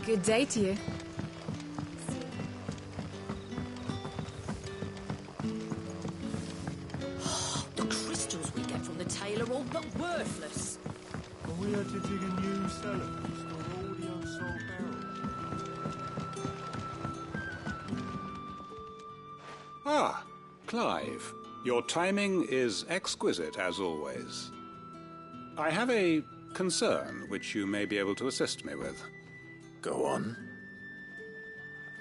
Good day to you. The crystals we get from the tail are all but worthless. Are we had to dig a new cellar to store all the unsold barrels? Ah, Clive. Your timing is exquisite, as always. I have a concern which you may be able to assist me with. Go on.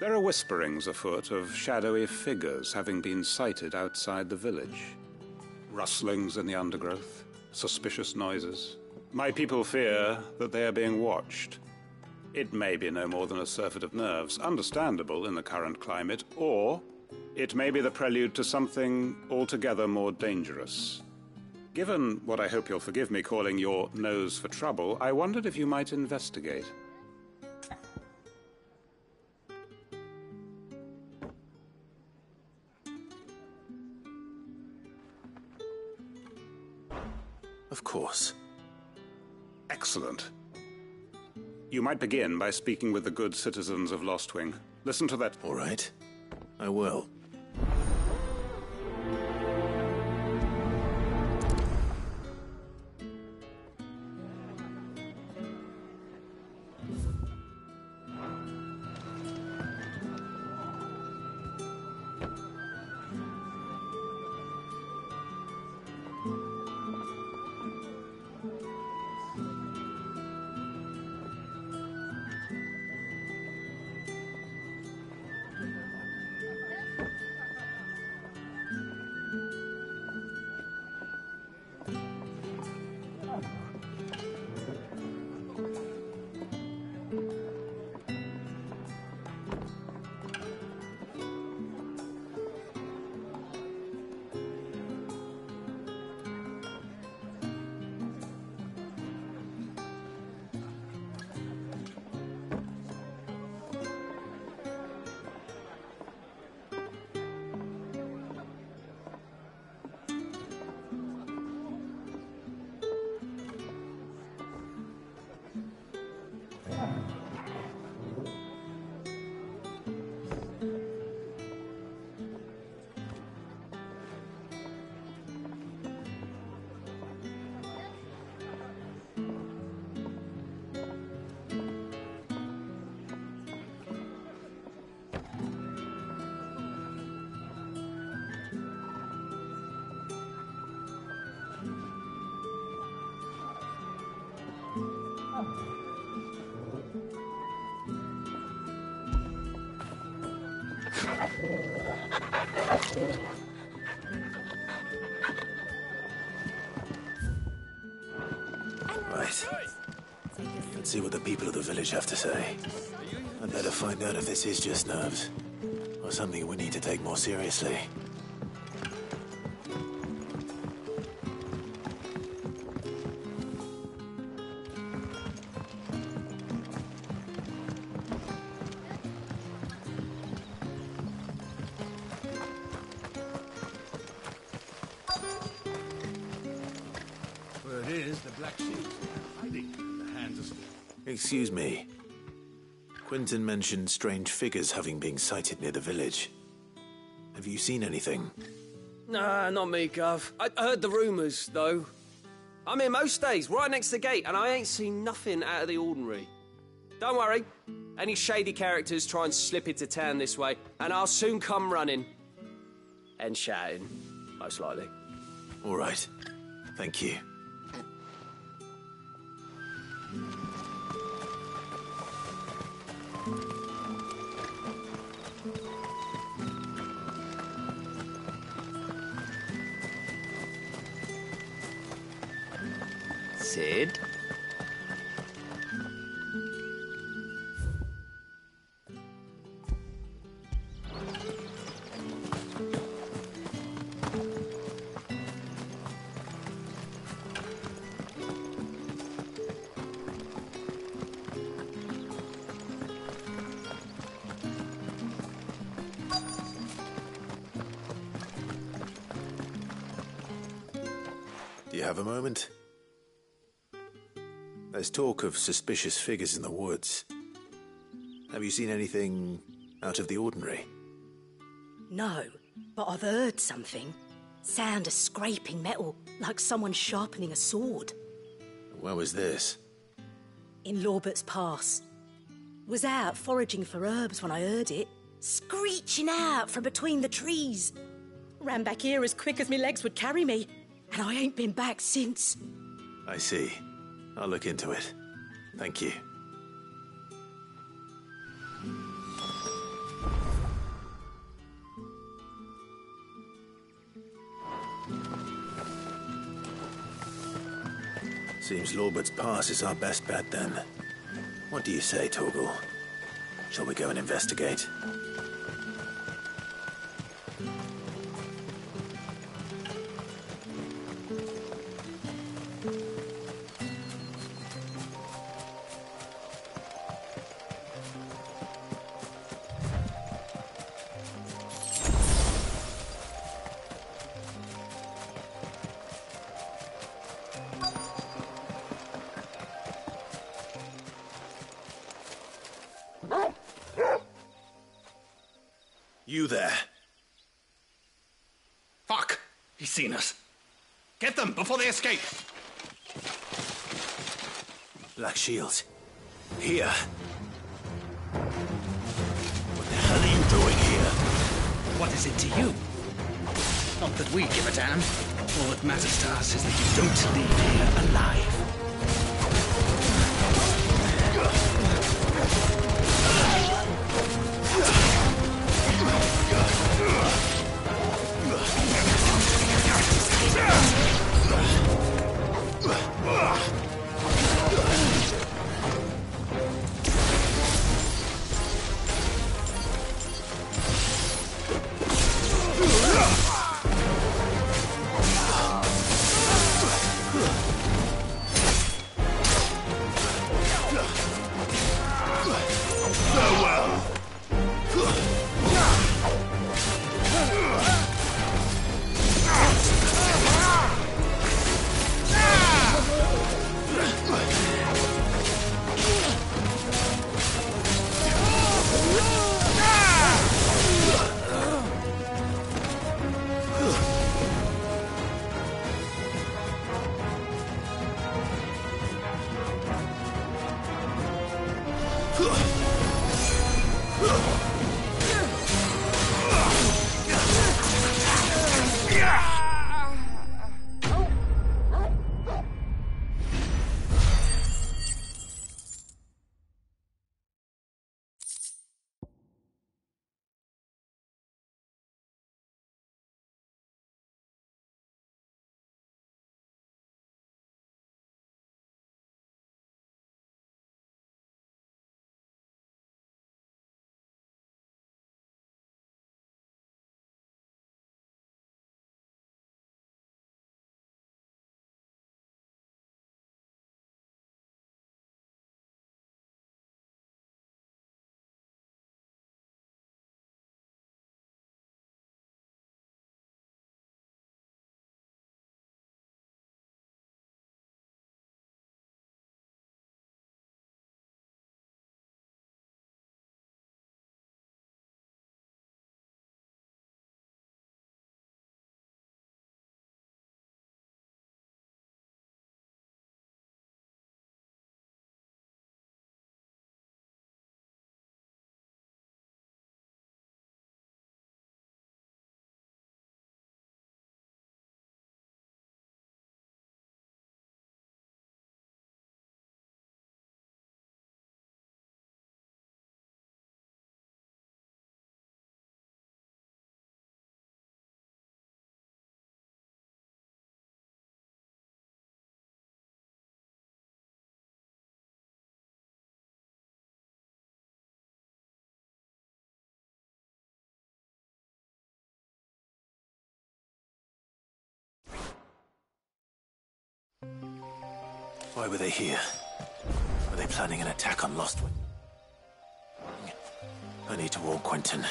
There are whisperings afoot of shadowy figures having been sighted outside the village. Rustlings in the undergrowth, suspicious noises. My people fear that they are being watched. It may be no more than a surfeit of nerves, understandable in the current climate, or it may be the prelude to something altogether more dangerous. Given what I hope you'll forgive me calling your nose for trouble, I wondered if you might investigate. Of course. Excellent. You might begin by speaking with the good citizens of Lostwing. Listen to that. All right. I will. Right. Let's see what the people of the village have to say. I'd better find out if this is just nerves, or something we need to take more seriously. Word is, the black sheep are hiding in the hands of... Excuse me. Quentin mentioned strange figures having been sighted near the village. Have you seen anything? Nah, not me, Gov. I heard the rumours, though. I'm here most days, right next to the gate, and I ain't seen nothing out of the ordinary. Don't worry. Any shady characters try and slip into town this way, and I'll soon come running. And shouting, most likely. All right. Thank you. Sid? Do you have a moment? There's talk of suspicious figures in the woods. Have you seen anything out of the ordinary? No, but I've heard something. Sound of scraping metal, like someone sharpening a sword. Where was this? In Lorbert's Pass. Was out foraging for herbs when I heard it, screeching out from between the trees. Ran back here as quick as my legs would carry me, and I ain't been back since. I see. I'll look into it. Thank you. Seems Lorbert's Pass is our best bet then. What do you say, Torgal? Shall we go and investigate? You there. Fuck! He's seen us. Get them before they escape! Black Shields. Here. What the hell are you doing here? What is it to you? Not that we give a damn. All that matters to us is that you don't leave here alive. Why were they here? Were they planning an attack on Lostwood? I need to warn Quentin.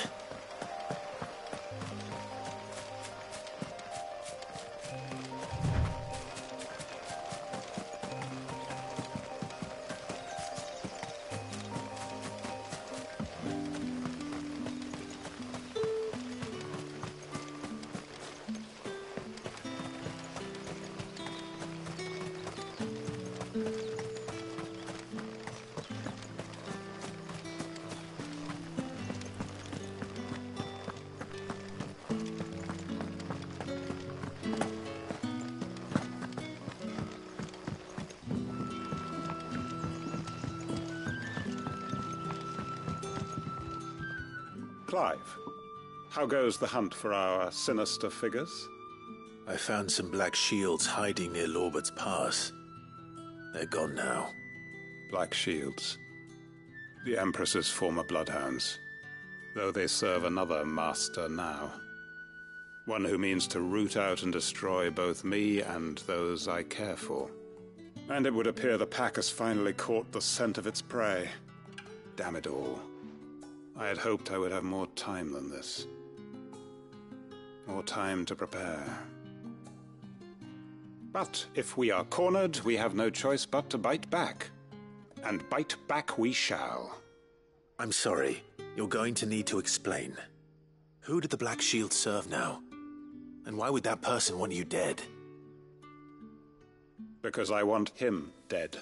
Clive, how goes the hunt for our sinister figures? I found some black shields hiding near Lorbert's Pass. They're gone now. Black Shields. The Empress's former bloodhounds, though they serve another master now. One who means to root out and destroy both me and those I care for. And it would appear the pack has finally caught the scent of its prey. Damn it all. I had hoped I would have more time than this. More time to prepare. But if we are cornered, we have no choice but to bite back. And bite back we shall. I'm sorry. You're going to need to explain. Who did the Black Shield serve now? And why would that person want you dead? Because I want him dead.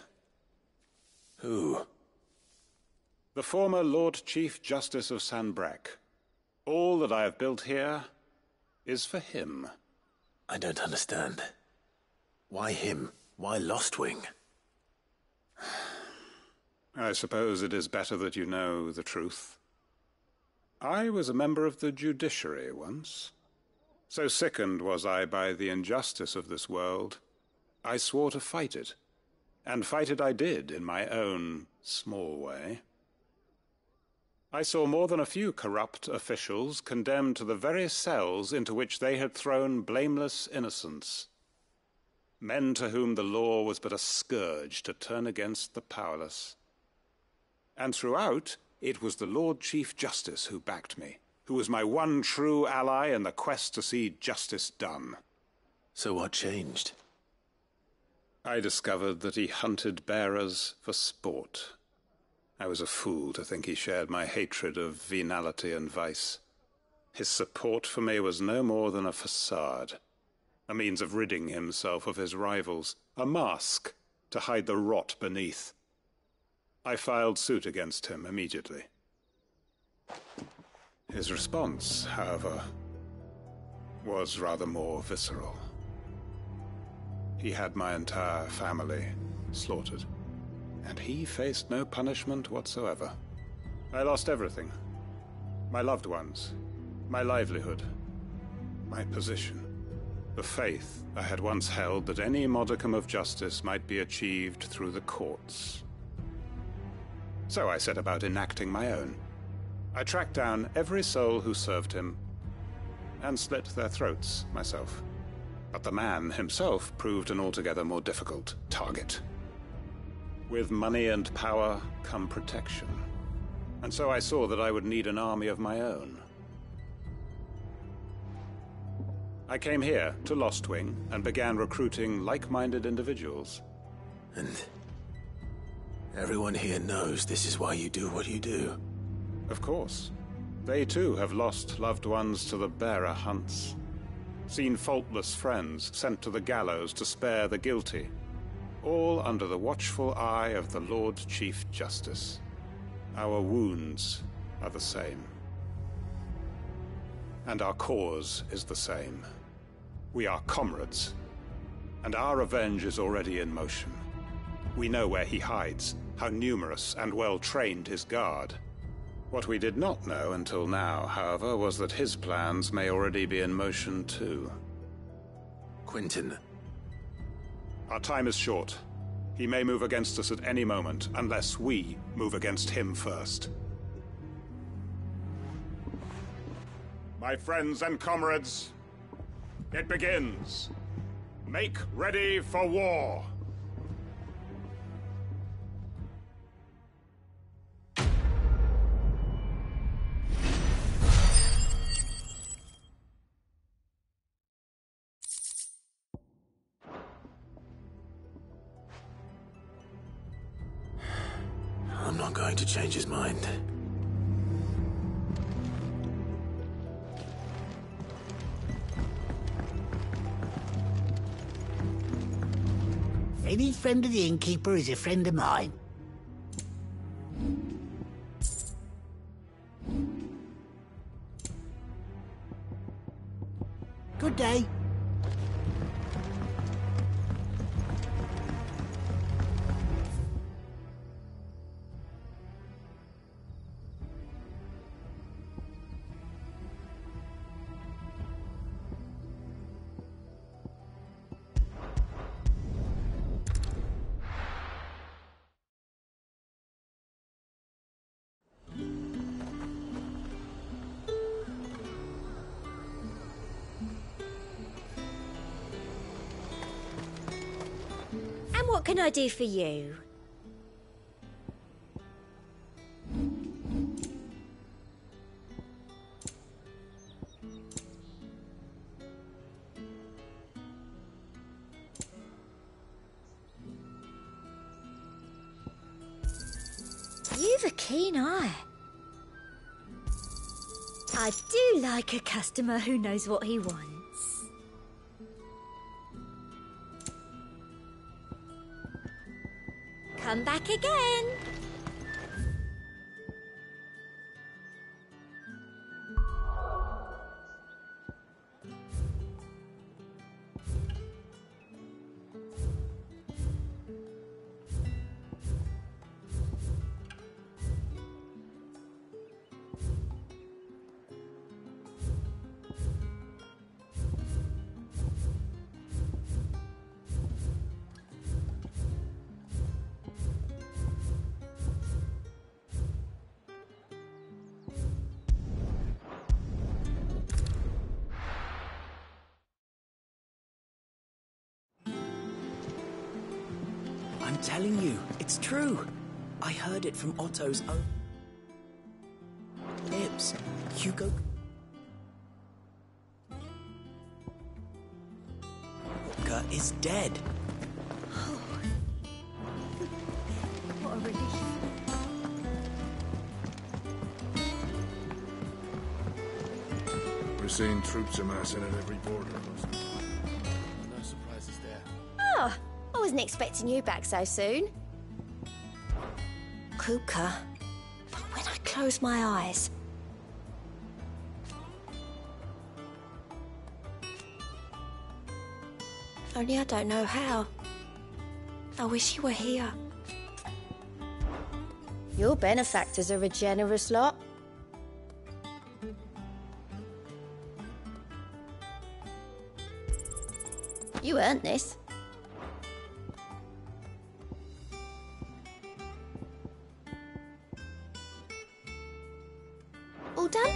Who? The former Lord Chief Justice of Sanbreque. All that I have built here is for him. I don't understand. Why him? Why Lostwing? I suppose it is better that you know the truth. I was a member of the judiciary once. So sickened was I by the injustice of this world, I swore to fight it. And fight it I did, in my own small way. I saw more than a few corrupt officials condemned to the very cells into which they had thrown blameless innocents. Men to whom the law was but a scourge to turn against the powerless. And throughout, it was the Lord Chief Justice who backed me, who was my one true ally in the quest to see justice done. So what changed? I discovered that he hunted bearers for sport. I was a fool to think he shared my hatred of venality and vice. His support for me was no more than a facade, a means of ridding himself of his rivals, a mask to hide the rot beneath. I filed suit against him immediately. His response, however, was rather more visceral. He had my entire family slaughtered, and he faced no punishment whatsoever. I lost everything. My loved ones, my livelihood, my position, the faith I had once held that any modicum of justice might be achieved through the courts. So I set about enacting my own. I tracked down every soul who served him, and slit their throats myself. But the man himself proved an altogether more difficult target. With money and power come protection. And so I saw that I would need an army of my own. I came here to Lostwing and began recruiting like-minded individuals. And everyone here knows this is why you do what you do. Of course. They too have lost loved ones to the bearer hunts. Seen faultless friends sent to the gallows to spare the guilty. All under the watchful eye of the Lord Chief Justice. Our wounds are the same. And our cause is the same. We are comrades. And our revenge is already in motion. We know where he hides, how numerous and well-trained his guard. What we did not know until now, however, was that his plans may already be in motion too. Quentin. Our time is short. He may move against us at any moment, unless we move against him first. My friends and comrades, it begins. Make ready for war. I'm not going to change his mind. Any friend of the innkeeper is a friend of mine. Good day. What can I do for you? You've a keen eye. I do like a customer who knows what he wants. Come back again. I'm telling you, it's true. I heard it from Otto's own lips. Hugo Walker is dead. What a relief. We're seeing troops amassing at every border post. No surprises there. Oh, I wasn't expecting you back so soon. Kuka. But when I close my eyes... Only I don't know how. I wish you were here. Your benefactors are a generous lot. You earned this. All done?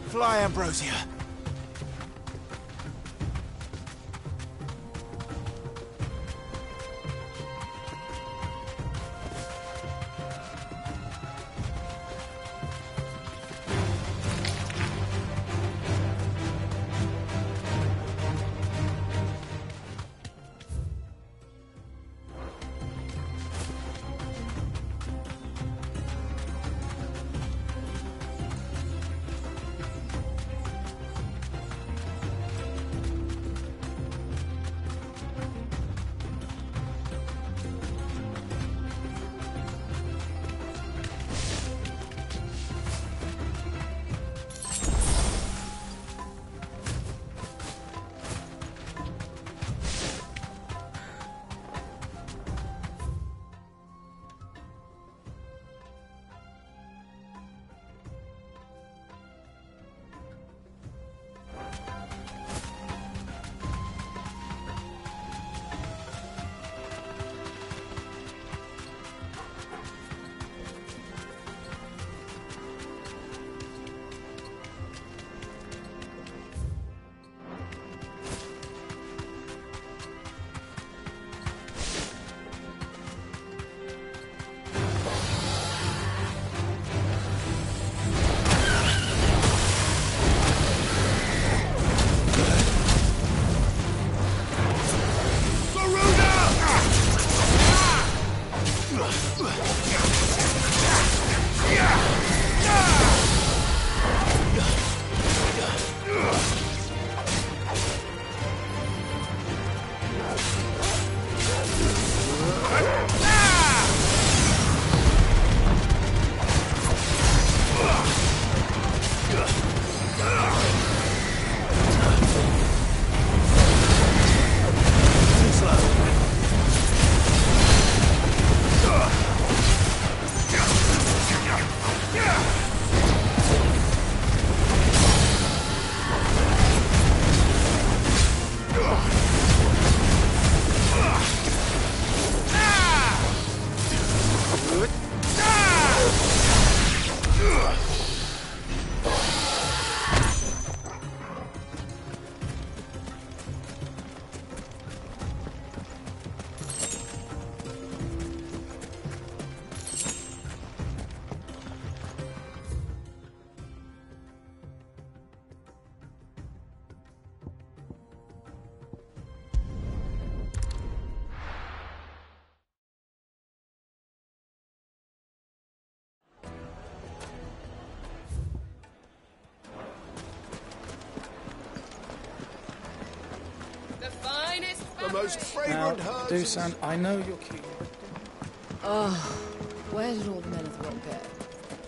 Fly, Ambrosia. The most fragrant herbs. Dusan, I know you're keen. Oh, where did all the men of the rock go?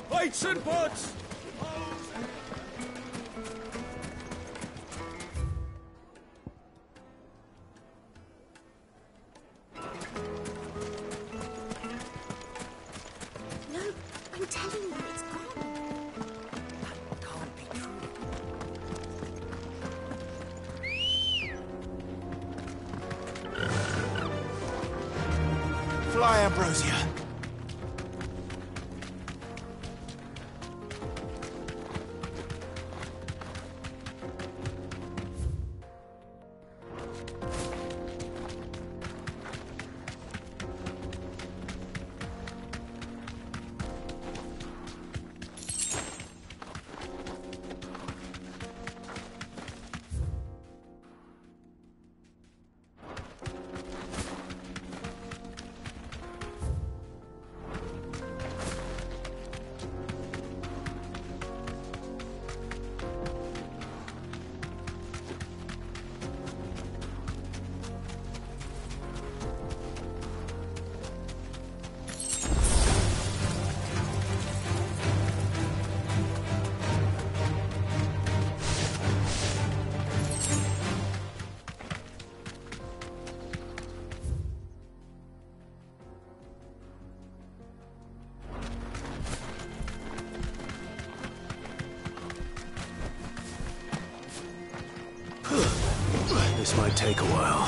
Plates and pots! No, I'm telling you, it's gone. That can't be true. Fly, Ambrosia. This might take a while.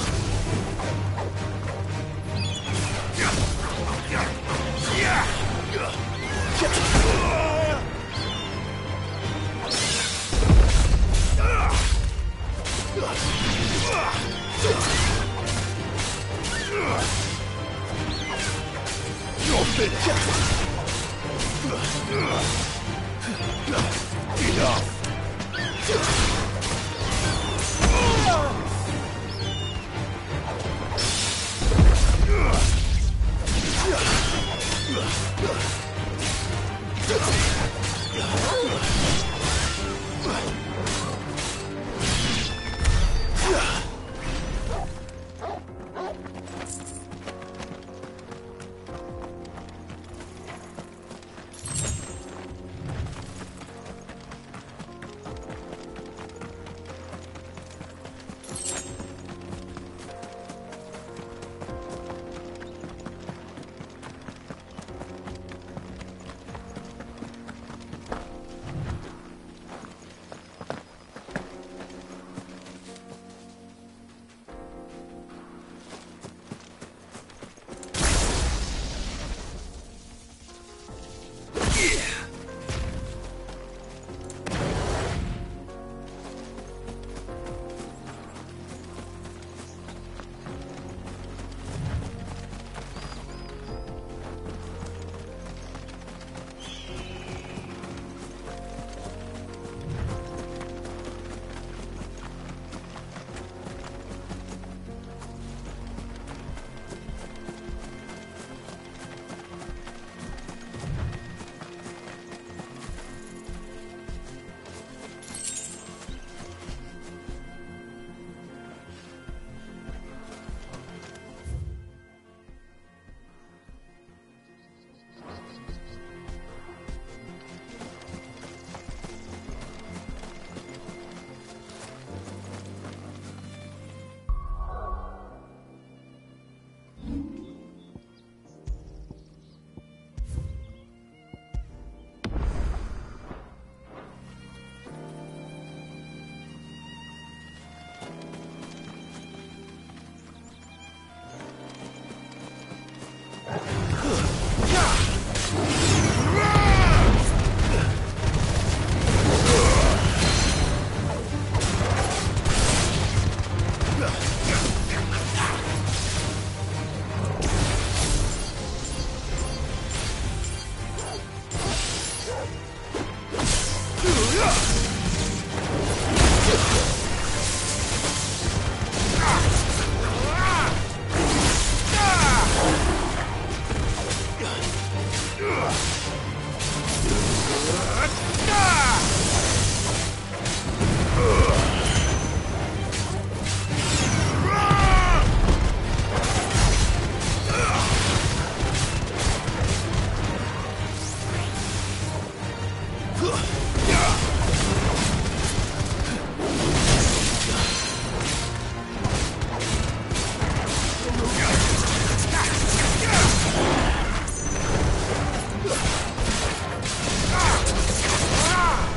Ah!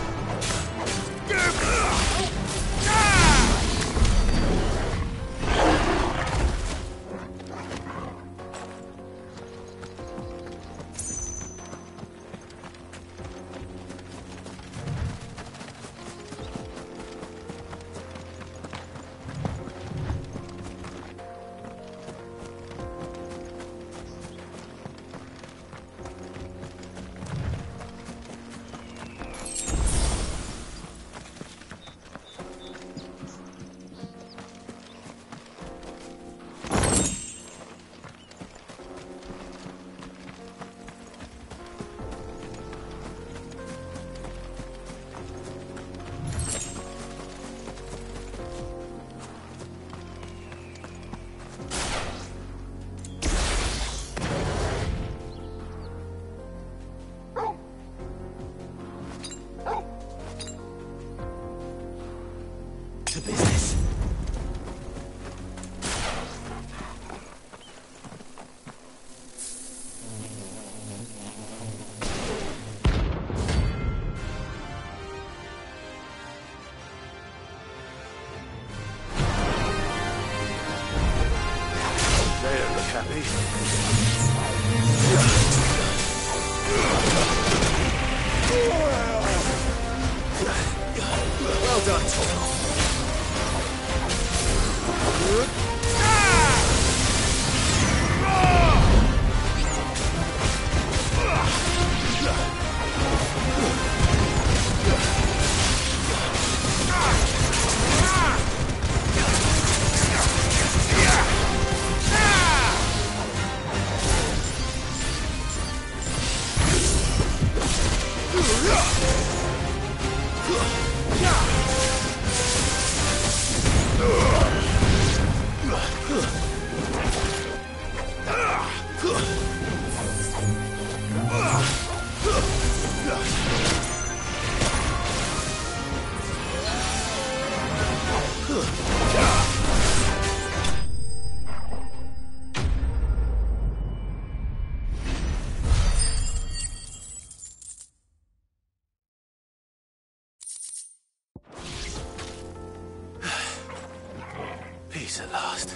Peace at last.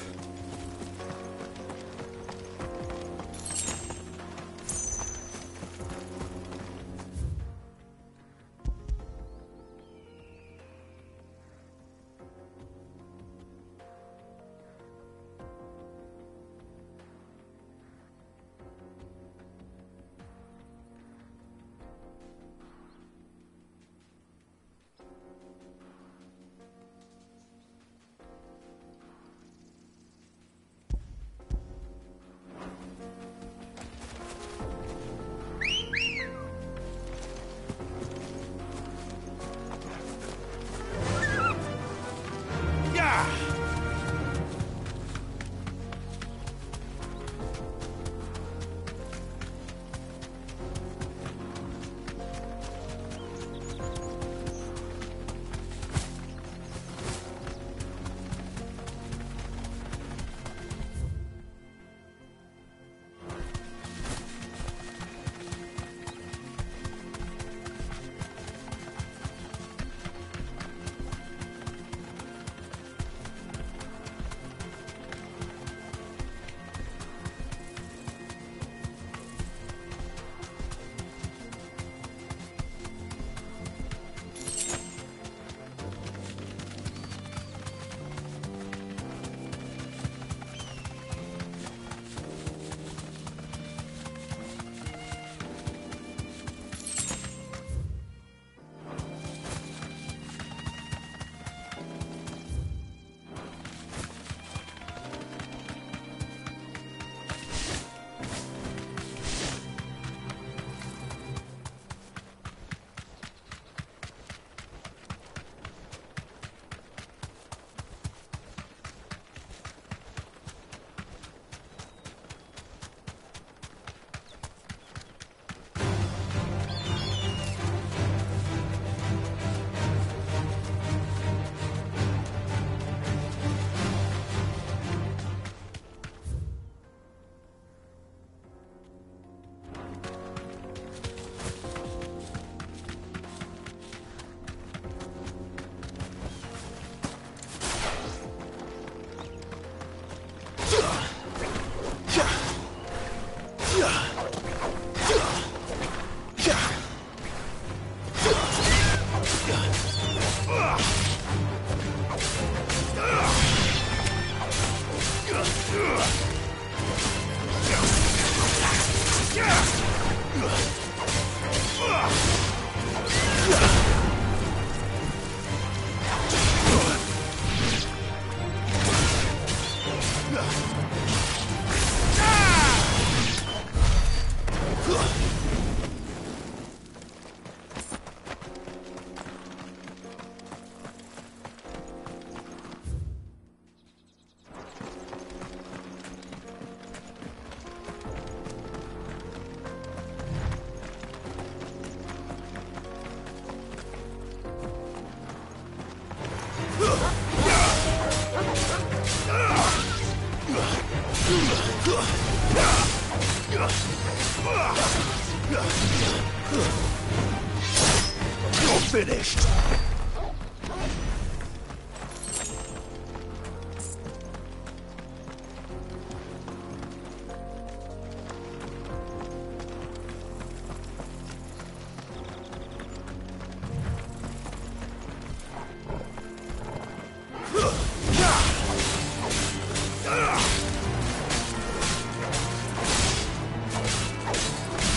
You're finished!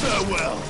Farewell!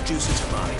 introduce her to mine.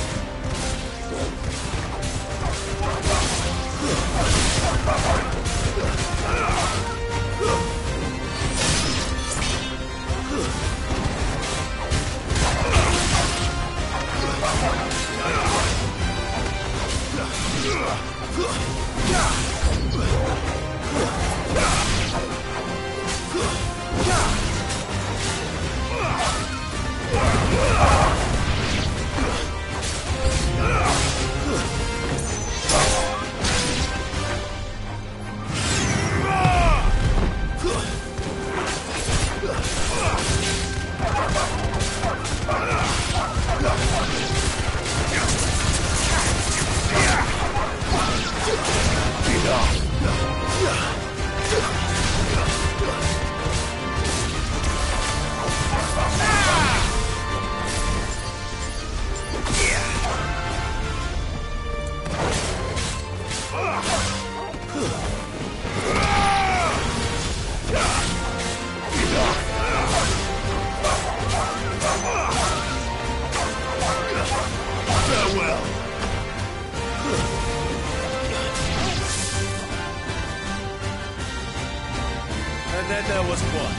And then there was one.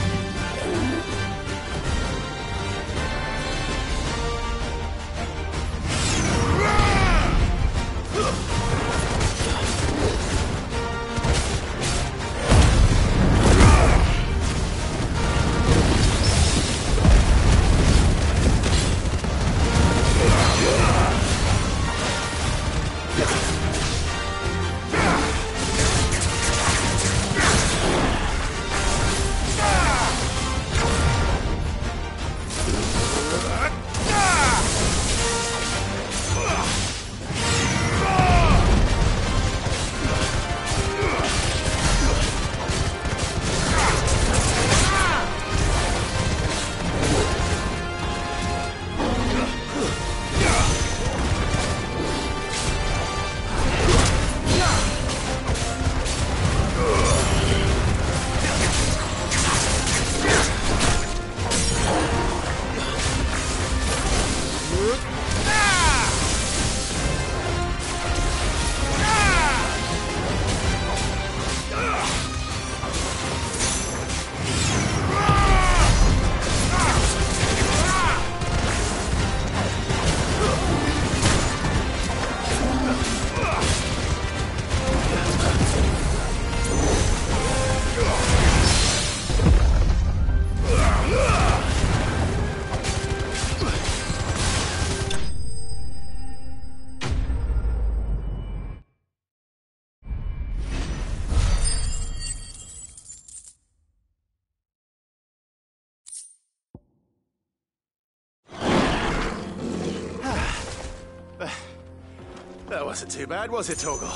That wasn't too bad, was it, Torgal?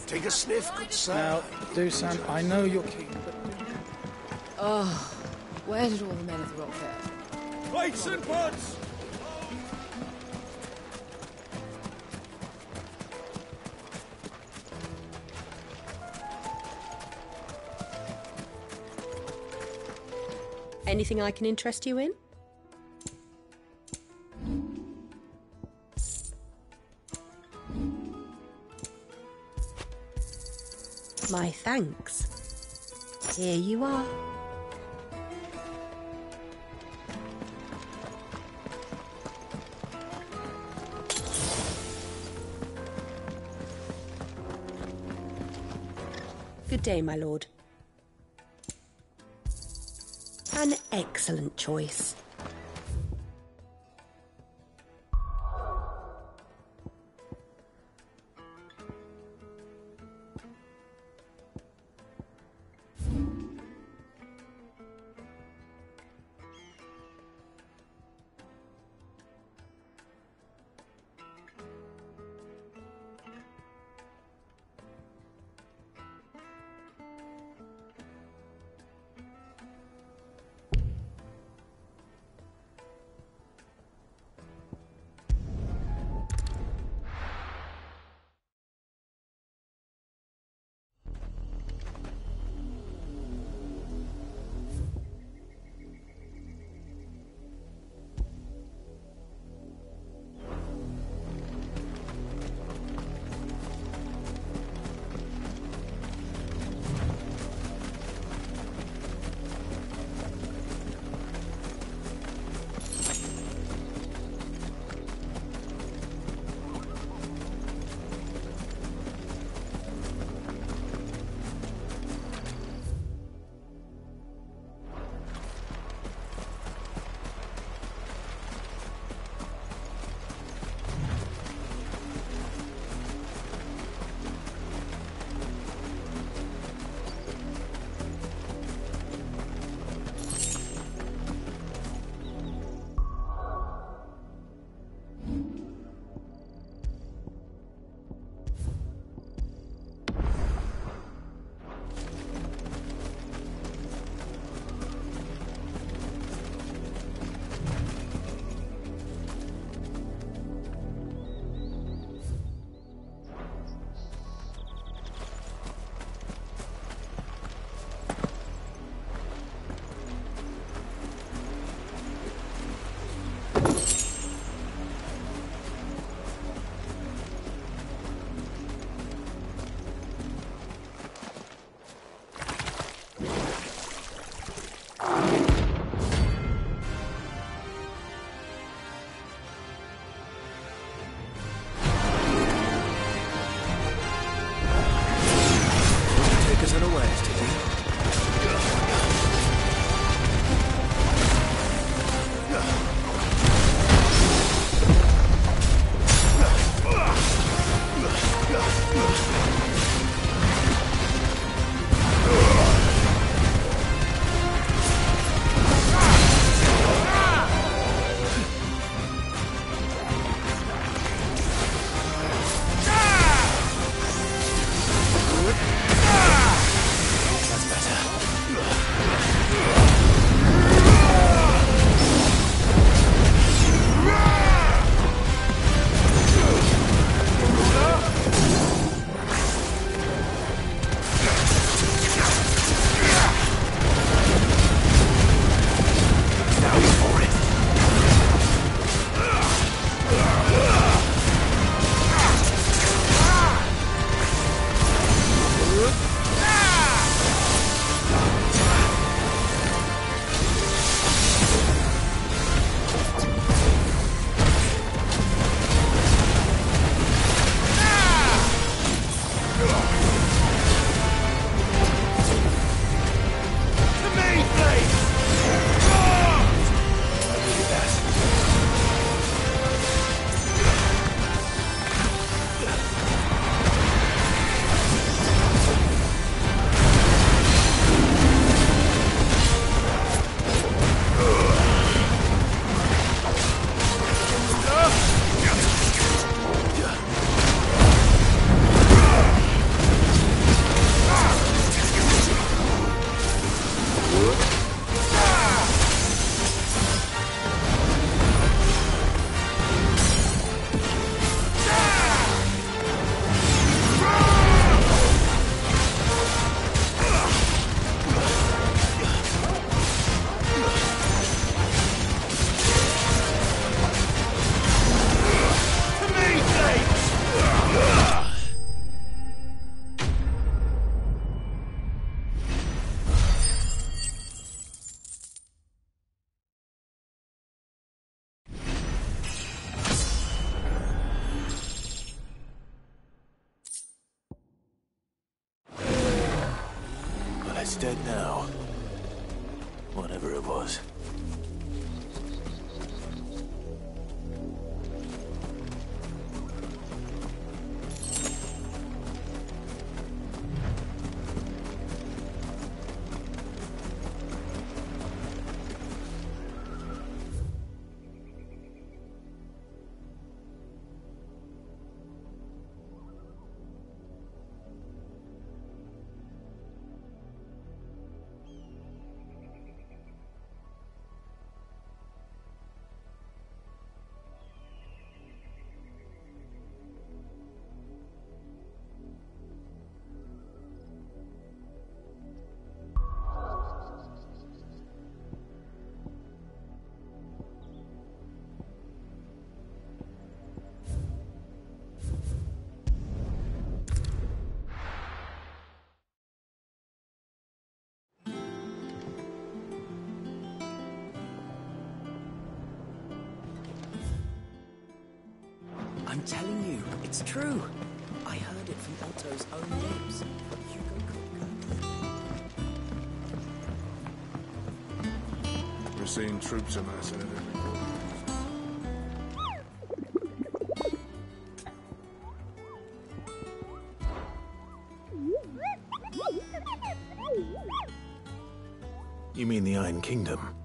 Take a sniff, good sir. Now, Dusan, I know you're keen, but... Oh, where did all the men of the rock go? Plates and pots! Anything I can interest you in? My thanks. Here you are. Good day, my lord. An excellent choice. it's dead now. Whatever it was. I'm telling you, it's true. I heard it from Otto's own lips. We're seeing troops amassing at every corner. You mean the Iron Kingdom?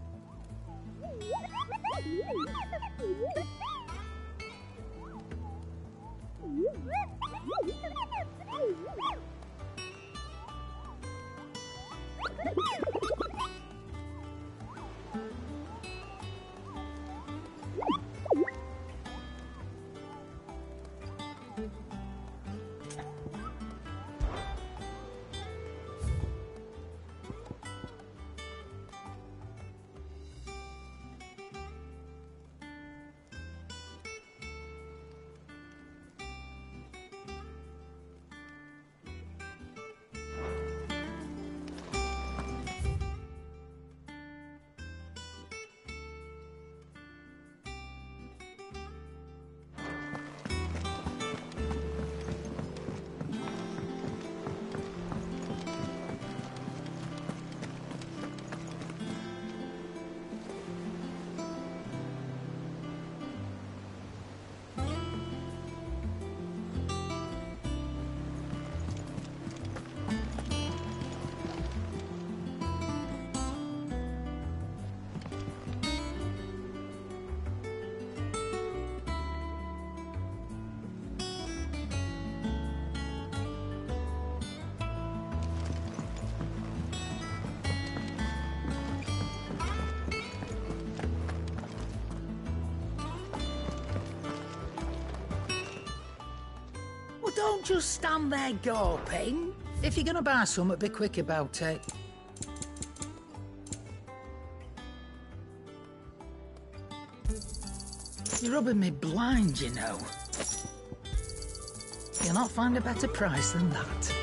Don't just stand there gawping. If you're gonna buy something, be quick about it. You're rubbing me blind, you know. You'll not find a better price than that.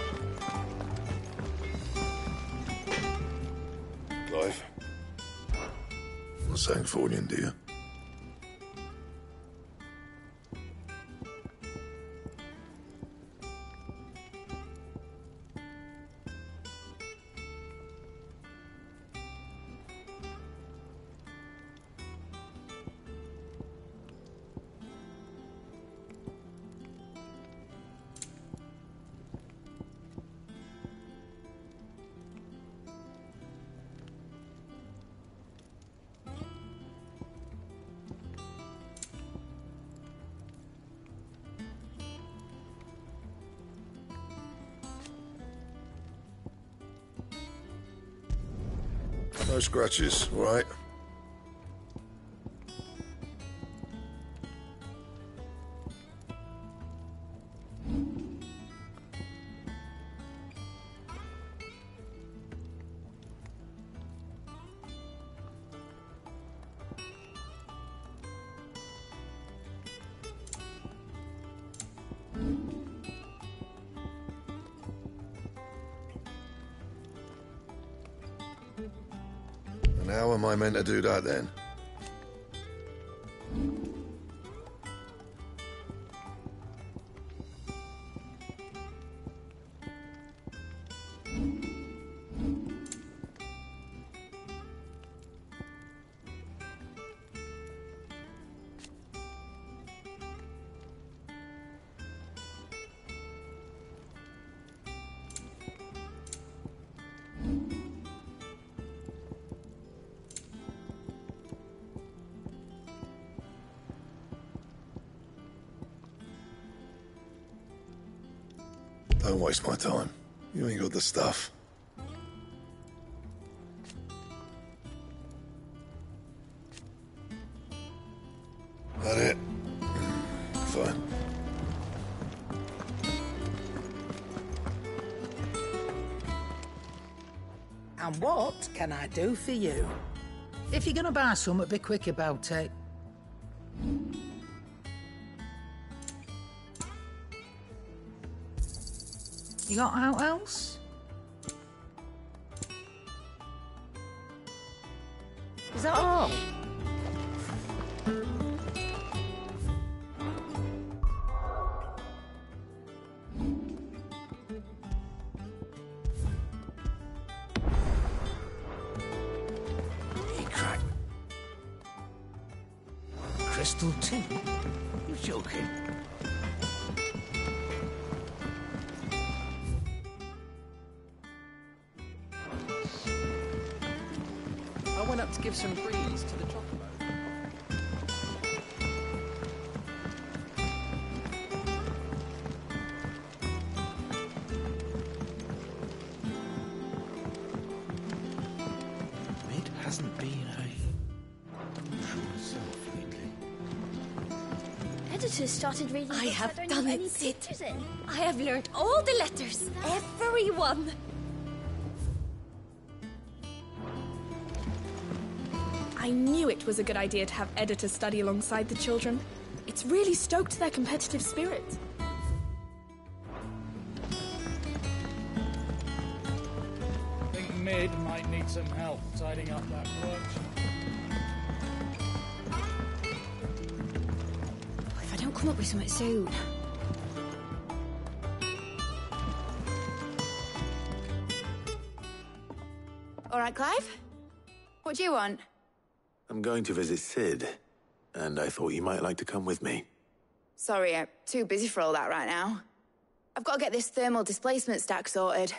Clive? Not saying for you, dear. No scratches, all right? And how am I meant to do that then? Don't waste my time. You ain't got the stuff. That it? Fine. And what can I do for you? If you're gonna buy something, be quick about it. You got out else? Is that all? Crystal tin? You're joking. I went up to give some greens to the chocobo. It hasn't been Editors started reading. I have that done don't it, have Sid. any pictures in. I have learned all the letters. Everyone. I knew it was a good idea to have editors study alongside the children. It's really stoked their competitive spirit. I think Mid might need some help tidying up that workshop. If I don't come up with something soon. All right, Clive? What do you want? I'm going to visit Sid, and I thought you might like to come with me. Sorry, I'm too busy for all that right now. I've got to get this thermal displacement stack sorted.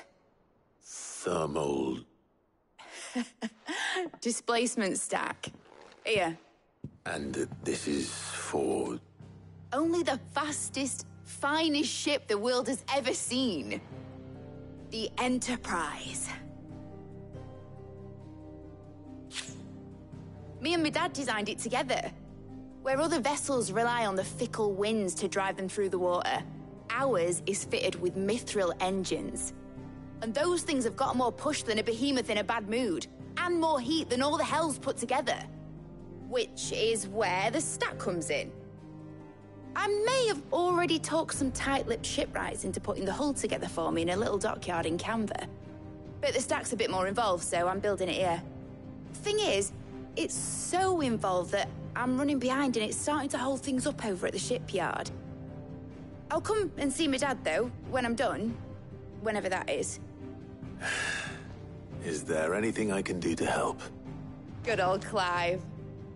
Thermal... Displacement stack. Here. And this is for... Only the fastest, finest ship the world has ever seen. The Enterprise. Me and my dad designed it together. Where other vessels rely on the fickle winds to drive them through the water, ours is fitted with mithril engines. And those things have got more push than a behemoth in a bad mood, and more heat than all the hells put together. Which is where the stack comes in. I may have already talked some tight-lipped shipwrights into putting the hull together for me in a little dockyard in Canva. But the stack's a bit more involved, so I'm building it here. Thing is, it's so involved that I'm running behind and it's starting to hold things up over at the shipyard. I'll come and see my dad, though, when I'm done. Whenever that is. Is there anything I can do to help? Good old Clive.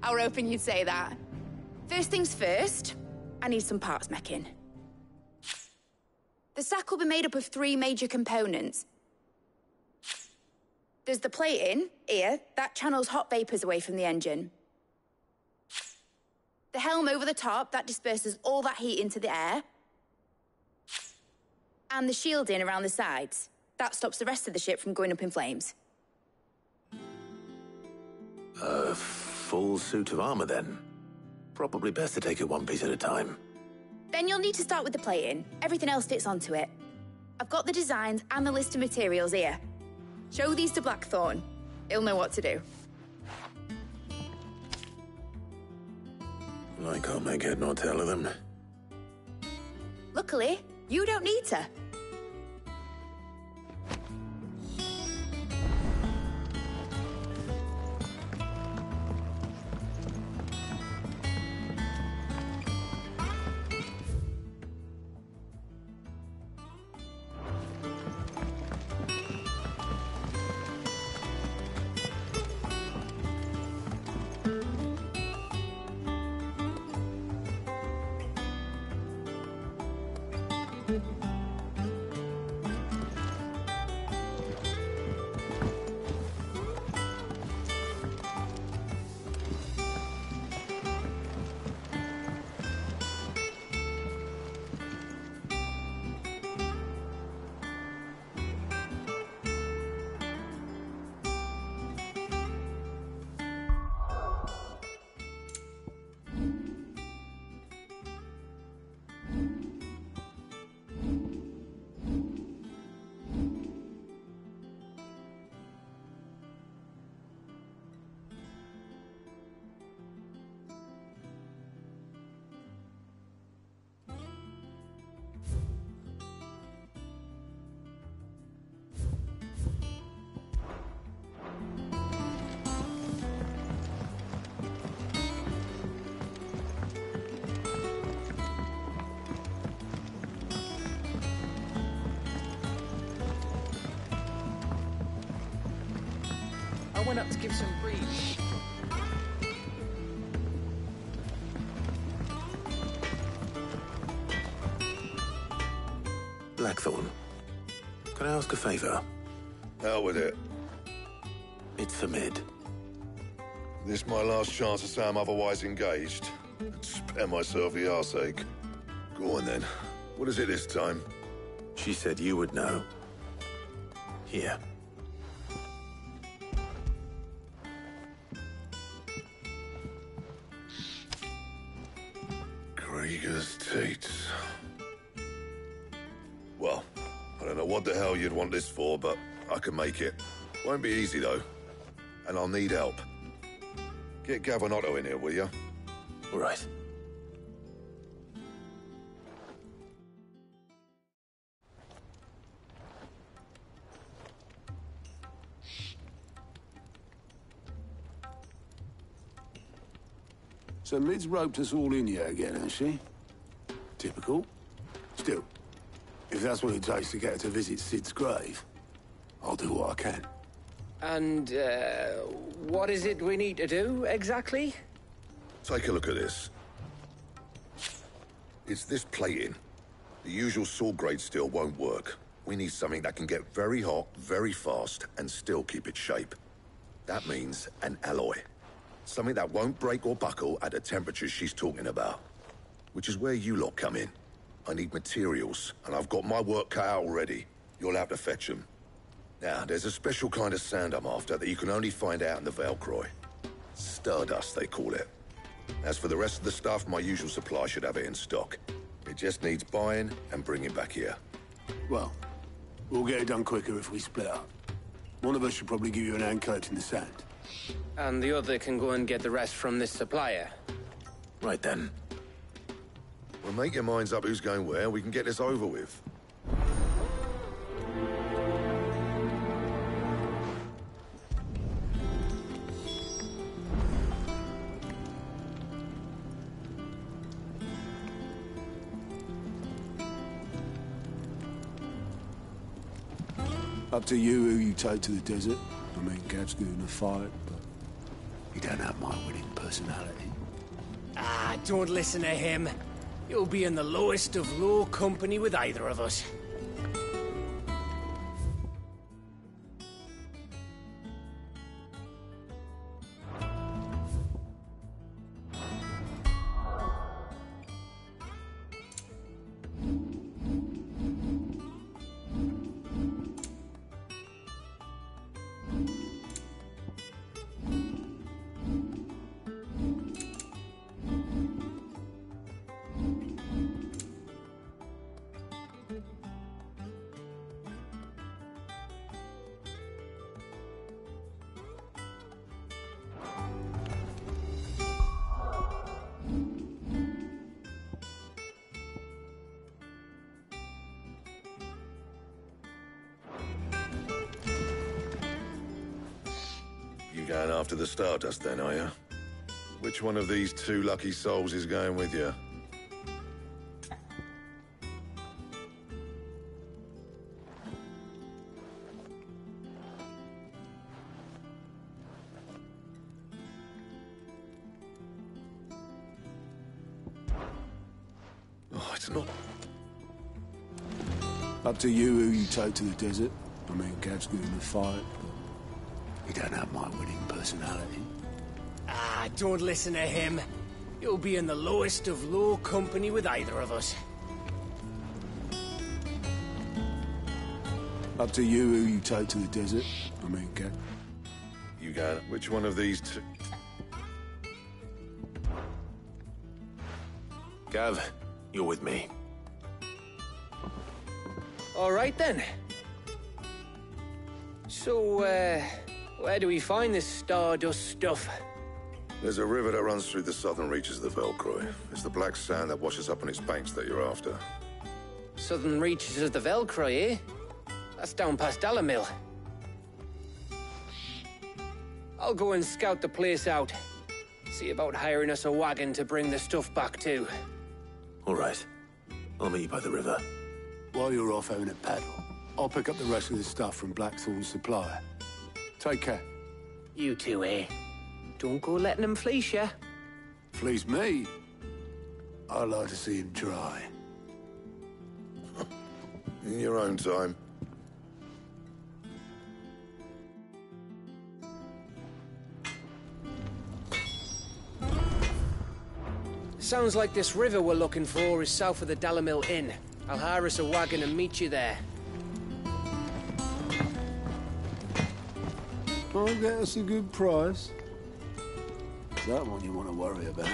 I were hoping you'd say that. First things first, I need some parts meching. The stack will be made up of 3 major components. There's the plating, here, that channels hot vapors away from the engine. The helm over the top, that disperses all that heat into the air. And the shielding around the sides, that stops the rest of the ship from going up in flames. A full suit of armor, then? Probably best to take it one piece at a time. Then you'll need to start with the plating. Everything else fits onto it. I've got the designs and the list of materials here. Show these to Blackthorn. He'll know what to do. I can't make head nor tail of them. Luckily, you don't need to. I went up to give some brief. Blackthorn, can I ask a favor? Hell with it. It's for Mid. This my last chance to say I'm otherwise engaged. Spare myself the arseache. Go on then. What is it this time? She said you would know. Here. Krieger's teats. Well, I don't know what the hell you'd want this for, but I can make it. Won't be easy, though. And I'll need help. Get Gavin-Otto in here, will you? All right. So Mid's roped us all in here again, has she? Typical. Still, if that's what it takes to get her to visit Sid's grave, I'll do what I can. And, what is it we need to do, exactly? Take a look at this. It's this plating. The usual sword-grade steel won't work. We need something that can get very hot, very fast, and still keep its shape. That means an alloy. Something that won't break or buckle at the temperatures she's talking about. Which is where you lot come in. I need materials, and I've got my work cut out already. You'll have to fetch them. Now, there's a special kind of sand I'm after that you can only find out in the Velcroy. Stardust, they call it. As for the rest of the stuff, my usual supply should have it in stock. It just needs buying and bringing back here. Well, we'll get it done quicker if we split up. One of us should probably give you an hand collecting the sand. And the other can go and get the rest from this supplier. Right then. Well, make your minds up who's going where, and we can get this over with. Up to you who you take to the desert. I mean, Gav's good in a fight, but you don't have my winning personality. Ah, don't listen to him. You'll be in the lowest of low company with either of us. Going after the Stardust then, are you? Which one of these two lucky souls is going with you? Oh, it's not... Up to you who you take to the desert. I mean, Gav's good in a fight, but you don't have my winning personality. Ah, don't listen to him. You'll be in the lowest of low company with either of us. Up to you who you take to the desert. I mean, Gav. You going... Which one of these two... Gav, you're with me. All right, then. So, where do we find this Stardust stuff? There's a river that runs through the southern reaches of the Velcroy. It's the black sand that washes up on its banks that you're after. Southern reaches of the Velcroy, eh? That's down past Alamill. I'll go and scout the place out. See about hiring us a wagon to bring the stuff back to. All right. I'll meet you by the river. While you're off having a paddle, I'll pick up the rest of the stuff from Blackthorn's supplier. Take care. You two, eh? Don't go letting him fleece ya. Fleece me? I'd like to see him try. In your own time. Sounds like this river we're looking for is south of the Dalamil Inn. I'll hire us a wagon and meet you there. I'll get us a good price. Is that one you want to worry about?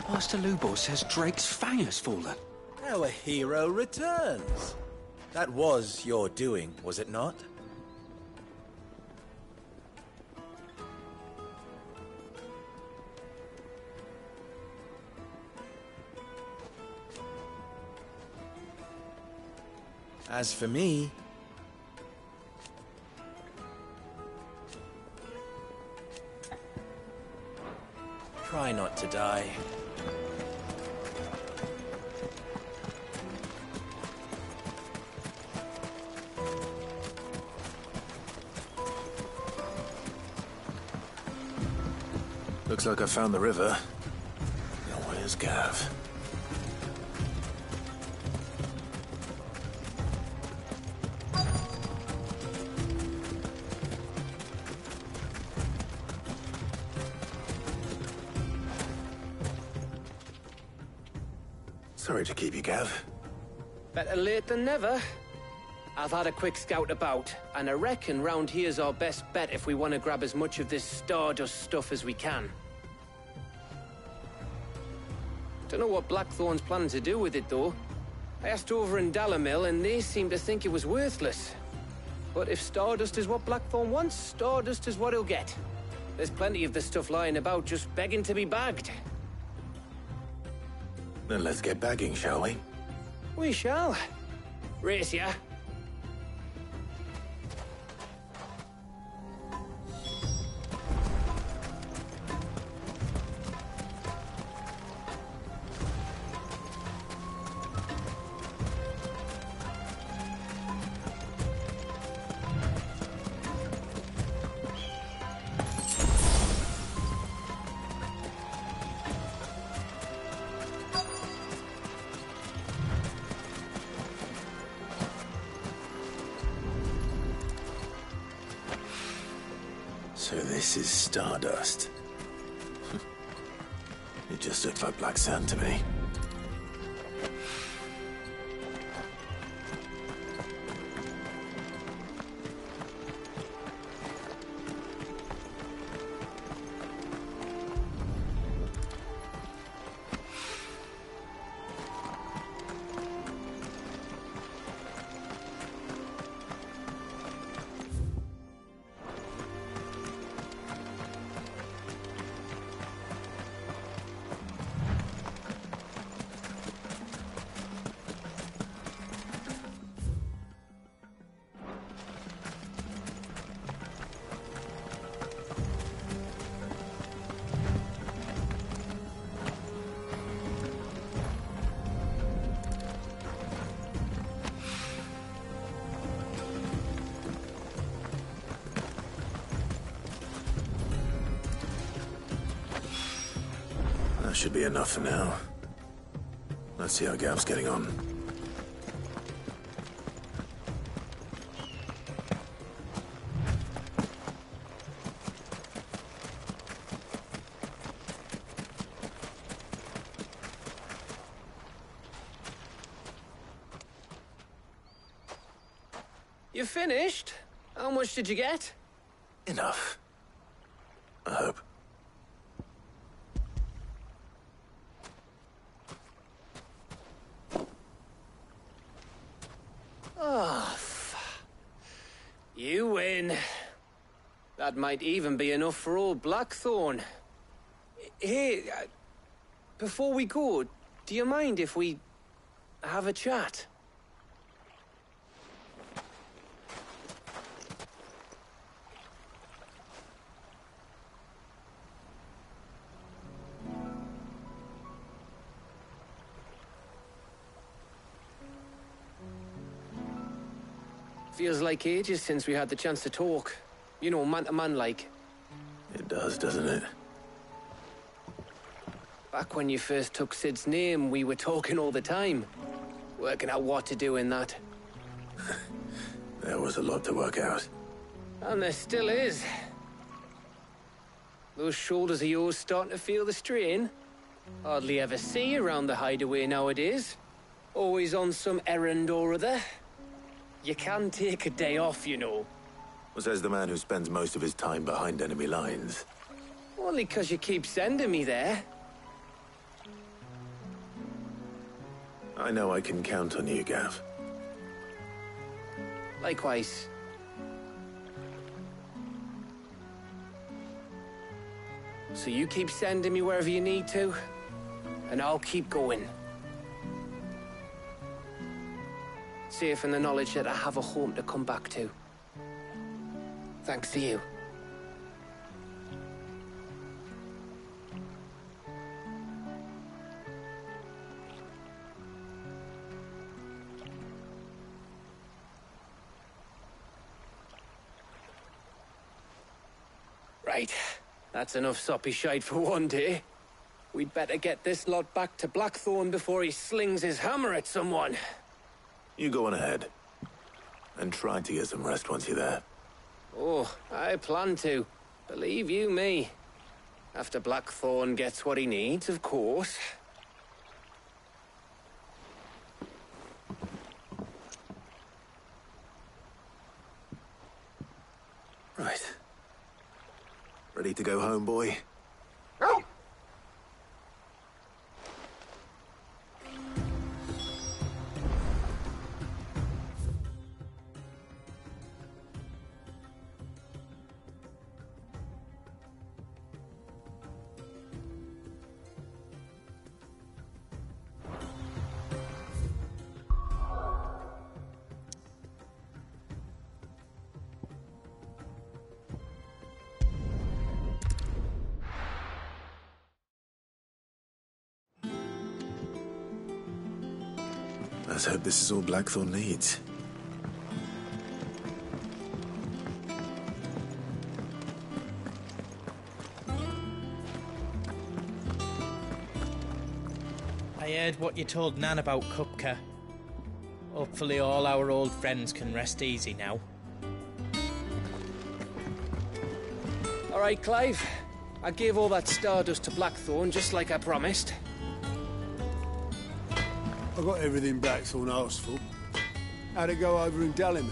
Master Lubo says Drake's fang has fallen. Our hero returns. That was your doing, was it not? As for me... try not to die. Looks like I found the river. Now where's Gav? Sorry to keep you, Gav. Better late than never. I've had a quick scout about, and I reckon round here's our best bet if we want to grab as much of this Stardust stuff as we can. Don't know what Blackthorn's planning to do with it, though. I asked over in Dalamil, and they seem to think it was worthless. But if Stardust is what Blackthorn wants, Stardust is what he'll get. There's plenty of the stuff lying about, just begging to be bagged. Then let's get bagging, shall we? We shall. Race ya. So this is Stardust. It just looks like black sand to me. Should be enough for now. Let's see how Gav's getting on. You finished? How much did you get? Enough. I hope. Oh, you win. That might even be enough for old Blackthorn. Hey, before we go, do you mind if we have a chat? Feels like ages since we had the chance to talk. You know, man to man like. It does, doesn't it? Back when you first took Sid's name, we were talking all the time. Working out what to do in that. There was a lot to work out. And there still is. Those shoulders of yours starting to feel the strain. Hardly ever see you around the hideaway nowadays. Always on some errand or other. You can take a day off, you know. Says the man who spends most of his time behind enemy lines. Only 'cause you keep sending me there. I know I can count on you, Gav. Likewise. So you keep sending me wherever you need to, and I'll keep going. Safe in the knowledge that I have a home to come back to. Thanks to you. Right. That's enough soppy shite for one day. We'd better get this lot back to Blackthorn before he slings his hammer at someone. You go on ahead. And try to get some rest once you're there. Oh, I plan to. Believe you me. After Blackthorn gets what he needs, of course. Right. Ready to go home, boy? Let's hope this is all Blackthorn needs. I heard what you told Nan about Kupka. Hopefully all our old friends can rest easy now. All right, Clive. I gave all that stardust to Blackthorn, just like I promised. I got everything Blackthorn asked for. How'd it go over in Dallimel?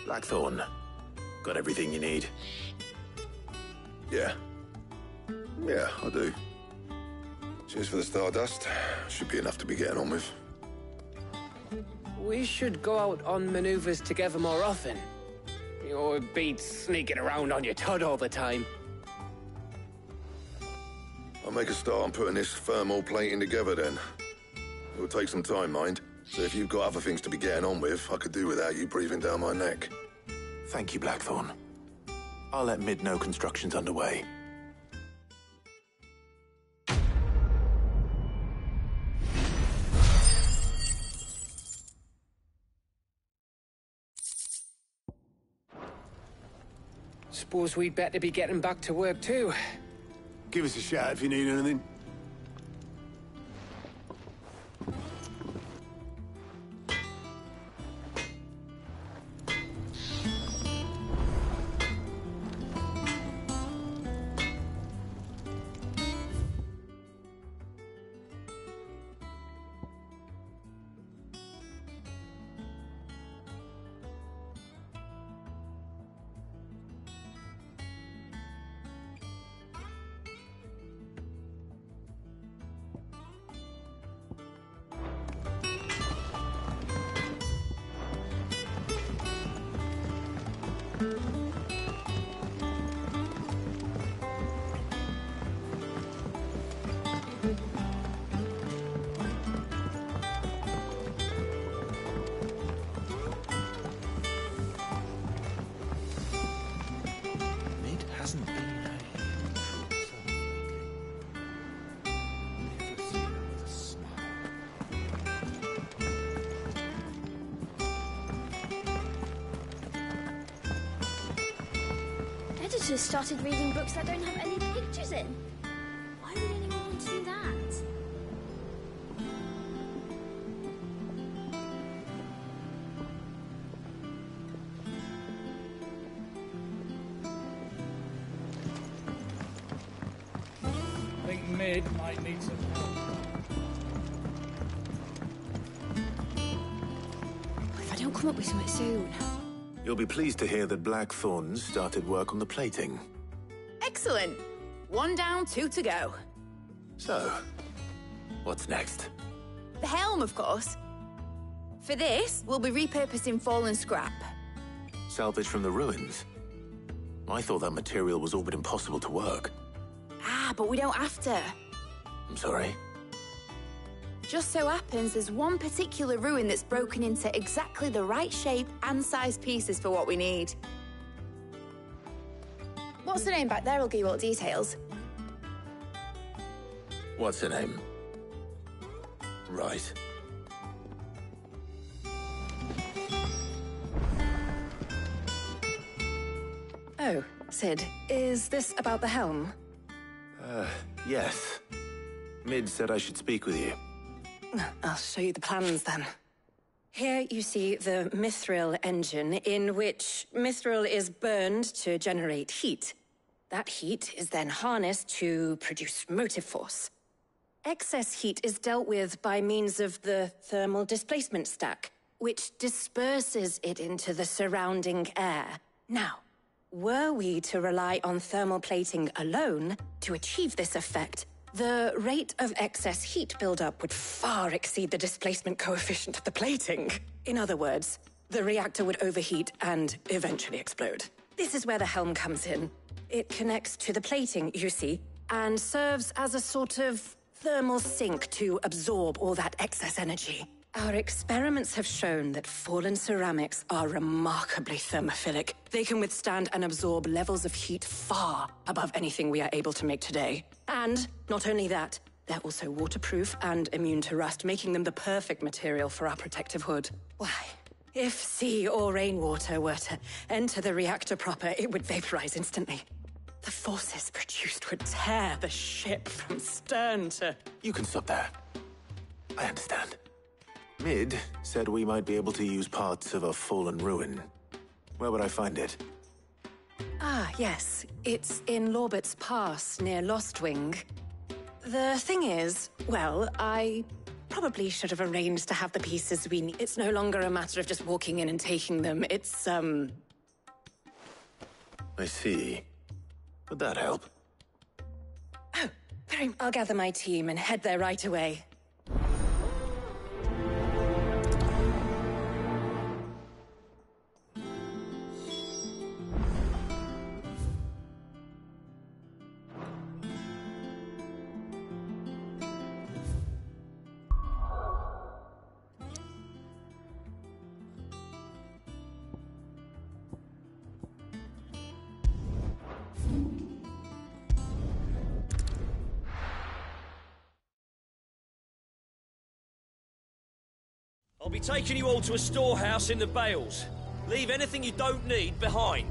Blackthorn, got everything you need? Yeah. Yeah, I do. Cheers for the stardust. Should be enough to be getting on with. We should go out on maneuvers together more often. You know, it beats sneaking around on your Todd all the time. I'll make a start on putting this thermal plating together then. It'll take some time, mind. So if you've got other things to be getting on with, I could do without you breathing down my neck. Thank you, Blackthorn. I'll let Mid know construction's underway. Suppose we'd better be getting back to work too. Give us a shout if you need anything. Editors started reading books that don't have any pictures in. Why would anyone want to do that? I think Mid might need some help. If I don't come up with something soon. You'll be pleased to hear that Blackthorn's started work on the plating. Excellent. 1 down, 2 to go. So, what's next? The helm, of course. For this, we'll be repurposing fallen scrap. Salvage from the ruins? I thought that material was all but impossible to work. Ah, but we don't have to. I'm sorry. Just so happens there's one particular ruin that's broken into exactly the right shape and size pieces for what we need. What's the name back there? I'll give you all the details. What's her name? Right. Oh, Sid, is this about the helm? Yes. Mid said I should speak with you. I'll show you the plans then. Here you see the mithril engine, in which mithril is burned to generate heat. That heat is then harnessed to produce motive force. Excess heat is dealt with by means of the thermal displacement stack, which disperses it into the surrounding air. Now, were we to rely on thermal plating alone to achieve this effect, the rate of excess heat buildup would far exceed the displacement coefficient of the plating. In other words, the reactor would overheat and eventually explode. This is where the helm comes in. It connects to the plating, you see, and serves as a sort of thermal sink to absorb all that excess energy. Our experiments have shown that fallen ceramics are remarkably thermophilic. They can withstand and absorb levels of heat far above anything we are able to make today. And not only that, they're also waterproof and immune to rust, making them the perfect material for our protective hood. Why, if sea or rainwater were to enter the reactor proper, it would vaporize instantly. The forces produced would tear the ship from stern to... You can stop there. I understand. Mid said we might be able to use parts of a fallen ruin. Where would I find it? Ah, yes. It's in Lorbert's Pass, near Lostwing. The thing is, well, I probably should have arranged to have the pieces we need. It's no longer a matter of just walking in and taking them. It's, I see. Would that help? Oh, very... I'll gather my team and head there right away. I'll be taking you all to a storehouse in the Bales. Leave anything you don't need behind.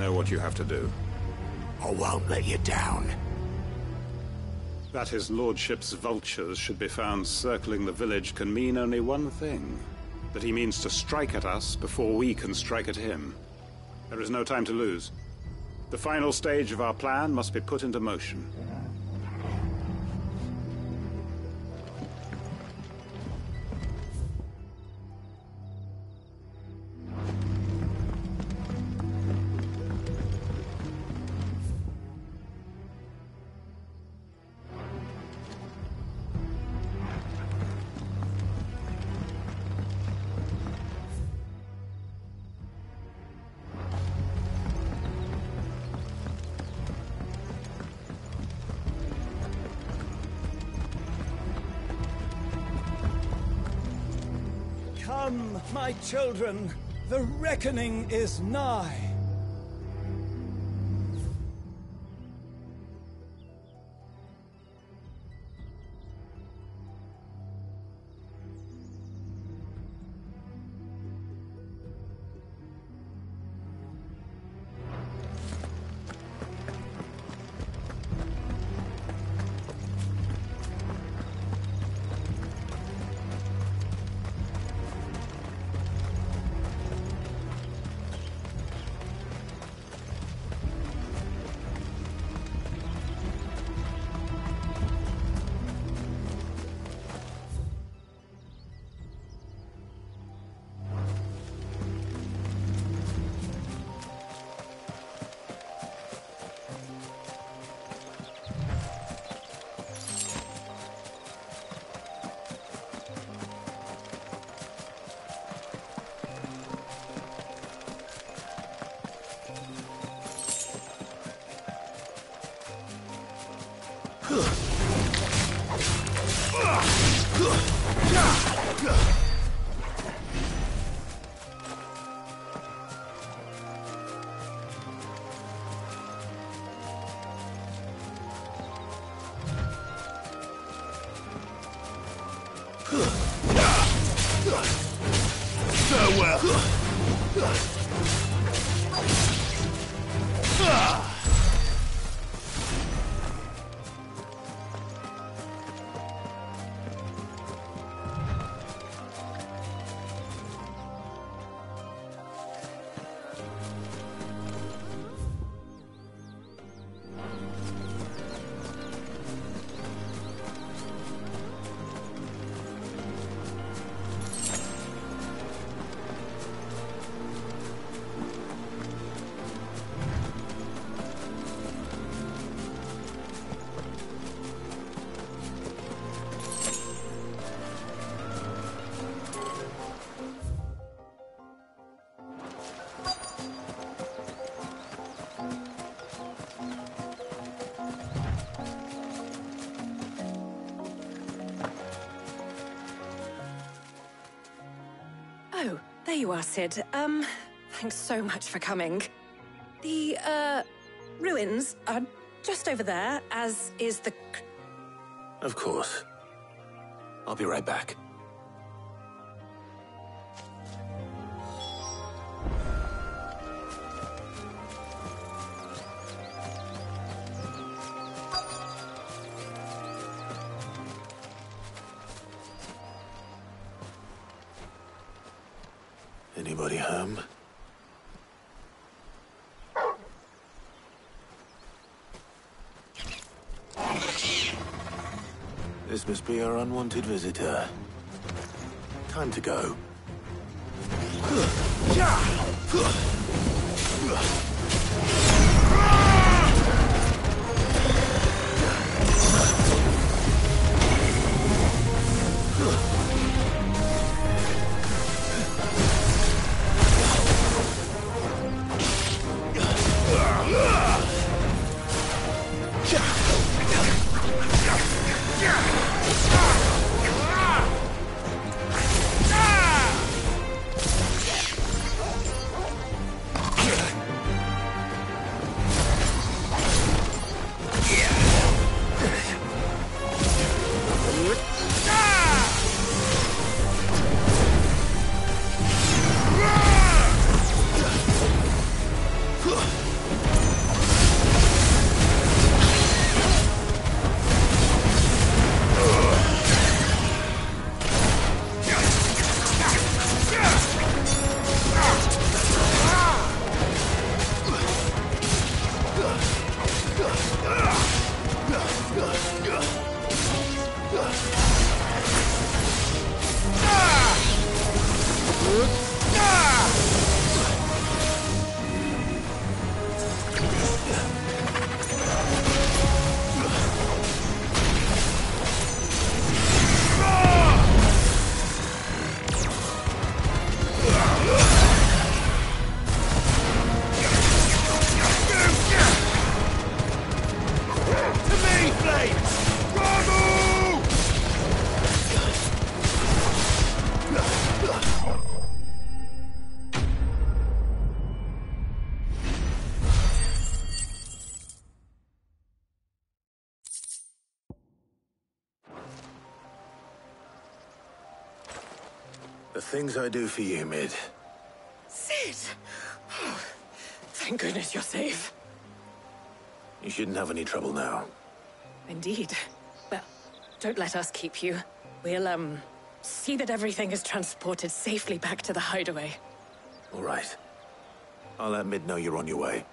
What you have to do. I won't let you down. That his lordship's vultures should be found circling the village can mean only one thing. That he means to strike at us before we can strike at him. There is no time to lose. The final stage of our plan must be put into motion. Come, my children, the reckoning is nigh. Oh, there you are, Sid. Thanks so much for coming. The, ruins are just over there, as is the... Of course. I'll be right back. Anybody home? This must be our unwanted visitor. Time to go. The things I do for you, Mid. Sid! Oh, thank goodness you're safe. You shouldn't have any trouble now. Indeed. Well, don't let us keep you. We'll, see that everything is transported safely back to the hideaway. All right. I'll let Mid know you're on your way.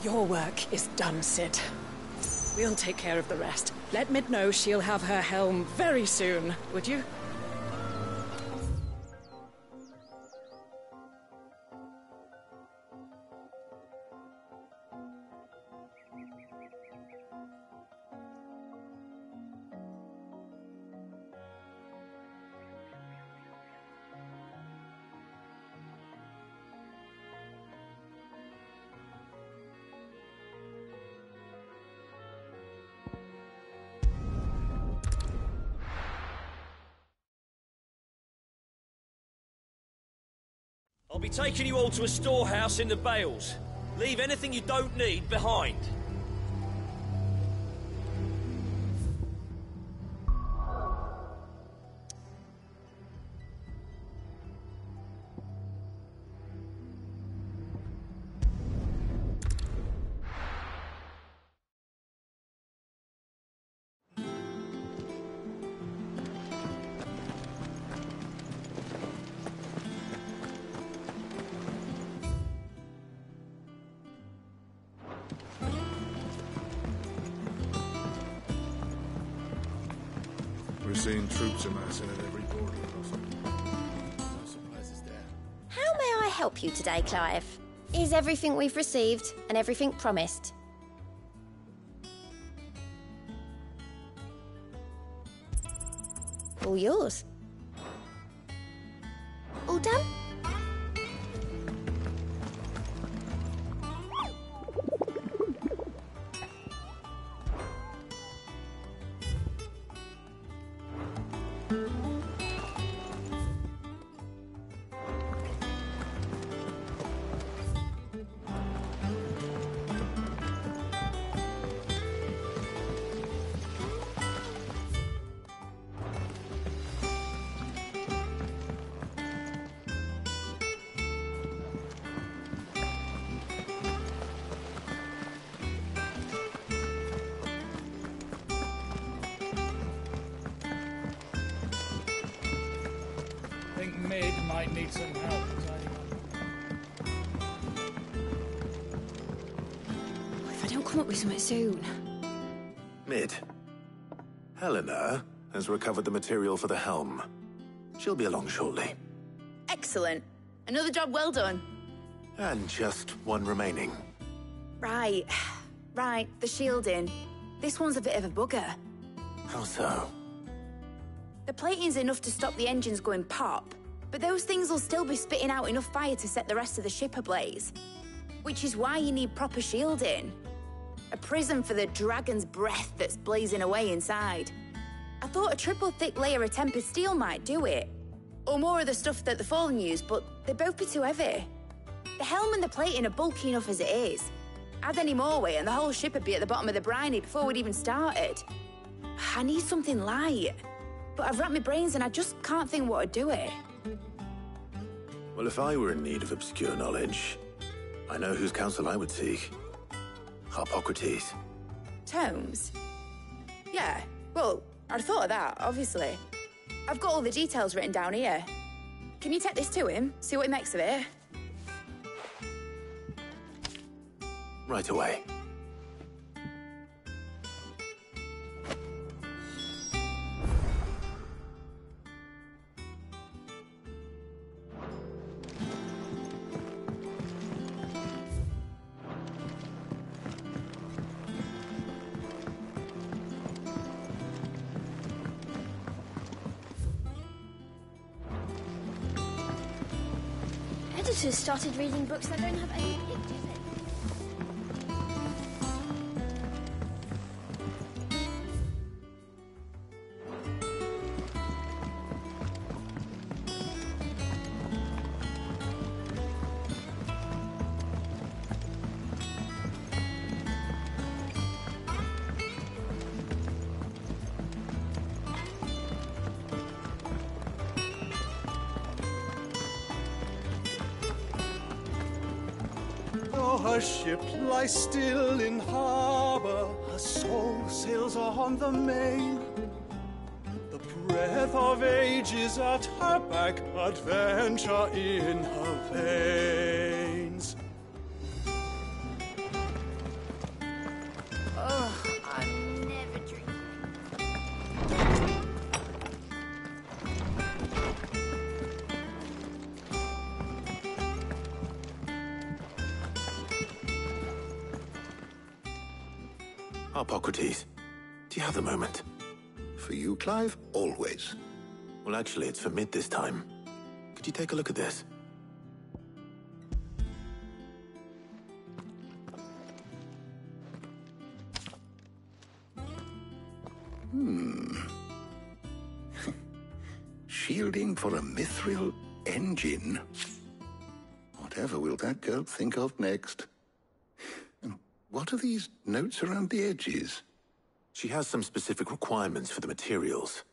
Your work is done, Sid. We'll take care of the rest. Let Mid know she'll have her helm very soon, would you? I'll be taking you all to a storehouse in the Bales. Leave anything you don't need behind. We're seeing troops amassing at every border crossing. No surprises there. How may I help you today, Clive? Is everything we've received and everything promised? All yours. All done? I think Mid might need some help tidying If I don't come up with something soon. Mid. Helena has recovered the material for the helm. She'll be along shortly. Excellent. Another job well done. And just one remaining. Right. Right, the shielding. This one's a bit of a bugger. How so? The plating's enough to stop the engines going pop, but those things will still be spitting out enough fire to set the rest of the ship ablaze. Which is why you need proper shielding. A prison for the dragon's breath that's blazing away inside. I thought a triple thick layer of tempered steel might do it. Or more of the stuff that the Fallen use, but they'd both be too heavy. The helm and the plating are bulky enough as it is. Add any more weight and the whole ship would be at the bottom of the briny before we'd even started. I need something light. But I've racked my brains and I just can't think what would do it. Well, if I were in need of obscure knowledge, I know whose counsel I would seek. Harpocrates. Tomes? Yeah, well, I'd thought of that, obviously. I've got all the details written down here. Can you take this to him, see what he makes of it? Right away. daughter's started reading books that don't have any pictures in. Her ship lies still in harbor, her soul sails on the main. The breath of age is at her back, adventure in her veins. Oh, I'm never drinking. Hippocrates, do you have the moment? For you, Clive, always. Well, actually, it's for mid this time. Could you take a look at this? Shielding for a mithril engine. Whatever will that girl think of next? And what are these notes around the edges? She has some specific requirements for the materials.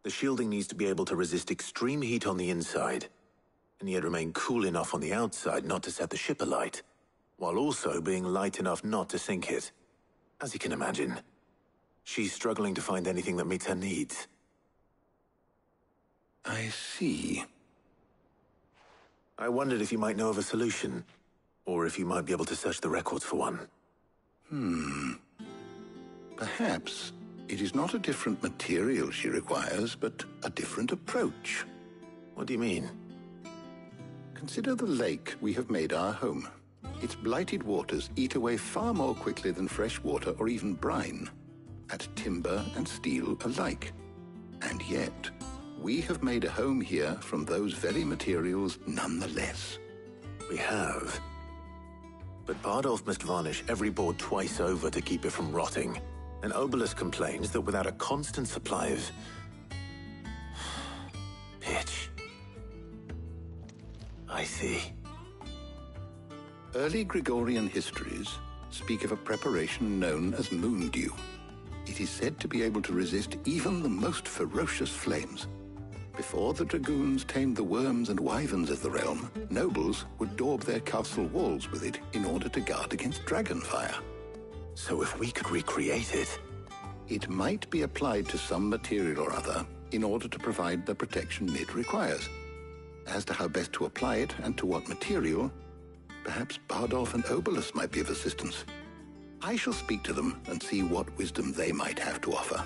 The shielding needs to be able to resist extreme heat on the inside, and yet remain cool enough on the outside not to set the ship alight, while also being light enough not to sink it. As you can imagine, she's struggling to find anything that meets her needs. I see. I wondered if you might know of a solution, or if you might be able to search the records for one. Perhaps it is not a different material she requires, but a different approach. What do you mean? Consider the lake we have made our home. Its blighted waters eat away far more quickly than fresh water or even brine, at timber and steel alike. And yet, we have made a home here from those very materials nonetheless. We have. But Bardolph must varnish every board twice over to keep it from rotting. And Obelus complains that without a constant supply of pitch. I see. Early Gregorian histories speak of a preparation known as moon dew. It is said to be able to resist even the most ferocious flames. Before the dragoons tamed the worms and wyverns of the realm, nobles would daub their castle walls with it in order to guard against dragonfire. So if we could recreate it... It might be applied to some material or other in order to provide the protection it requires. As to how best to apply it and to what material, perhaps Bardolph and Obelus might be of assistance. I shall speak to them and see what wisdom they might have to offer.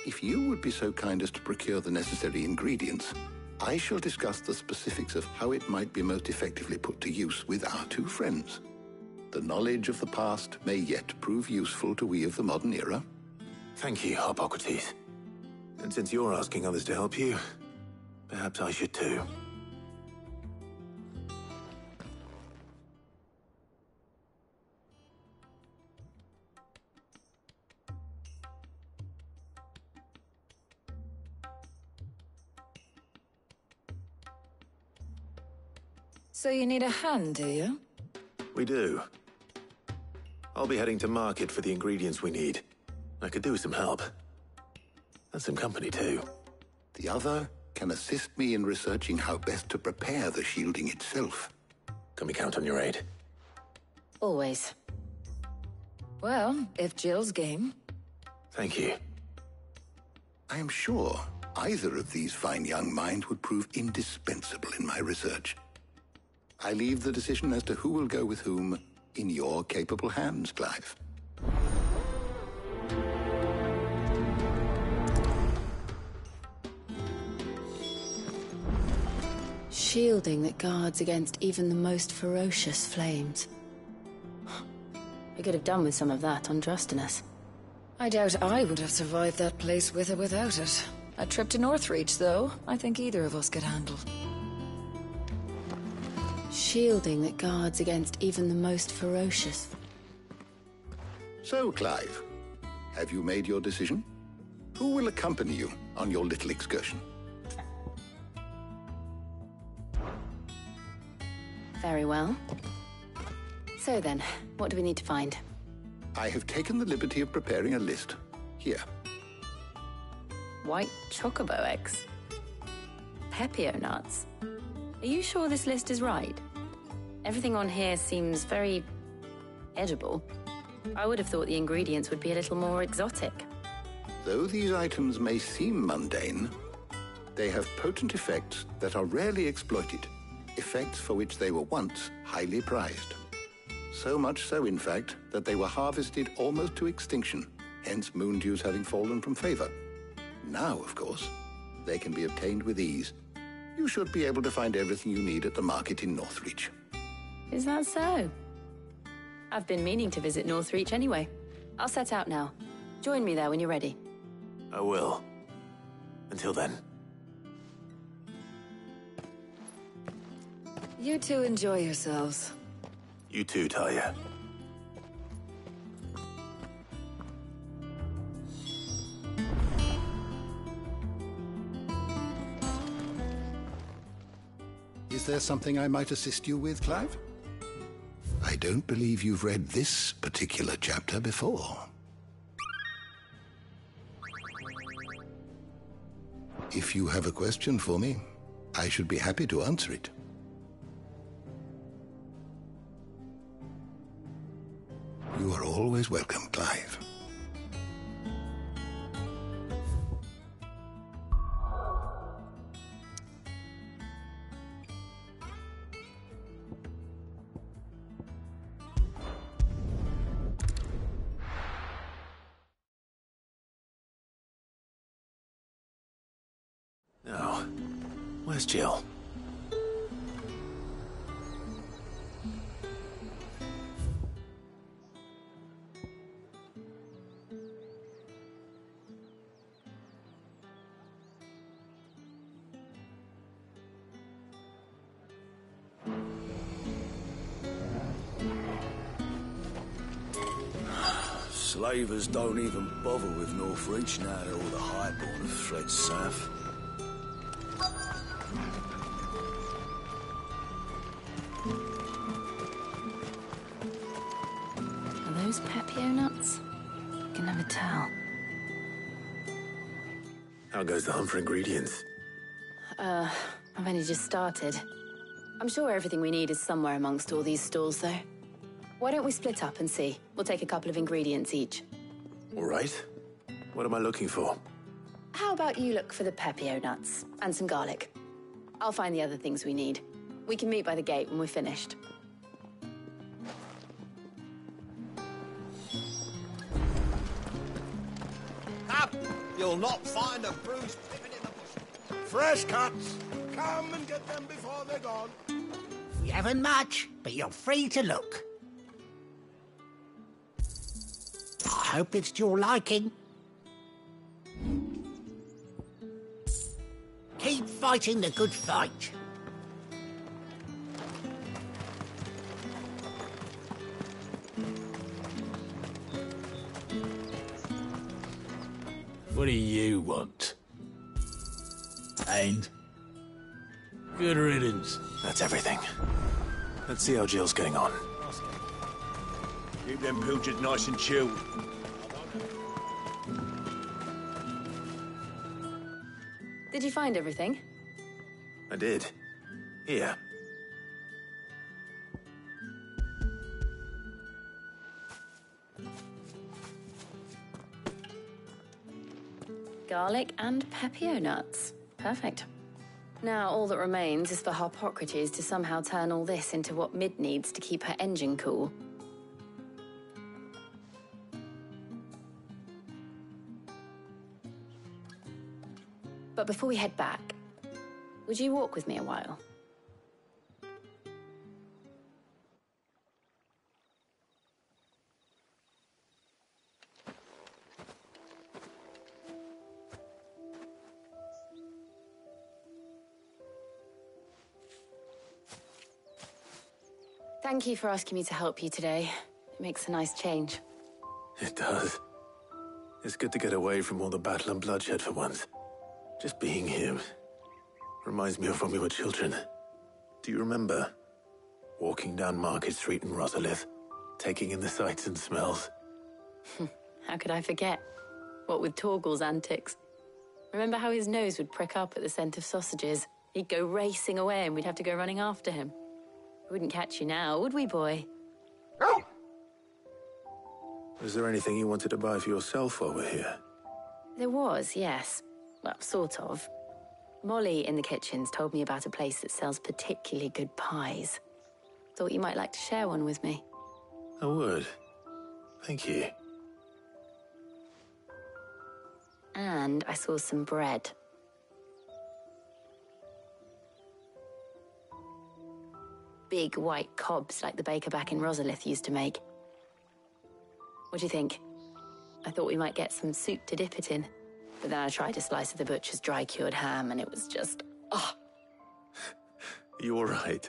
If you would be so kind as to procure the necessary ingredients, I shall discuss the specifics of how it might be most effectively put to use with our two friends. The knowledge of the past may yet prove useful to we of the modern era. Thank you, Hippocrates. And since you're asking others to help you, perhaps I should too. So you need a hand, do you? We do. I'll be heading to market for the ingredients we need. I could do with some help. And some company, too. The other can assist me in researching how best to prepare the shielding itself. Can we count on your aid? Always. Well, if Jill's game. Thank you. I am sure either of these fine young minds would prove indispensable in my research. I leave the decision as to who will go with whom in your capable hands, Clive. Shielding that guards against even the most ferocious flames. We could have done with some of that on Drustinus. I doubt I would have survived that place with or without it. A trip to Northreach, though, I think either of us could handle. Shielding that guards against even the most ferocious. So, Clive, have you made your decision? Who will accompany you on your little excursion? Very well. So then, what do we need to find? I have taken the liberty of preparing a list. Here. White chocobo eggs. Pepio nuts. Are you sure this list is right? Everything on here seems very edible. I would have thought the ingredients would be a little more exotic. Though these items may seem mundane, they have potent effects that are rarely exploited, effects for which they were once highly prized. So much so, in fact, that they were harvested almost to extinction, hence moon dews having fallen from favor. Now, of course, they can be obtained with ease. You should be able to find everything you need at the market in Northreach. Is that so? I've been meaning to visit Northreach anyway. I'll set out now. Join me there when you're ready. I will. Until then. You two enjoy yourselves. You too, Talia. Is there something I might assist you with, Clive? I don't believe you've read this particular chapter before. If you have a question for me, I should be happy to answer it. You are always welcome, Clive. Now, where's Jill? Slavers don't even bother with Northreach now that all the highborn have fled south. Are those Pepio nuts? I can never tell. How goes the hunt for ingredients? I've only just started. I'm sure everything we need is somewhere amongst all these stalls, though. Why don't we split up and see? We'll take a couple of ingredients each. All right. What am I looking for? How about you look for the Pepio nuts and some garlic? I'll find the other things we need. We can meet by the gate when we're finished. Up! You'll not find a bruised pippin in the bush. Fresh cuts! Come and get them before they're gone. We haven't much, but you're free to look. I hope it's to your liking. Keep fighting the good fight. What do you want? And? Good riddance. That's everything. Let's see how Jill's getting on. Keep them pilchards nice and chilled. Did you find everything? I did. Here. Garlic and Pepio nuts. Perfect. Now all that remains is for Harpocrates to somehow turn all this into what Mid needs to keep her engine cool. But before we head back, would you walk with me a while? Thank you for asking me to help you today. It makes a nice change. It does. It's good to get away from all the battle and bloodshed for once. Just being here reminds me of when we were children. Do you remember? Walking down Market Street in Rosalith, taking in the sights and smells. How could I forget? What with Torgal's antics. Remember how his nose would prick up at the scent of sausages? He'd go racing away and we'd have to go running after him. We wouldn't catch you now, would we, boy? Was there anything you wanted to buy for yourself while we're here? There was, yes. Well, sort of. Molly in the kitchens told me about a place that sells particularly good pies. Thought you might like to share one with me. I would. Thank you. And I saw some bread. Big white cobs like the baker back in Rosalith used to make. What do you think? I thought we might get some soup to dip it in. But then I tried a slice of the butcher's dry-cured ham and it was just... oh. You all right?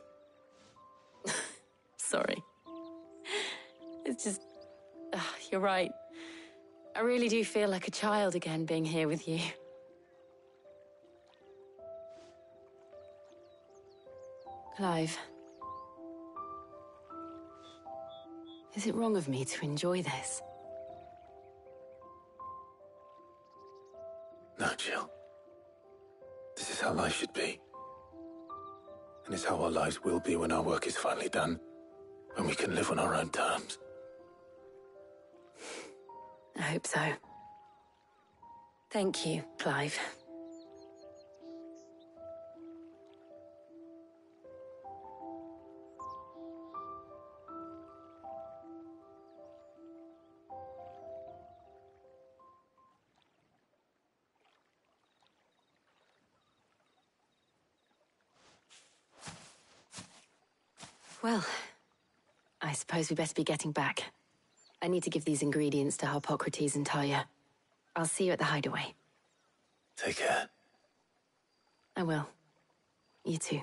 Sorry. It's just... you're right. I really do feel like a child again being here with you. Clive. Is it wrong of me to enjoy this? No, Jill. This is how life should be. And it's how our lives will be when our work is finally done. When we can live on our own terms. I hope so. Thank you, Clive. Well, I suppose we better be getting back. I need to give these ingredients to Harpocrates and Talia. I'll see you at the hideaway. Take care. I will. You too.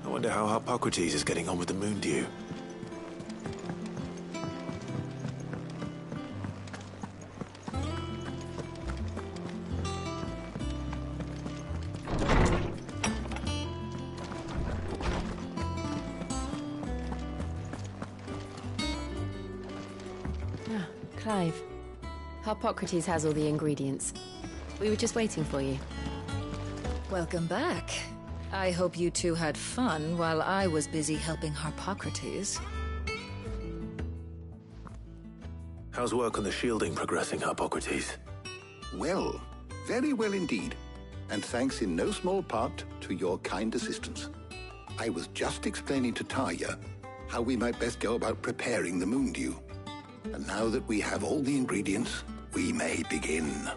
I wonder how Harpocrates is getting on with the moon dew. Clive. Harpocrates has all the ingredients. We were just waiting for you. Welcome back. I hope you two had fun while I was busy helping Harpocrates. How's work on the shielding progressing, Harpocrates? Well, very well indeed. And thanks in no small part to your kind assistance. I was just explaining to Talia how we might best go about preparing the moon dew. And now that we have all the ingredients, we may begin.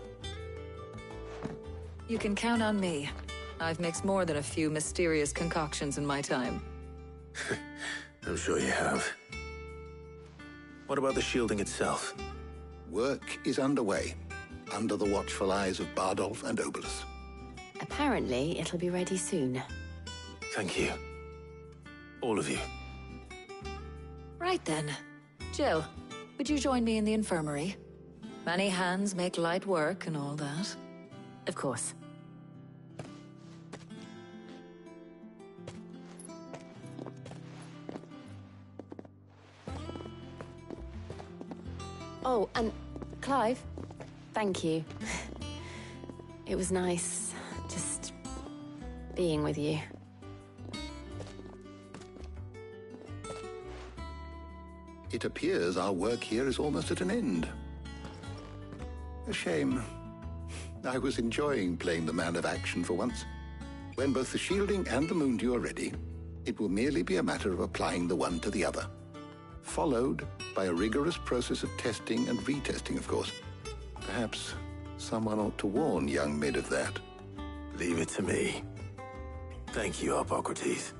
You can count on me. I've mixed more than a few mysterious concoctions in my time. I'm sure you have. What about the shielding itself? Work is underway, under the watchful eyes of Bardolph and Obolus. Apparently, it'll be ready soon. Thank you. All of you. Right then. Jill, would you join me in the infirmary? Many hands make light work and all that. Of course. Oh, and Clive, thank you. It was nice just being with you. It appears our work here is almost at an end. A shame. I was enjoying playing the man of action for once. When both the shielding and the moondew are ready, it will merely be a matter of applying the one to the other. Followed by a rigorous process of testing and retesting, of course. Perhaps someone ought to warn young Mid of that. Leave it to me. Thank you, Hippocrates.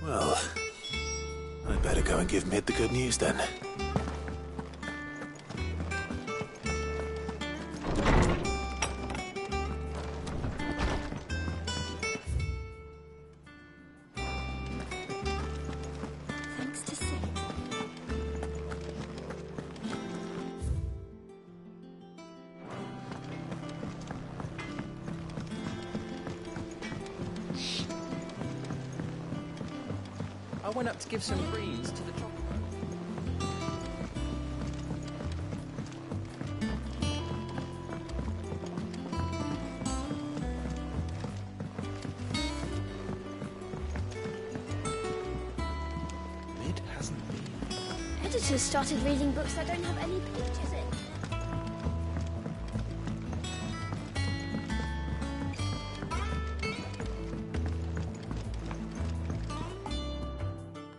Well, I'd better go and give Mid the good news then. Thanks to Sid. I went up to give some greens to the chocolate. Mid hasn't been. Editors started reading books that don't have any pictures in.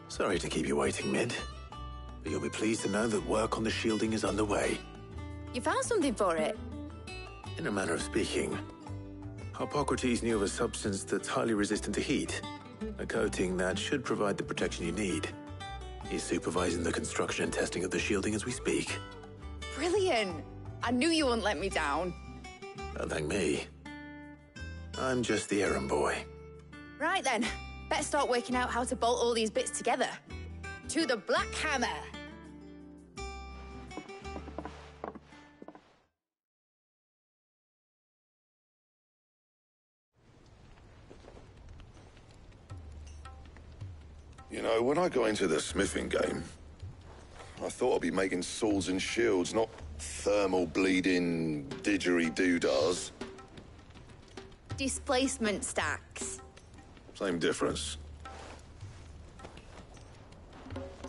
Sorry to keep you waiting, Mid. But you'll be pleased to know that work on the shielding is underway. You found something for it? In a manner of speaking, Hippocrates knew of a substance that's highly resistant to heat. A coating that should provide the protection you need. He's supervising the construction and testing of the shielding as we speak. Brilliant! I knew you wouldn't let me down. Don't thank me. I'm just the errand boy. Right then, better start working out how to bolt all these bits together. To the Black Hammer! You know, when I got into the smithing game, I thought I'd be making swords and shields, not thermal bleeding didgeridoo-dahs. Displacement stacks. Same difference.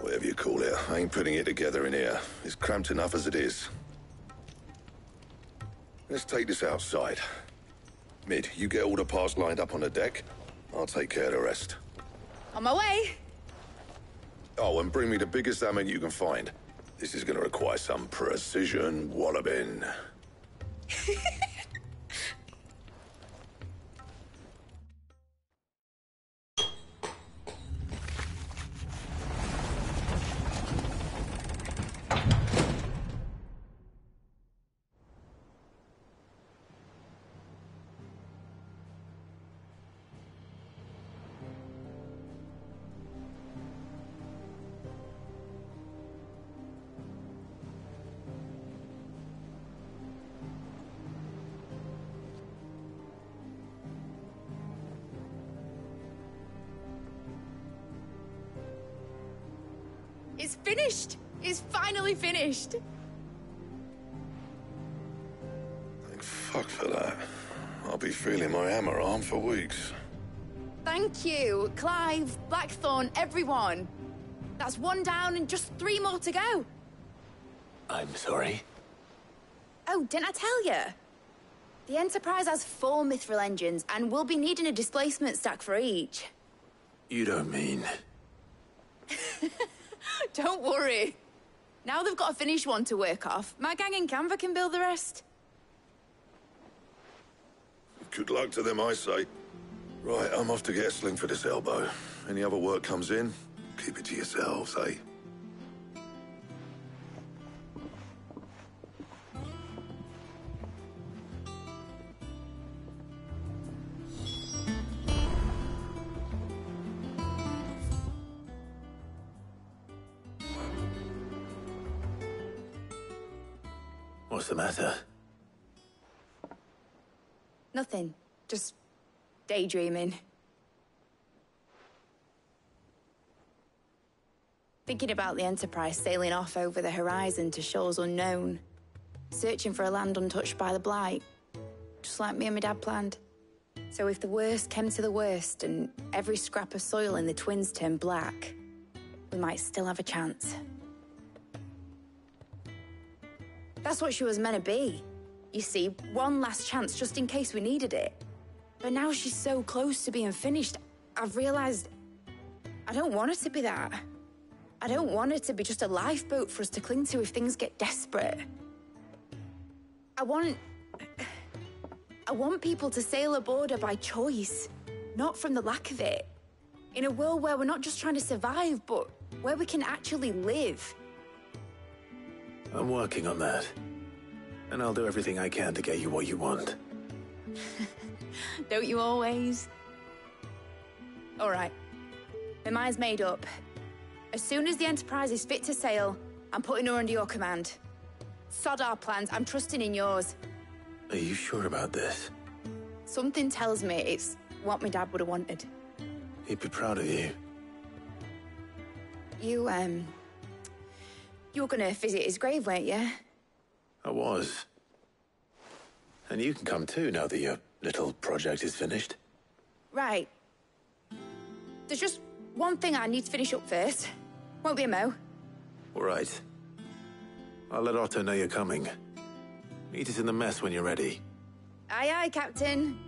Whatever you call it, I ain't putting it together in here. It's cramped enough as it is. Let's take this outside. Mid, you get all the parts lined up on the deck. I'll take care of the rest. On my way! Oh, and bring me the biggest hammer you can find. This is gonna require some precision walloping. It's finished! It's finally finished! Thank fuck for that. I'll be feeling my hammer arm for weeks. Thank you, Clive, Blackthorn, everyone. That's one down and just 3 more to go. I'm sorry. Oh, didn't I tell you? The Enterprise has 4 mithril engines, and we'll be needing a displacement stack for each. You don't mean... Don't worry. Now they've got a finished one to work off, my gang in Canva can build the rest. Good luck to them, I say. Right, I'm off to get a sling for this elbow. Any other work comes in, keep it to yourselves, eh? What's the matter? Nothing. Just daydreaming. Thinking about the Enterprise sailing off over the horizon to shores unknown. Searching for a land untouched by the Blight. Just like me and my dad planned. So if the worst came to the worst and every scrap of soil in the Twins turned black, we might still have a chance. That's what she was meant to be. You see, one last chance just in case we needed it. But now she's so close to being finished, I've realized I don't want her to be that. I don't want her to be just a lifeboat for us to cling to if things get desperate. I want people to sail aboard her by choice, not from the lack of it. In a world where we're not just trying to survive, but where we can actually live. I'm working on that. And I'll do everything I can to get you what you want. Don't you always? All right. My mind's made up. As soon as the Enterprise is fit to sail, I'm putting her under your command. Sod our plans, I'm trusting in yours. Are you sure about this? Something tells me it's what my dad would have wanted. He'd be proud of you. You were gonna visit his grave, weren't you? I was. And you can come too now that your little project is finished. Right. There's just one thing I need to finish up first. Won't be a mo. All right. I'll let Otto know you're coming. Meet us in the mess when you're ready. Aye, aye, Captain.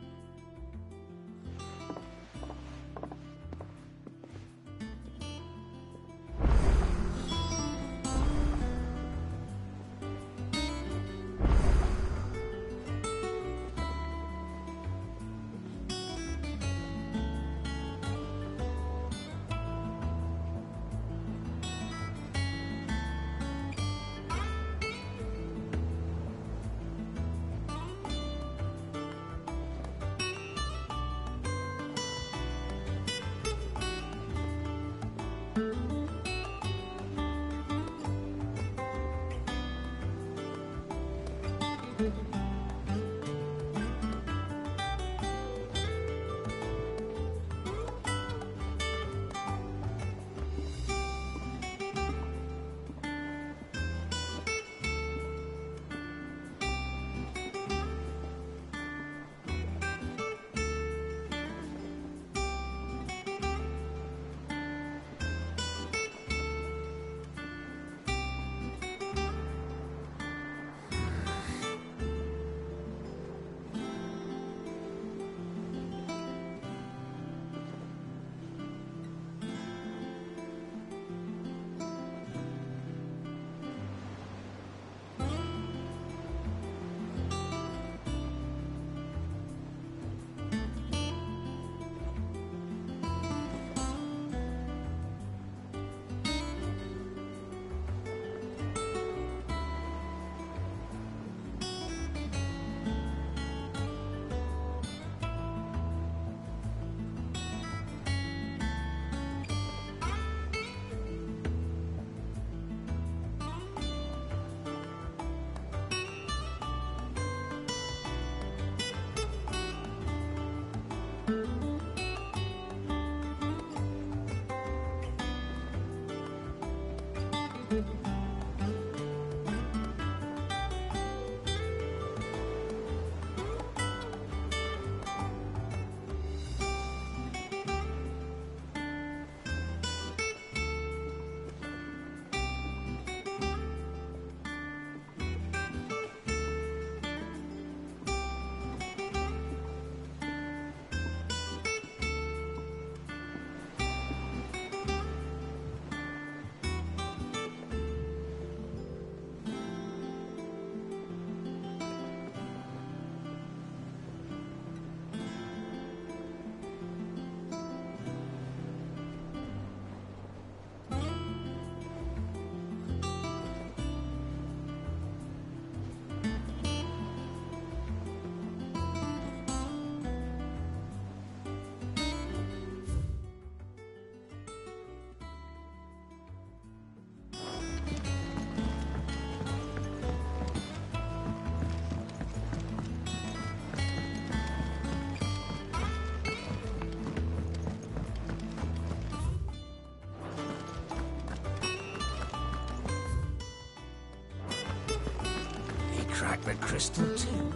crystal too.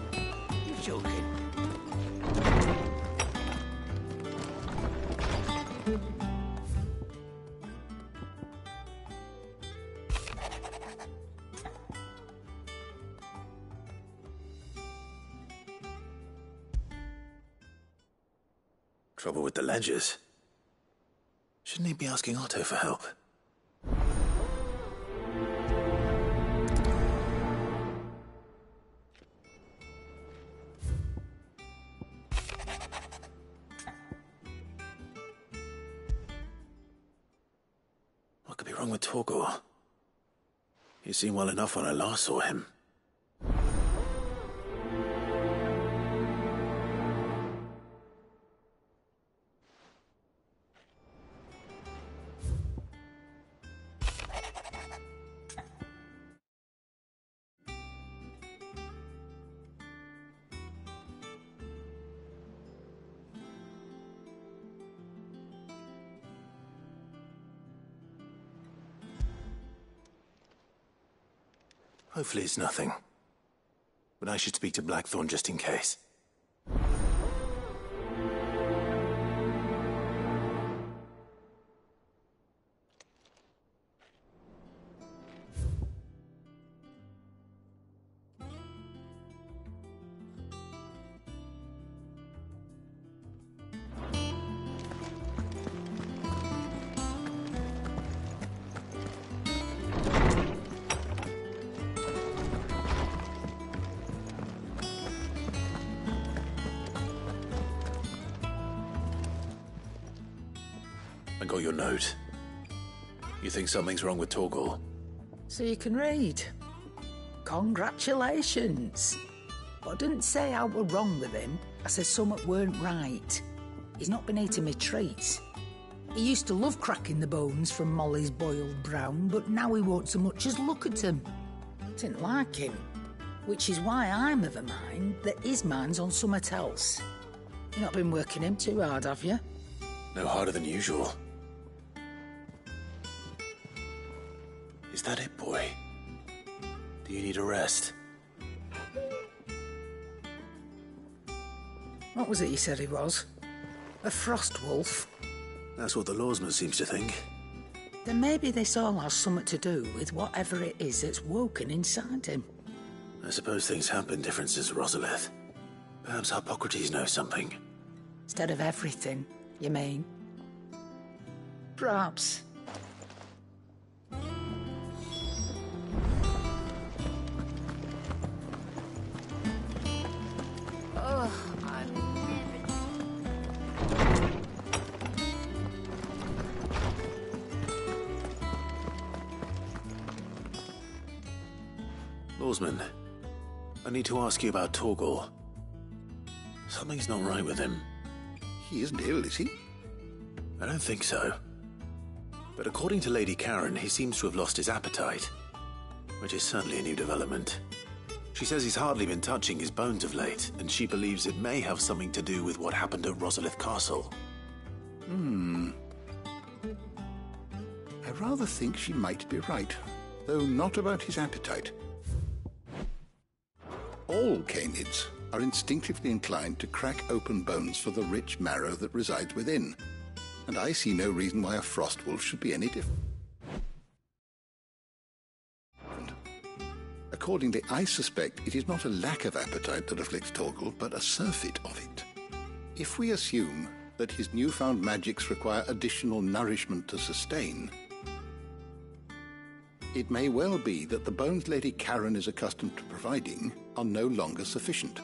You're joking. Trouble with the ledgers. Shouldn't he be asking Otto for help? What could be wrong with Torgor? He seemed well enough when I last saw him. Hopefully it's nothing. But I should speak to Blackthorn just in case. I got your note. You think something's wrong with Torgor? So you can read. Congratulations. But I didn't say I were wrong with him. I said something weren't right. He's not been eating me treats. He used to love cracking the bones from Molly's boiled brown, but now he won't so much as look at them. Didn't like him. Which is why I'm of a mind that his mind's on something else. You've not been working him too hard, have you? No harder than usual. Is that it, boy? Do you need a rest? What was it you said he was? A frost wolf? That's what the lawsman seems to think. Then maybe this all has something to do with whatever it is that's woken inside him. I suppose things have been different since Rosalith. Perhaps Hippocrates knows something. Instead of everything, you mean? Perhaps. Lawsman, I need to ask you about Torgor. Something's not right with him. He isn't ill, is he? I don't think so. But according to Lady Karen, he seems to have lost his appetite, which is certainly a new development. She says he's hardly been touching his bones of late, and she believes it may have something to do with what happened at Rosalith Castle. I rather think she might be right, though not about his appetite. All canids are instinctively inclined to crack open bones for the rich marrow that resides within, and I see no reason why a frost wolf should be any different. Accordingly, I suspect it is not a lack of appetite that afflicts Torgor, but a surfeit of it. If we assume that his newfound magics require additional nourishment to sustain, it may well be that the bones Lady Karen is accustomed to providing are no longer sufficient.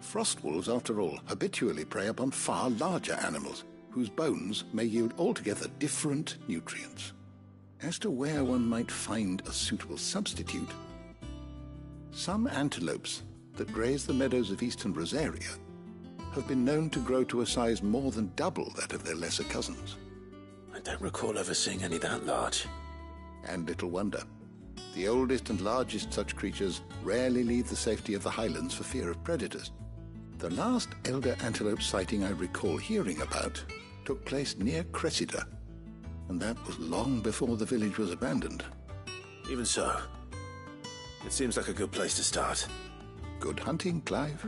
Frost wolves, after all, habitually prey upon far larger animals, whose bones may yield altogether different nutrients. As to where one might find a suitable substitute, some antelopes that graze the meadows of eastern Rosaria have been known to grow to a size more than double that of their lesser cousins. I don't recall ever seeing any that large. And little wonder. The oldest and largest such creatures rarely leave the safety of the highlands for fear of predators. The last elder antelope sighting I recall hearing about took place near Cressida, and that was long before the village was abandoned. Even so, it seems like a good place to start. Good hunting, Clive.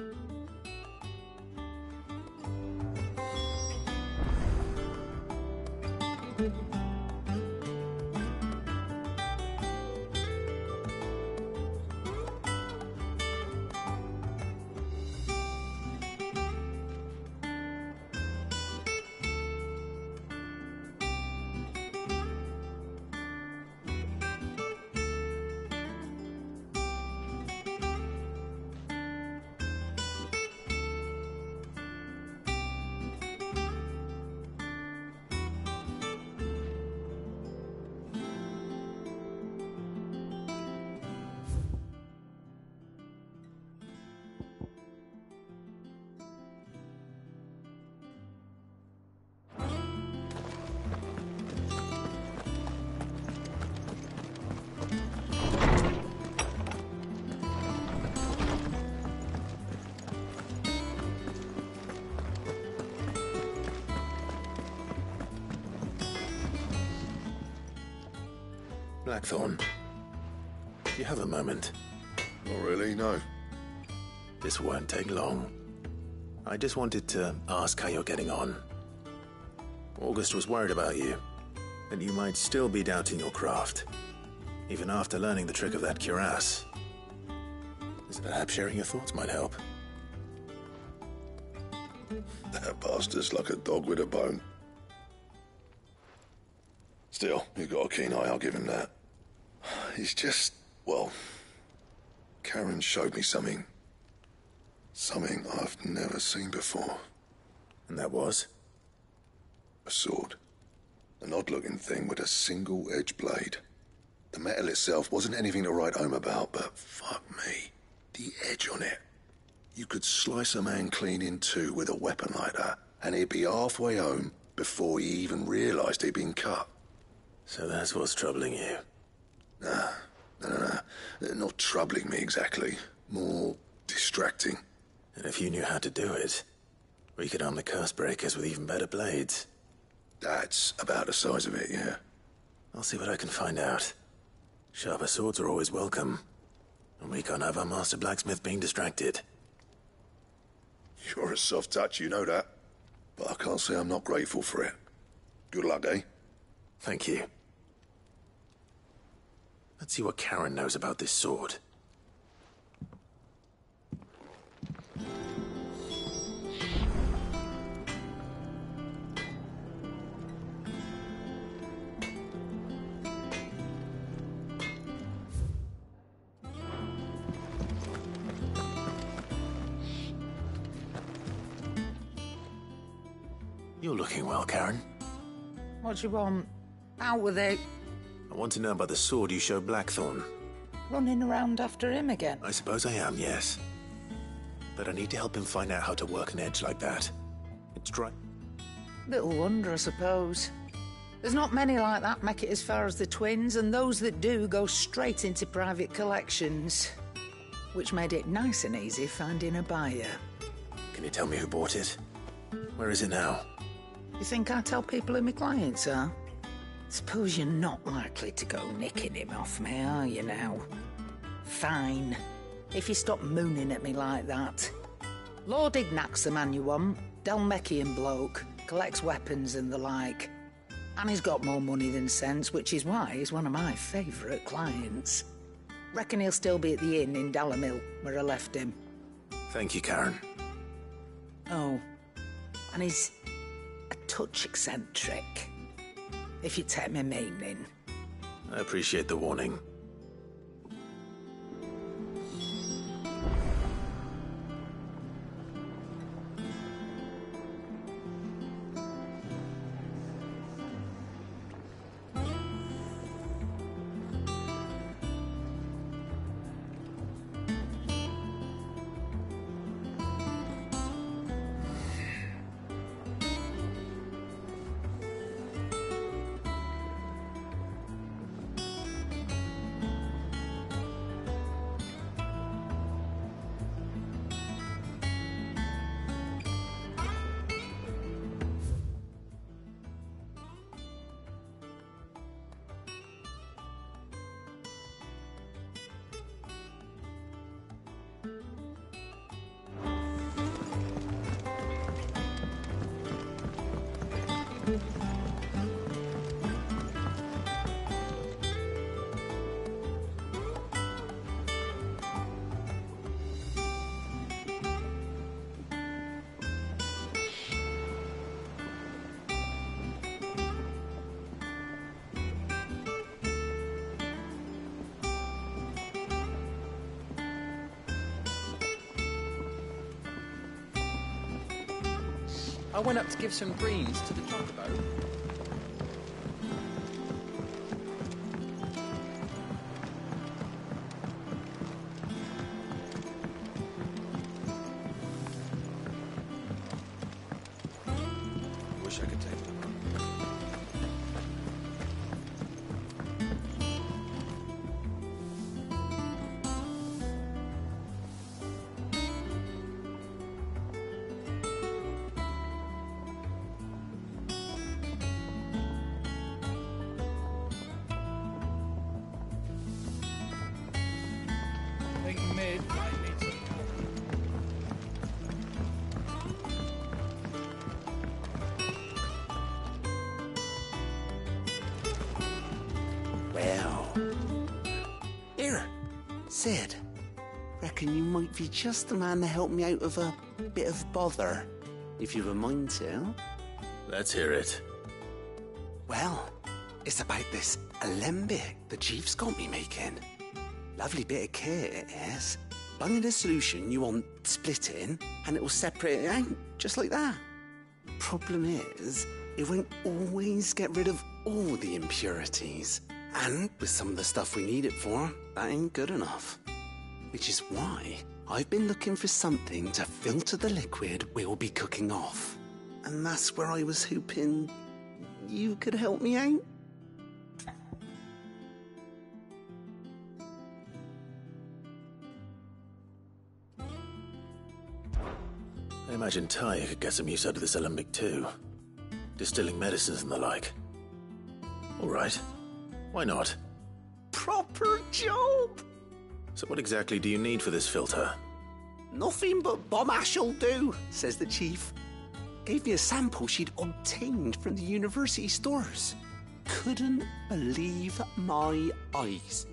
Blackthorn, do you have a moment? Not really, no. This won't take long. I just wanted to ask how you're getting on. August was worried about you, that you might still be doubting your craft, even after learning the trick of that cuirass. Perhaps sharing your thoughts might help. That bastard's like a dog with a bone. Still, he's got a keen eye, I'll give him that. He's just, well, Karen showed me something. Something I've never seen before. And that was? A sword. An odd-looking thing with a single-edged blade. The metal itself wasn't anything to write home about, but fuck me, the edge on it. You could slice a man clean in two with a weapon like that, and he'd be halfway home before he even realised he'd been cut. So that's what's troubling you? No. Not troubling me exactly. More distracting. And if you knew how to do it, we could arm the curse breakers with even better blades. That's about the size of it, yeah. I'll see what I can find out. Sharper swords are always welcome. And we can't have our master blacksmith being distracted. You're a soft touch, you know that. But I can't say I'm not grateful for it. Good luck, eh? Thank you. Let's see what Karen knows about this sword. You're looking well, Karen. What do you want? Out with it. I want to know about the sword you showed Blackthorn. Running around after him again? I suppose I am, yes. But I need to help him find out how to work an edge like that. It's dry. Little wonder, I suppose. There's not many like that make it as far as the twins, and those that do go straight into private collections. Which made it nice and easy finding a buyer. Can you tell me who bought it? Where is it now? You think I tell people who my clients are? Suppose you're not likely to go nicking him off me, are you now? Fine. If you stop mooning at me like that. Lord Ignac's the man you want. Dalmekian bloke. Collects weapons and the like. And he's got more money than sense, which is why he's one of my favourite clients. Reckon he'll still be at the inn in Dalamil, where I left him. Thank you, Karen. Oh. And he's a touch eccentric. If you take my meaning. I appreciate the warning. I went up to give some greens to the chocobo. Wish I could take them. I think mid might need some help. Well. Here, Sid. Reckon you might be just the man to help me out of a bit of bother, if you've a mind to. Let's hear it. Well, it's about this alembic the chief's got me making. Lovely bit of kit it is. Bung in a solution you want splitting, and it will separate it out, just like that. Problem is, it won't always get rid of all the impurities. And with some of the stuff we need it for, that ain't good enough. Which is why I've been looking for something to filter the liquid we'll be cooking off. And that's where I was hoping you could help me out. I imagine Ty could get some use out of this alembic too. Distilling medicines and the like. All right. Why not? Proper job! So what exactly do you need for this filter? Nothing but bomb ash'll do, says the chief. Gave me a sample she'd obtained from the university stores. Couldn't believe my eyes.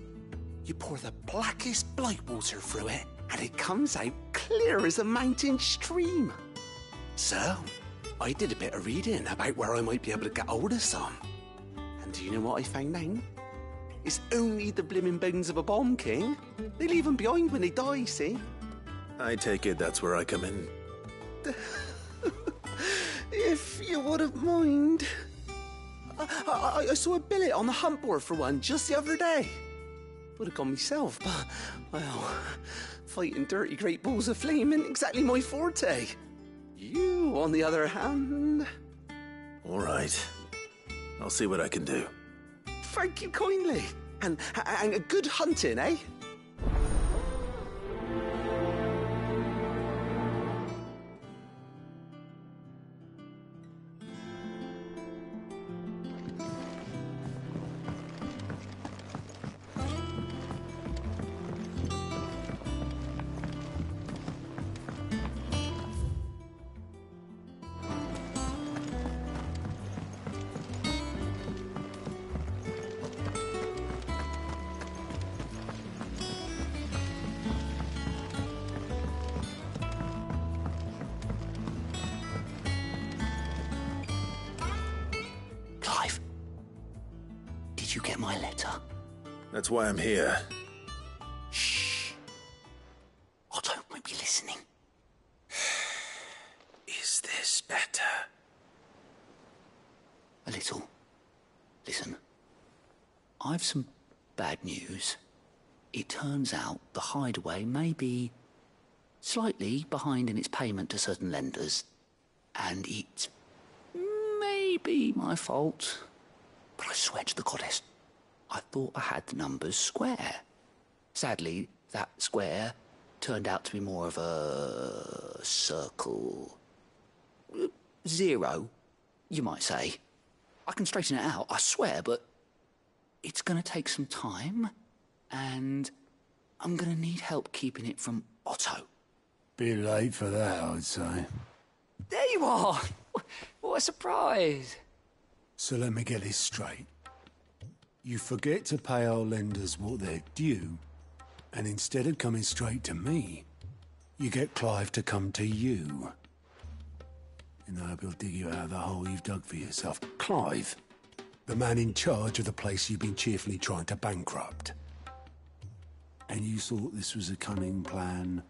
You pour the blackest blight water through it, and it comes out clear as a mountain stream. So, I did a bit of reading about where I might be able to get hold of some. And do you know what I found out? It's only the blimmin' bones of a bomb king. They leave them behind when they die, see? I take it that's where I come in. If you wouldn't mind. I saw a billet on the hunt board for one just the other day. Would have gone myself, but, well, fighting dirty great balls of flame ain't exactly my forte. You, on the other hand... All right. I'll see what I can do. Thank you kindly. And a good hunting, eh? Did you get my letter? That's why I'm here. Shh. Otto might be listening. Is this better? A little. Listen. I've some bad news. It turns out the hideaway may be slightly behind in its payment to certain lenders. And it may be my fault. But I swear to the goddess, I thought I had the numbers square. Sadly, that square turned out to be more of a circle. 0, you might say. I can straighten it out, I swear, but it's going to take some time, and I'm going to need help keeping it from Otto. Bit late for that, I'd say. There you are! What a surprise! So let me get this straight. You forget to pay our lenders what they're due, and instead of coming straight to me, you get Clive to come to you. And I hope he'll dig you out of the hole you've dug for yourself. Clive, the man in charge of the place you've been cheerfully trying to bankrupt. And you thought this was a cunning plan.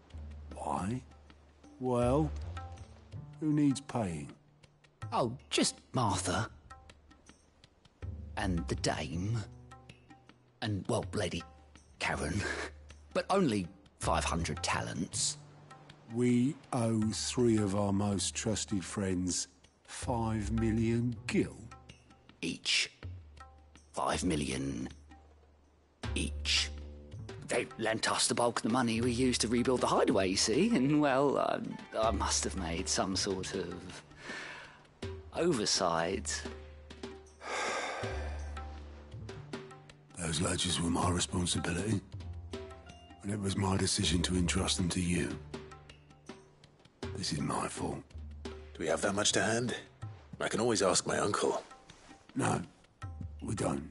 Why? Well, who needs paying? Oh, just Martha. And the dame. And, well, Lady Karen. But only 500 talents. We owe 3 of our most trusted friends 5 million gil. Each. 5 million each. They lent us the bulk of the money we used to rebuild the hideaway, you see, and, well, I must have made some sort of oversight. Those ledgers were my responsibility, and it was my decision to entrust them to you. This is my fault. Do we have that much to hand? I can always ask my uncle. No, we don't.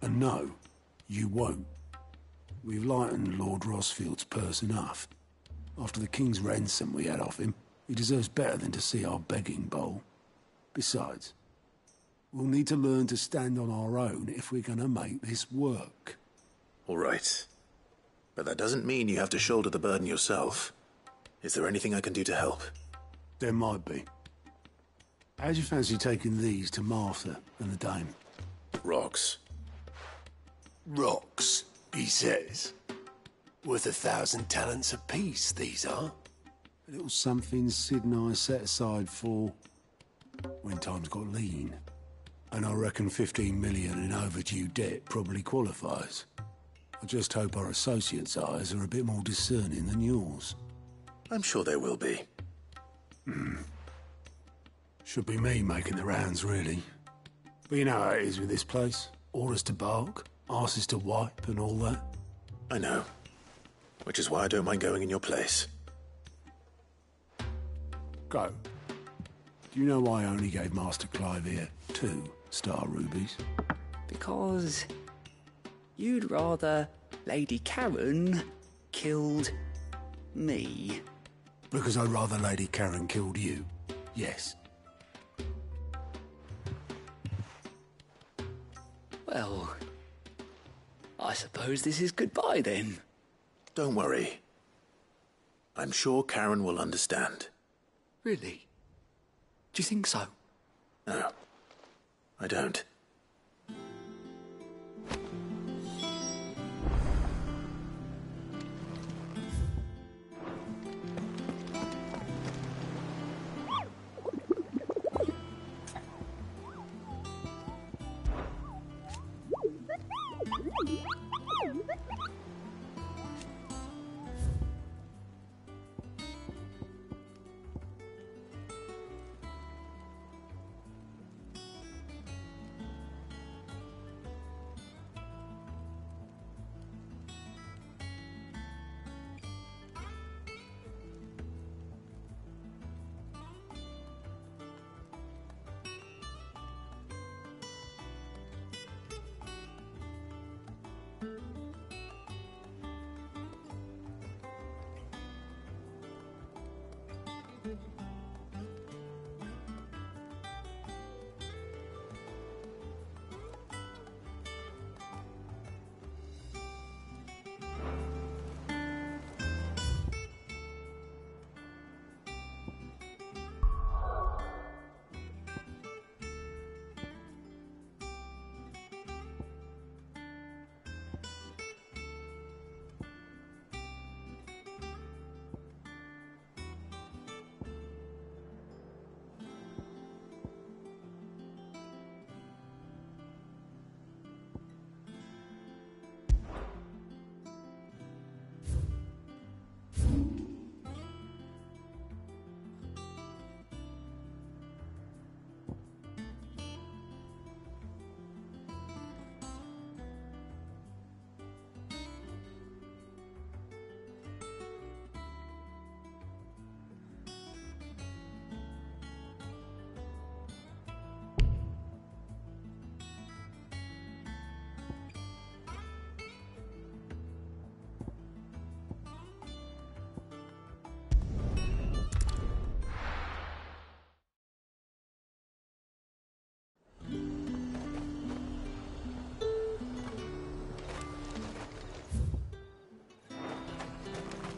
And no, you won't. We've lightened Lord Rosfield's purse enough. After the king's ransom we had off him, he deserves better than to see our begging bowl. Besides, we'll need to learn to stand on our own if we're gonna make this work. All right. But that doesn't mean you have to shoulder the burden yourself. Is there anything I can do to help? There might be. How'd you fancy taking these to Martha and the dame? Rocks. Rocks, he says. Worth 1,000 talents apiece, these are. A little something Sid and I set aside for when times got lean. And I reckon 15 million in overdue debt probably qualifies. I just hope our associates' eyes are a bit more discerning than yours. I'm sure there will be. Should be me making the rounds, really. But you know how it is with this place. Orders to bark, arses to wipe, and all that. I know. Which is why I don't mind going in your place. Go. Do you know why I only gave Master Clive here 2 star rubies? Because you'd rather Lady Karen killed me. Because I'd rather Lady Karen killed you. Yes. Well, I suppose this is goodbye then. Don't worry. I'm sure Karen will understand. Really? Do you think so? No, I don't.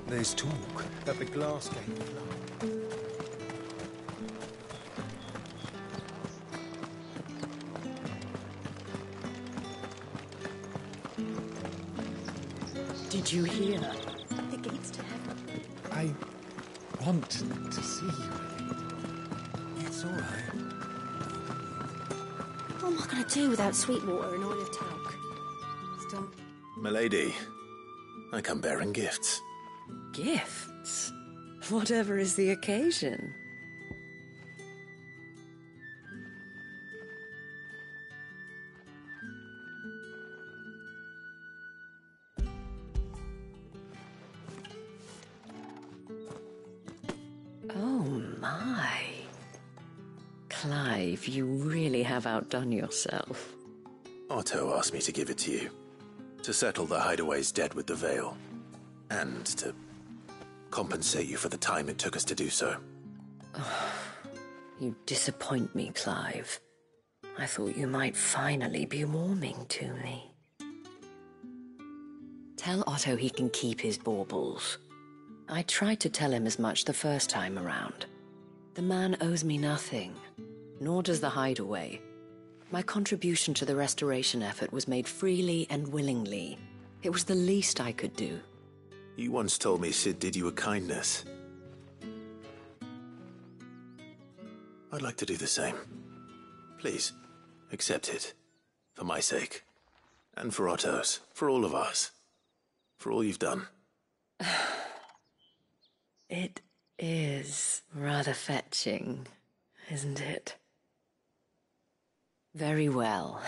There's talk that the glass gate brought you here? The gates to heaven. I want to see you, Elite. It's all right. What am I going to do without sweet water and oil of talc? Still... Milady, I come bearing gifts. Gifts? Whatever is the occasion. Oh my. Clive, you really have outdone yourself. Otto asked me to give it to you. To settle the Hideaway's debt with the Veil. And to compensate you for the time it took us to do so. Oh, you disappoint me, Clive. I thought you might finally be warming to me. Tell Otto he can keep his baubles. I tried to tell him as much the first time around. The man owes me nothing, nor does the Hideaway. My contribution to the restoration effort was made freely and willingly. It was the least I could do. You once told me Sid did you a kindness. I'd like to do the same. Please, accept it. For my sake. And for Otto's. For all of us. For all you've done. It is rather fetching, isn't it? Very well.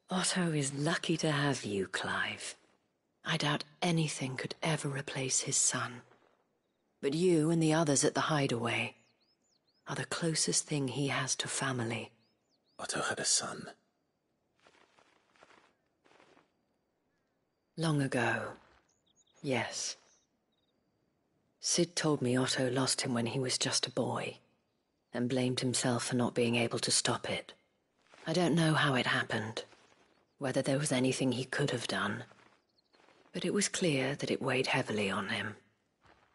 Otto is lucky to have you, Clive. I doubt anything could ever replace his son. But you and the others at the Hideaway are the closest thing he has to family. Otto had a son. Long ago, yes. Sid told me Otto lost him when he was just a boy, and blamed himself for not being able to stop it. I don't know how it happened, whether there was anything he could have done, but it was clear that it weighed heavily on him.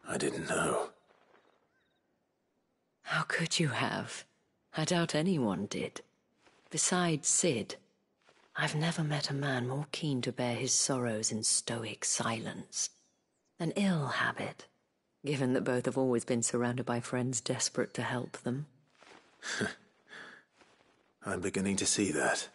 I didn't know. How could you have? I doubt anyone did. Besides Sid, I've never met a man more keen to bear his sorrows in stoic silence. An ill habit, given that both have always been surrounded by friends desperate to help them. I'm beginning to see that.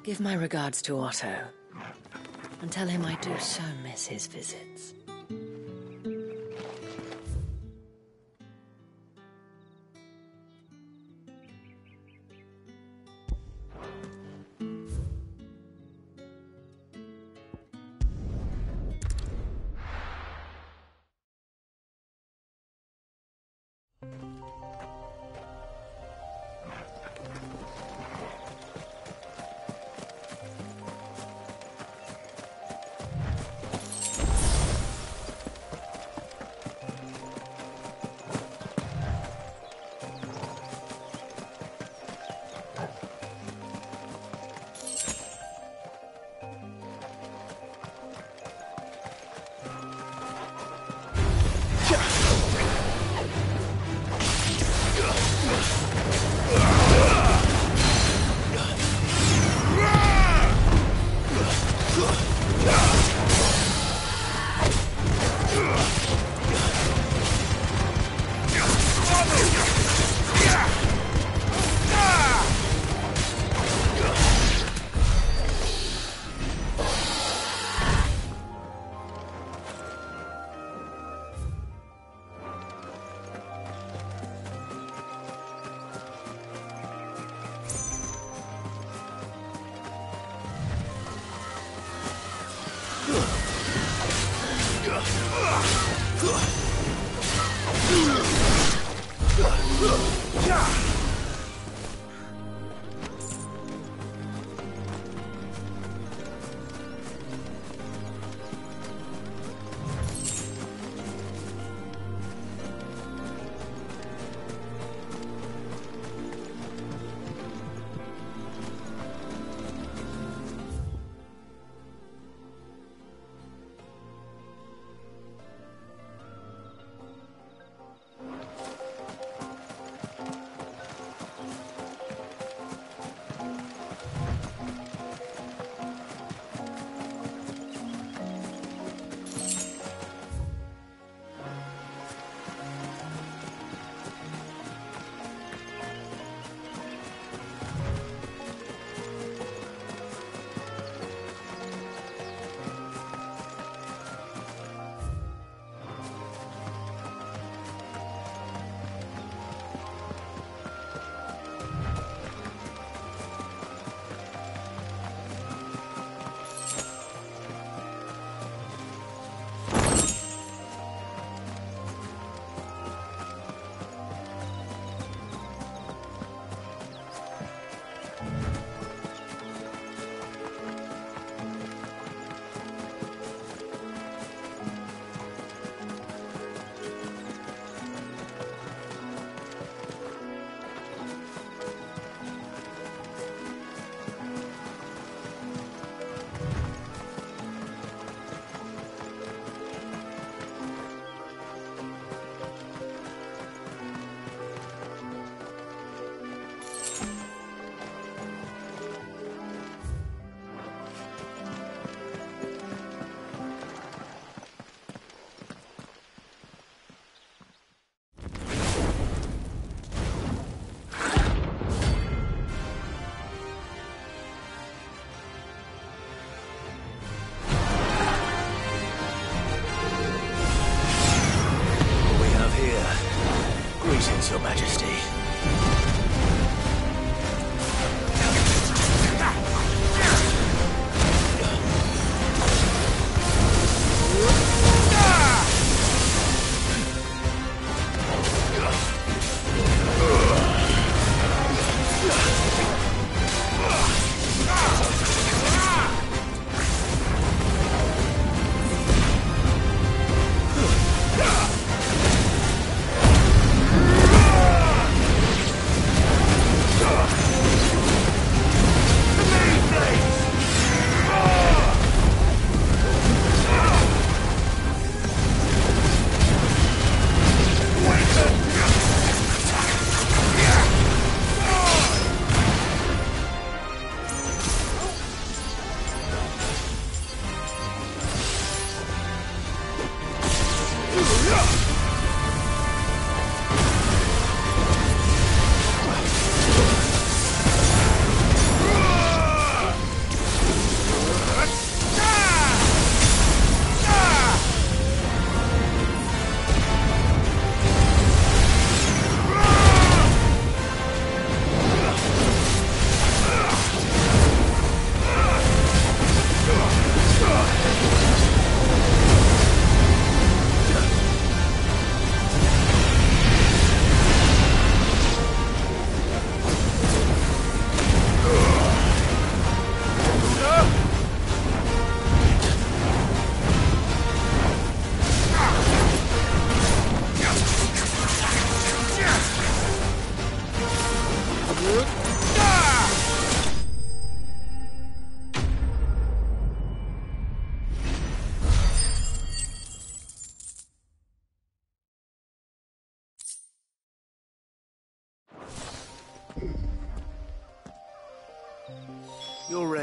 Give my regards to Otto, and tell him I do so miss his visits.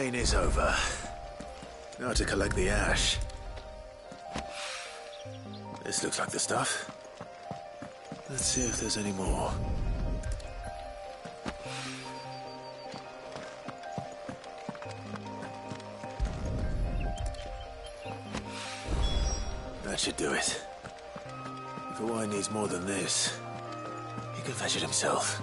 rain is over. Now to collect the ash. This looks like the stuff. Let's see if there's any more. That should do it. If Hawaii needs more than this, he can fetch it himself.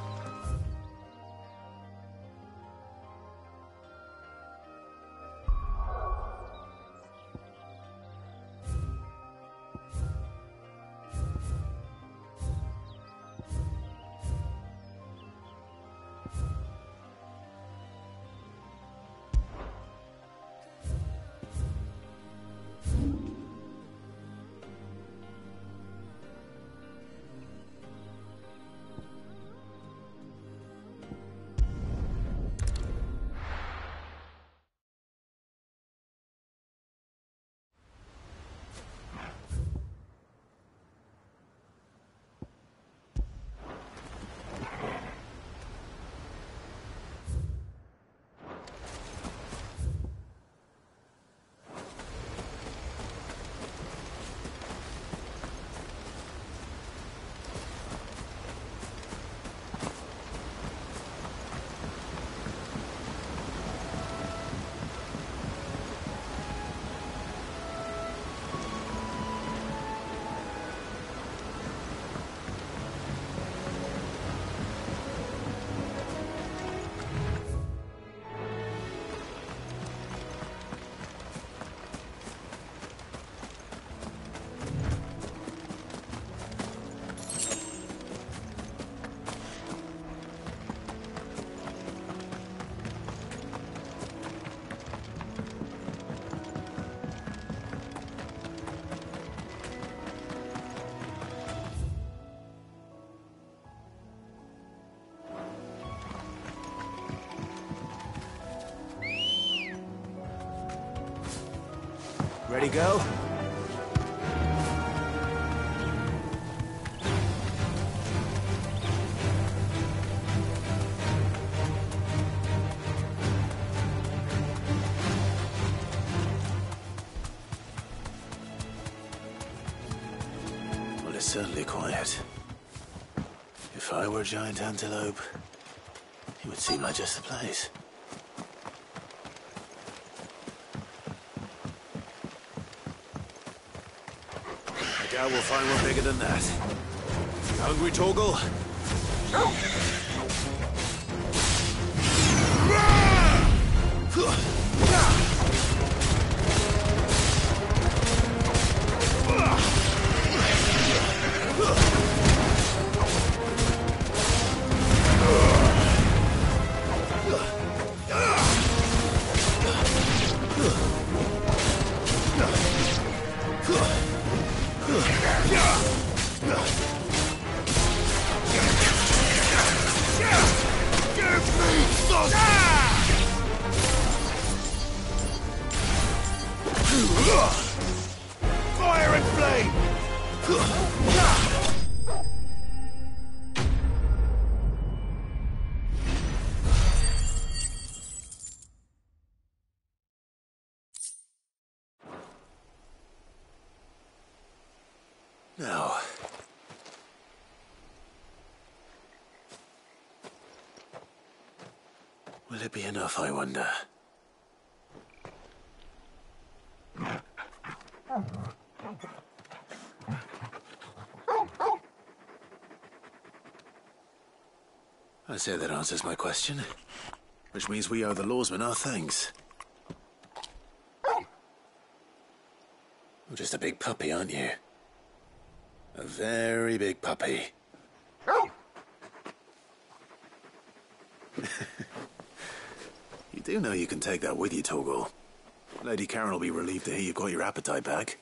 Ready, go? Well, it's certainly quiet. If I were a giant antelope, it would seem like just the place. I will find one bigger than that. Hungry, Torgal? Fire and flame! Now, will it be enough, I wonder? I say that answers my question, which means we owe the lawsmen our thanks. You're just a big puppy, aren't you? A very big puppy. You do know you can take that with you, Torgal. Lady Karen will be relieved to hear you've got your appetite back.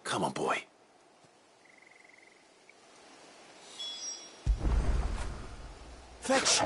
Come on, boy. Fetch!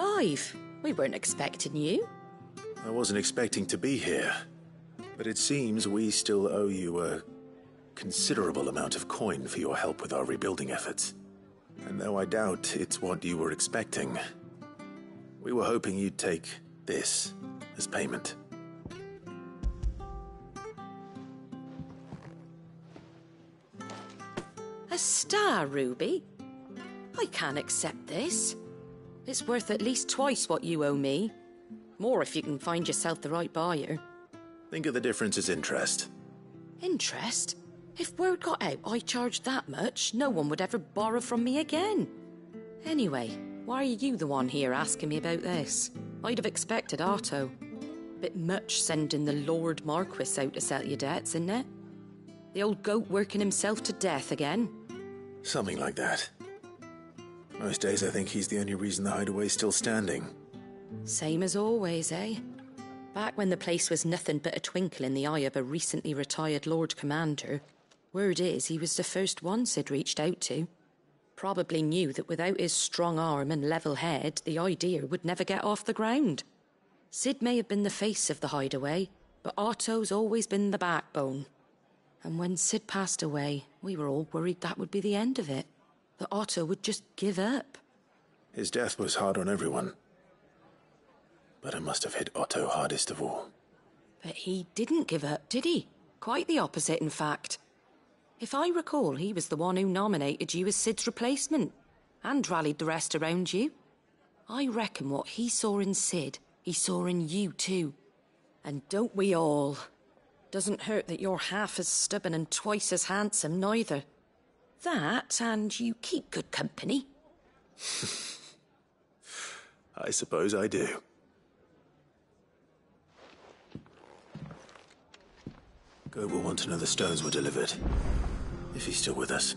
Clive, we weren't expecting you. I wasn't expecting to be here, but it seems we still owe you a considerable amount of coin for your help with our rebuilding efforts. And though I doubt it's what you were expecting, we were hoping you'd take this as payment. A star ruby? I can't accept this. It's worth at least twice what you owe me. More if you can find yourself the right buyer. Think of the difference as interest. Interest? If word got out I charged that much, no one would ever borrow from me again. Anyway, why are you the one here asking me about this? I'd have expected Otto. Bit much sending the Lord Marquis out to settle your debts, isn't it? The old goat working himself to death again? Something like that. Most days I think he's the only reason the hideaway's still standing. Same as always, eh? Back when the place was nothing but a twinkle in the eye of a recently retired Lord Commander, word is he was the first one Sid reached out to. Probably knew that without his strong arm and level head, the idea would never get off the ground. Sid may have been the face of the hideaway, but Otto's always been the backbone. And when Sid passed away, we were all worried that would be the end of it. That Otto would just give up. His death was hard on everyone. But it must have hit Otto hardest of all. But he didn't give up, did he? Quite the opposite, in fact. If I recall, he was the one who nominated you as Sid's replacement, and rallied the rest around you. I reckon what he saw in Sid, he saw in you too. And don't we all? Doesn't hurt that you're half as stubborn and twice as handsome, neither. That, and you keep good company. I suppose I do. Goat will want to know the stones were delivered, if he's still with us.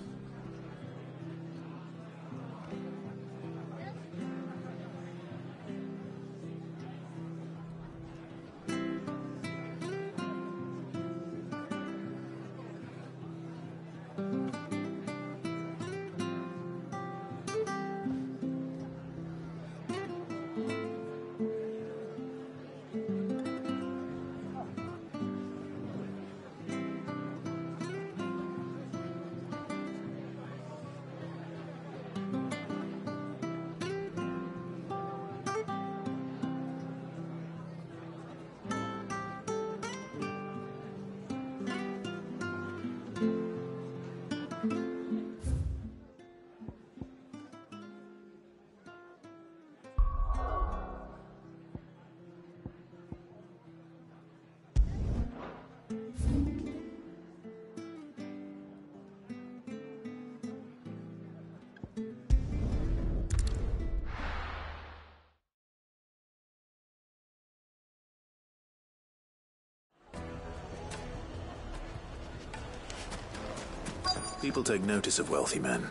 People take notice of wealthy men.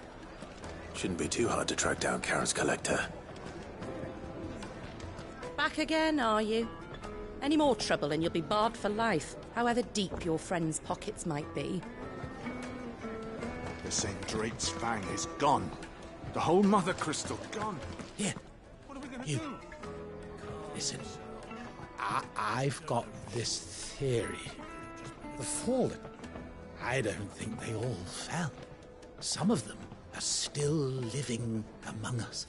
Shouldn't be too hard to track down Karen's collector. Back again, are you? Any more trouble and you'll be barred for life, however deep your friend's pockets might be. The St. Drake's Fang is gone. The whole Mother Crystal gone. Here. What are we gonna You. do? Listen, I've got this theory. The Fallen, I don't think they all fell. Some of them are still living among us.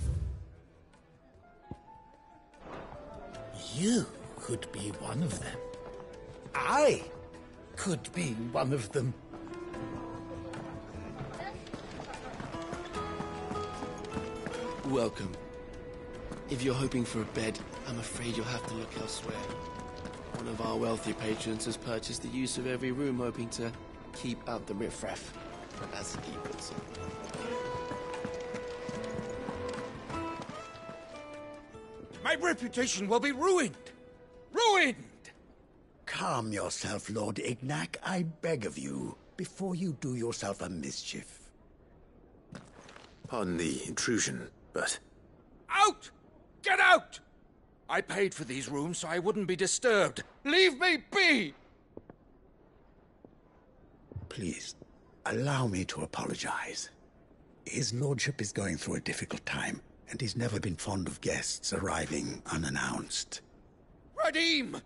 You could be one of them. I could be one of them. Welcome. If you're hoping for a bed, I'm afraid you'll have to look elsewhere. One of our wealthy patrons has purchased the use of every room, hoping to keep out the riffraff, as he puts it. My reputation will be ruined! Ruined! Calm yourself, Lord Ignac, I beg of you, before you do yourself a mischief. Pardon the intrusion, but... Out! Get out! I paid for these rooms so I wouldn't be disturbed. Leave me be! Please, allow me to apologize. His lordship is going through a difficult time. and he's never been fond of guests arriving unannounced. Redeem!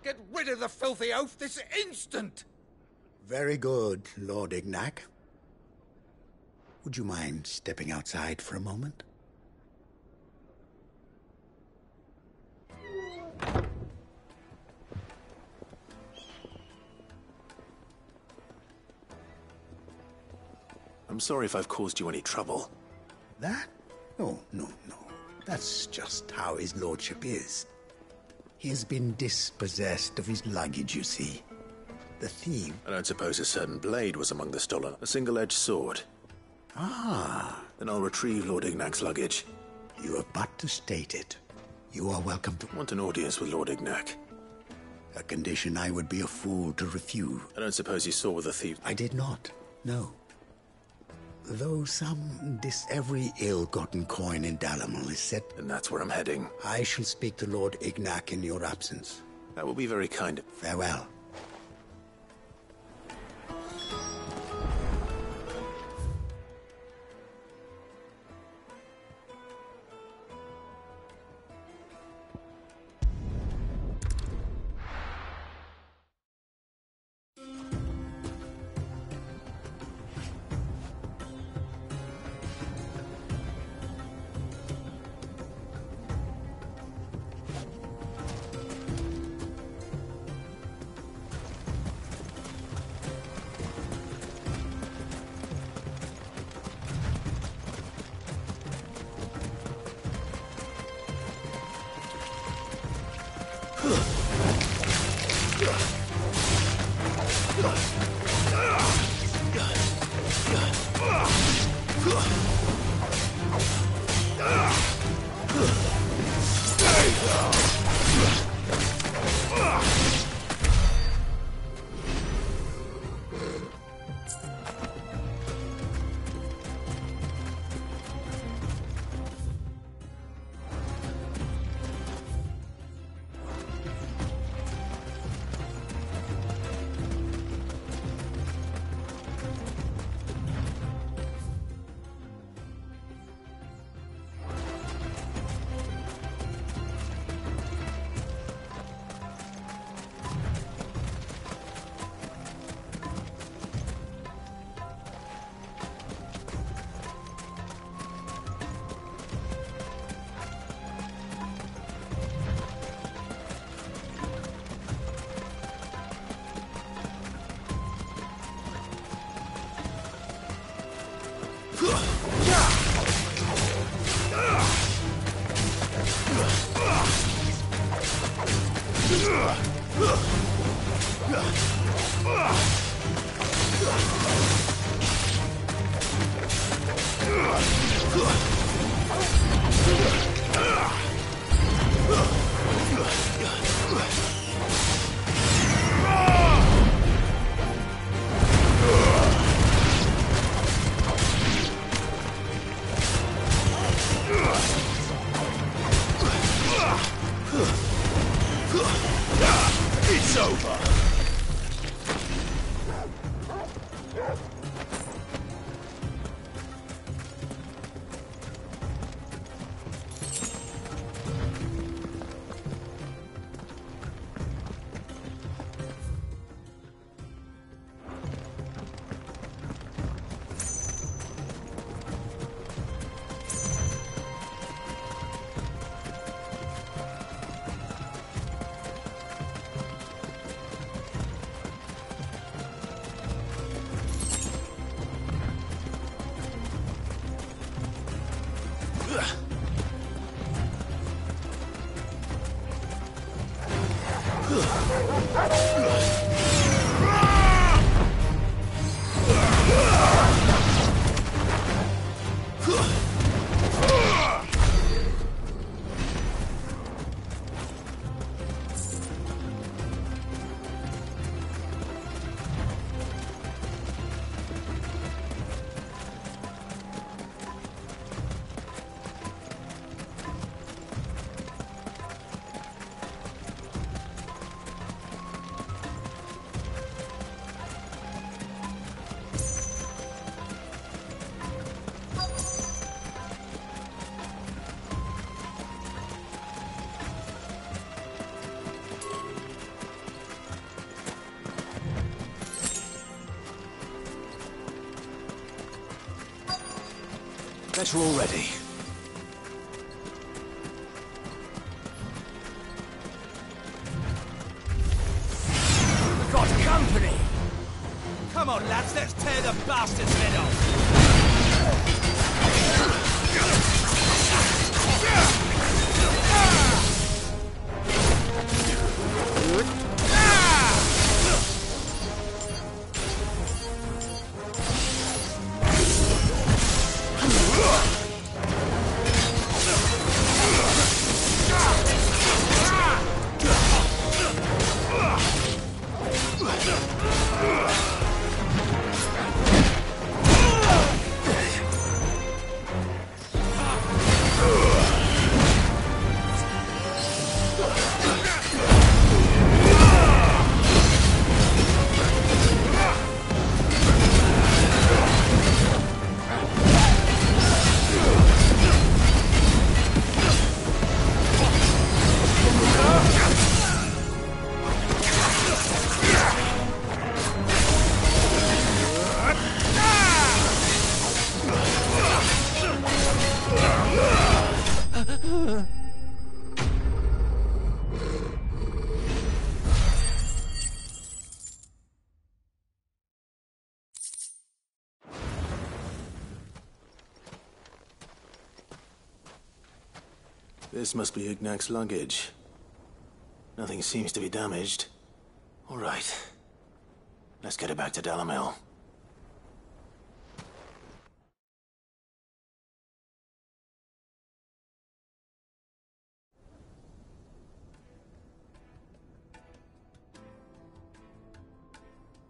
Get rid of the filthy oaf this instant! Very good, Lord Ignac. Would you mind stepping outside for a moment? I'm sorry if I've caused you any trouble. That? No. That's just how his lordship is. He has been dispossessed of his luggage, you see. The thief... I don't suppose a certain blade was among the stolen. A single-edged sword. Ah. Then I'll retrieve Lord Ignac's luggage. You have but to state it. You are welcome to... Want an audience with Lord Ignac. A condition I would be a fool to refuse. I don't suppose you saw with the thief... I did not, no. Though every ill-gotten coin in Dalamal is set... And that's where I'm heading. I shall speak to Lord Ignac in your absence. That will be very kind. Farewell. It's over! Better already. We've got company! Come on, lads, let's tear the bastard's head off! This must be Ignac's luggage. Nothing seems to be damaged. All right. Let's get it back to Dalamel.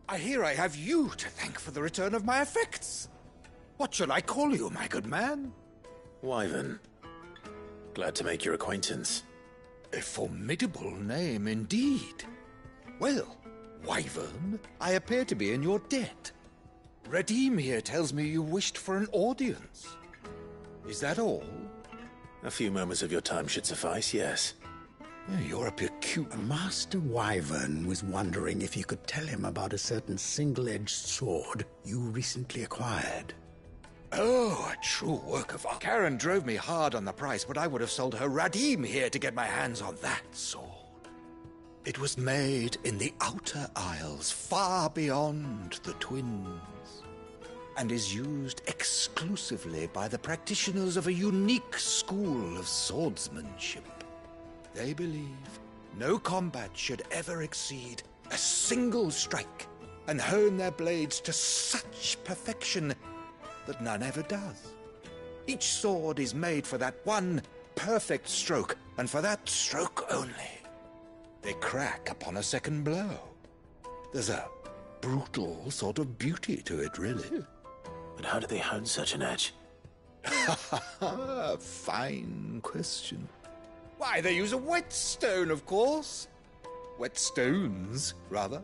I hear I have you to thank for the return of my effects. What shall I call you, my good man? Wyvern. Glad to make your acquaintance. A formidable name indeed. Well, Wyvern, I appear to be in your debt. Redeem here tells me you wished for an audience. Is that all? A few moments of your time should suffice, yes. You're a peculiar... Master Wyvern was wondering if you could tell him about a certain single-edged sword you recently acquired. Oh, a true work of art. Karen drove me hard on the price, but I would have sold her Radim here to get my hands on that sword. It was made in the Outer Isles, far beyond the Twins, and is used exclusively by the practitioners of a unique school of swordsmanship. They believe no combat should ever exceed a single strike, and hone their blades to such perfection that none ever does. Each sword is made for that one perfect stroke, and for that stroke only. They crack upon a second blow. There's a brutal sort of beauty to it, really. But how do they hone such an edge? Fine question. Why, they use a whetstone, of course. Whetstones, rather.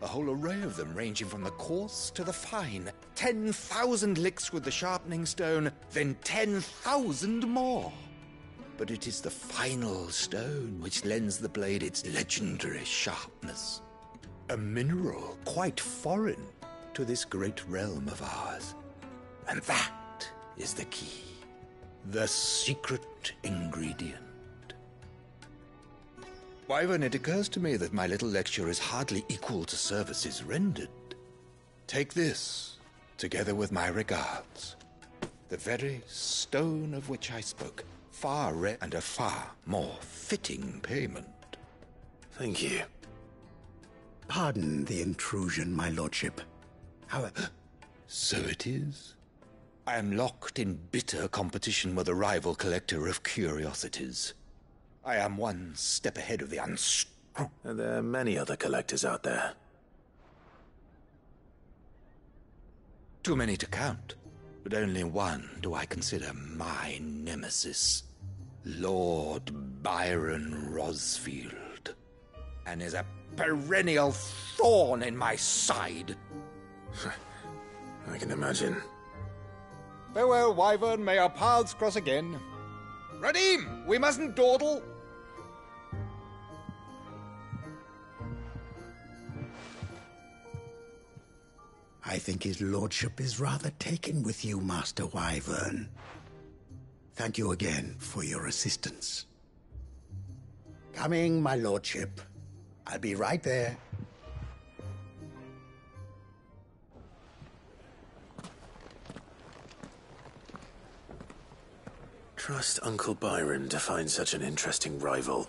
A whole array of them, ranging from the coarse to the fine. 10,000 licks with the sharpening stone, then 10,000 more. But it is the final stone which lends the blade its legendary sharpness. A mineral quite foreign to this great realm of ours. And that is the key. The secret ingredient. Wyvern, it occurs to me that my little lecture is hardly equal to services rendered. Take this, together with my regards. The very stone of which I spoke, far rare and a far more fitting payment. Thank you. Pardon the intrusion, my lordship. However, so it is. I am locked in bitter competition with a rival collector of curiosities. I am one step ahead of the unscrupulous. There are many other collectors out there. Too many to count, but only one do I consider my nemesis. Lord Byron Rosfield. And is a perennial thorn in my side. I can imagine. Farewell, Wyvern. May our paths cross again. Radim, we mustn't dawdle. I think his lordship is rather taken with you, Master Wyvern. Thank you again for your assistance. Coming, my lordship. I'll be right there. Trust Uncle Byron to find such an interesting rival.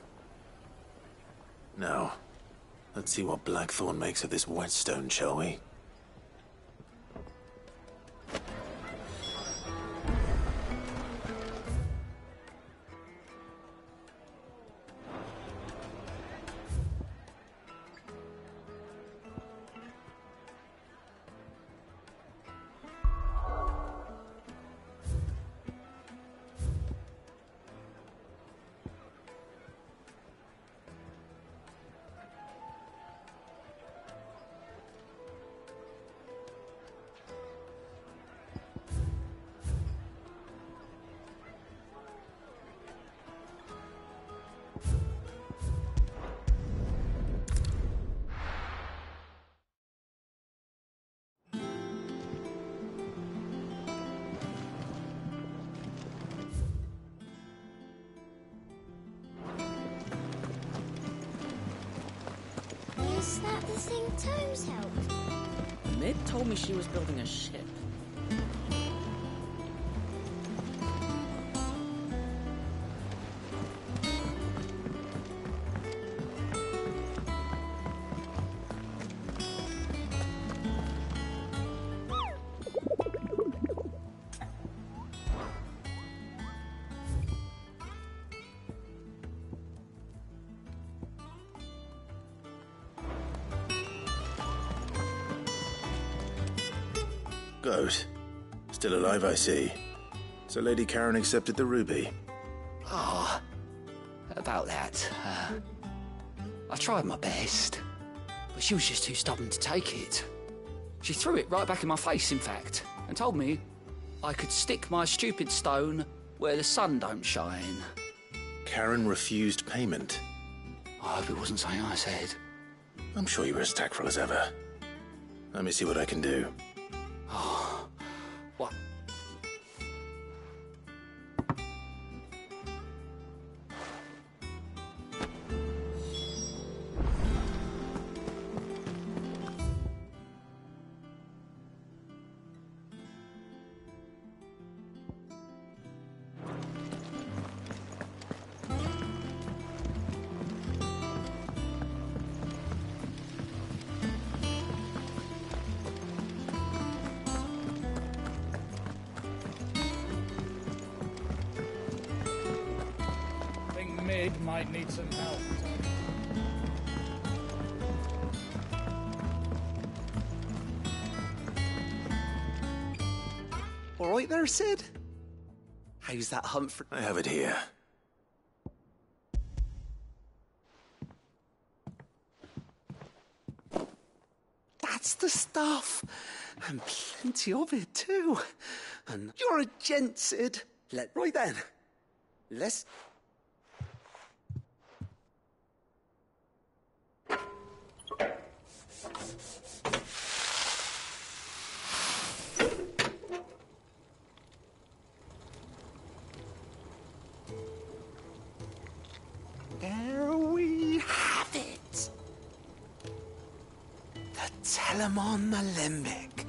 Now, let's see what Blackthorn makes of this whetstone, shall we? Is that the thing Tomes helped? Mid told me she was building a ship. Goat. Still alive, I see. So Lady Karen accepted the ruby. Ah, about that. I tried my best, but she was just too stubborn to take it. She threw it right back in my face, in fact, and told me I could stick my stupid stone where the sun don't shine. Karen refused payment. I hope it wasn't something I said. I'm sure you were as tactful as ever. Let me see what I can do. Oh, what? Mid might need some help. All right there, Sid? How's that hunt for... I have it here. That's the stuff. And plenty of it, too. And you're a gent, Sid. Right then. Let's... There we have it. The Telemon Alembic.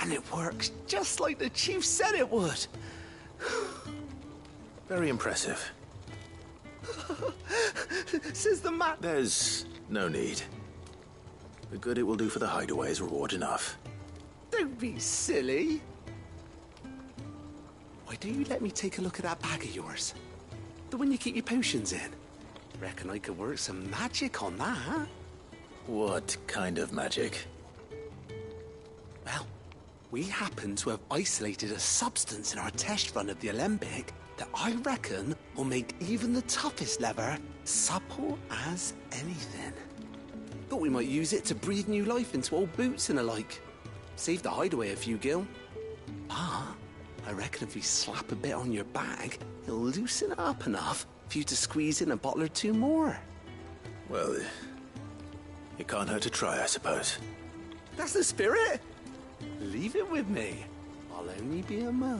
And it works just like the chief said it would. Very impressive. Says the map. There's no need. The good it will do for the hideaway is reward enough. Don't be silly. Why don't you let me take a look at that bag of yours? The one you keep your potions in. Reckon I could work some magic on that. What kind of magic? Well, we happen to have isolated a substance in our test run of the Alembic that I reckon will make even the toughest leather supple as anything. Thought we might use it to breathe new life into old boots and the like. Save the hideaway a few gil. But I reckon if we slap a bit on your bag, it'll loosen it up enough for you to squeeze in a bottle or two more. Well, it can't hurt to try, I suppose. That's the spirit. Leave it with me. I'll only be a mo.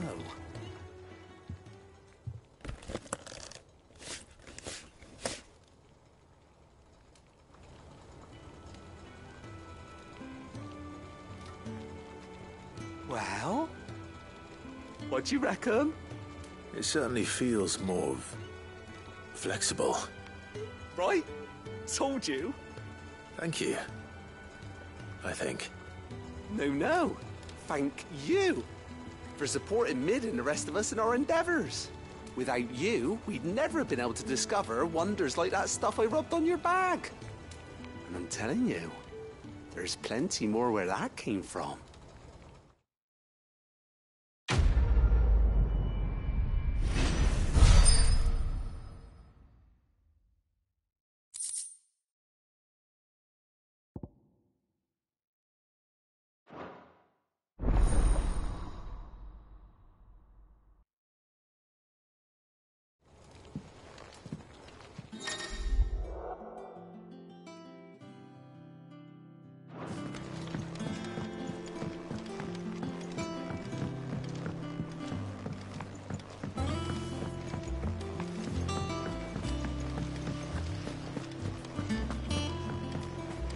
Well, what do you reckon? It certainly feels more flexible. Right? Told you. Thank you. I think. No. Thank you for supporting Mid and the rest of us in our endeavors. Without you, we'd never have been able to discover wonders like that stuff I rubbed on your bag. And I'm telling you, there's plenty more where that came from.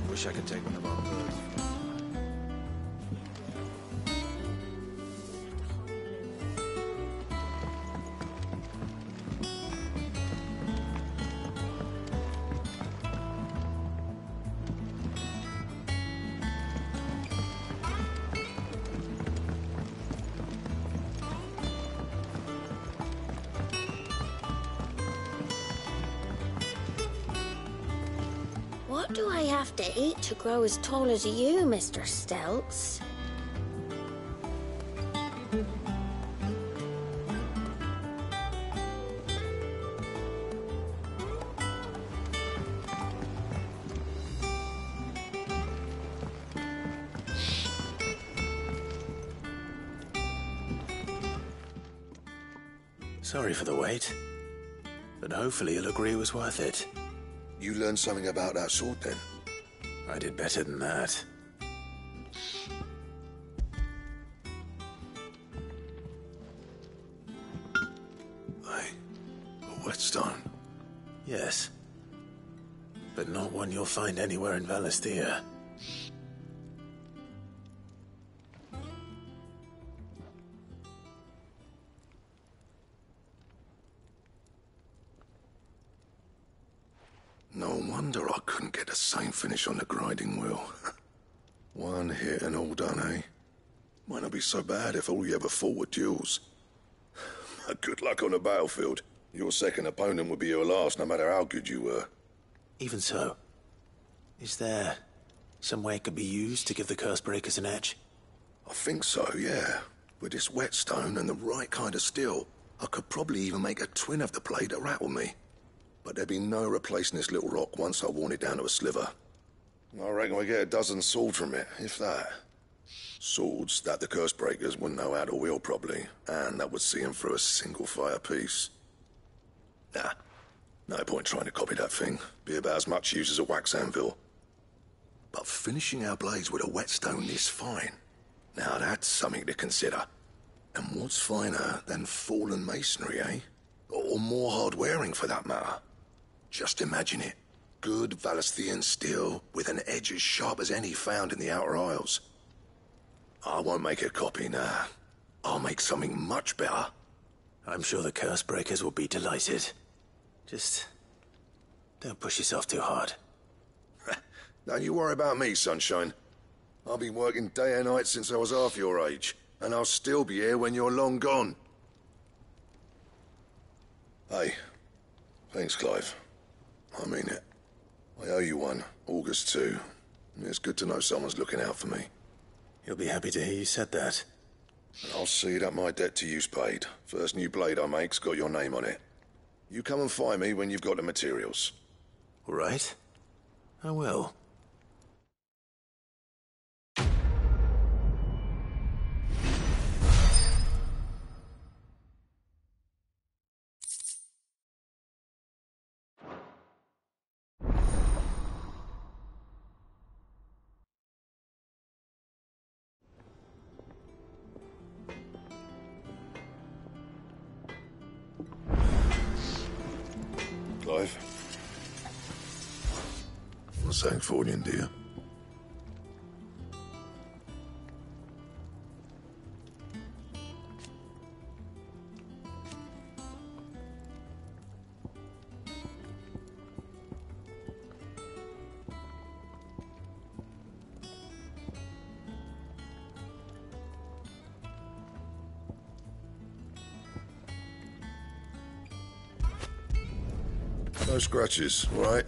Wish I could take one of our birds. What do I have to eat to grow as tall as you, Mr. Stelz? Sorry for the wait, but hopefully you'll agree it was worth it. You learned something about that sword, then? I did better than that. A whetstone? Yes. But not one you'll find anywhere in Valisthea. No wonder I couldn't get the same finish on the grinding wheel. One hit and all done, eh? Might not be so bad if all you ever fought were duels. Good luck on the battlefield. Your second opponent would be your last, no matter how good you were. Even so, is there some way it could be used to give the curse breakers an edge? I think so, yeah. With this whetstone and the right kind of steel, I could probably even make a twin of the blade that rattled me. But there'd be no replacing this little rock once I worn it down to a sliver. I reckon we get a dozen swords from it, if that. Swords that the curse breakers wouldn't know how to wield properly, and that would see them through a single fire piece. Nah, no point trying to copy that thing. Be about as much use as a wax anvil. But finishing our blades with a whetstone this fine, now that's something to consider. And what's finer than fallen masonry, eh? Or more hard-wearing, for that matter. Just imagine it. Good Valisthean steel with an edge as sharp as any found in the Outer Isles. I won't make a copy, nah. I'll make something much better. I'm sure the curse breakers will be delighted. Just don't push yourself too hard. Don't you worry about me, sunshine. I've been working day and night since I was half your age, and I'll still be here when you're long gone. Hey, thanks, Clive. I mean it. I owe you one, August too. It's good to know someone's looking out for me. He'll be happy to hear you said that. And I'll see that my debt to you's paid. First new blade I make's got your name on it. You come and find me when you've got the materials. All right. I will. Clive? What's saying for you, dear? No scratches, all right?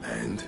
And?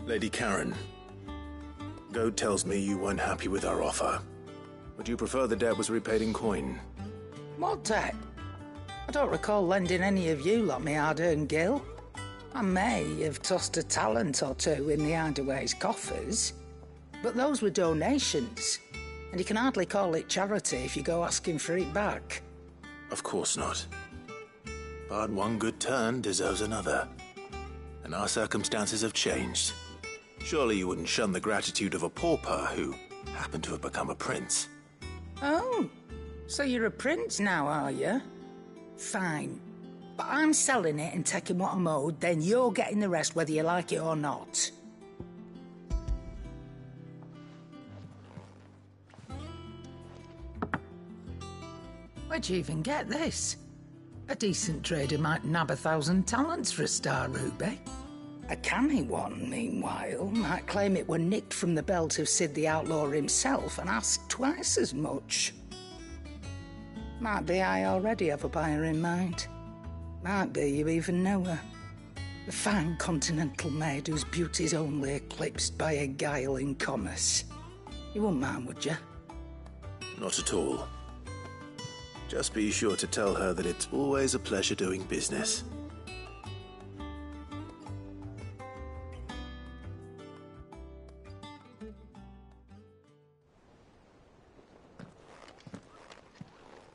Lady Karen, Goad tells me you weren't happy with our offer. Would you prefer the debt was repaid in coin? What debt? I don't recall lending any of you lot me hard-earned gil. I may have tossed a talent or two in the Hideaway's coffers, but those were donations, and you can hardly call it charity if you go asking for it back. Of course not. But one good turn deserves another. And our circumstances have changed. Surely you wouldn't shun the gratitude of a pauper who happened to have become a prince. Oh, so you're a prince now, are you? Fine. But I'm selling it and taking what I'm owed, then you're getting the rest whether you like it or not. Where'd you even get this? A decent trader might nab 1,000 talents for a star ruby. A canny one, meanwhile, might claim it were nicked from the belt of Sid the Outlaw himself and ask twice as much. Might be I already have a buyer in mind. Might be you even know her. A fine continental maid whose beauty's only eclipsed by a guile in commerce. You wouldn't mind, would you? Not at all. Just be sure to tell her that it's always a pleasure doing business.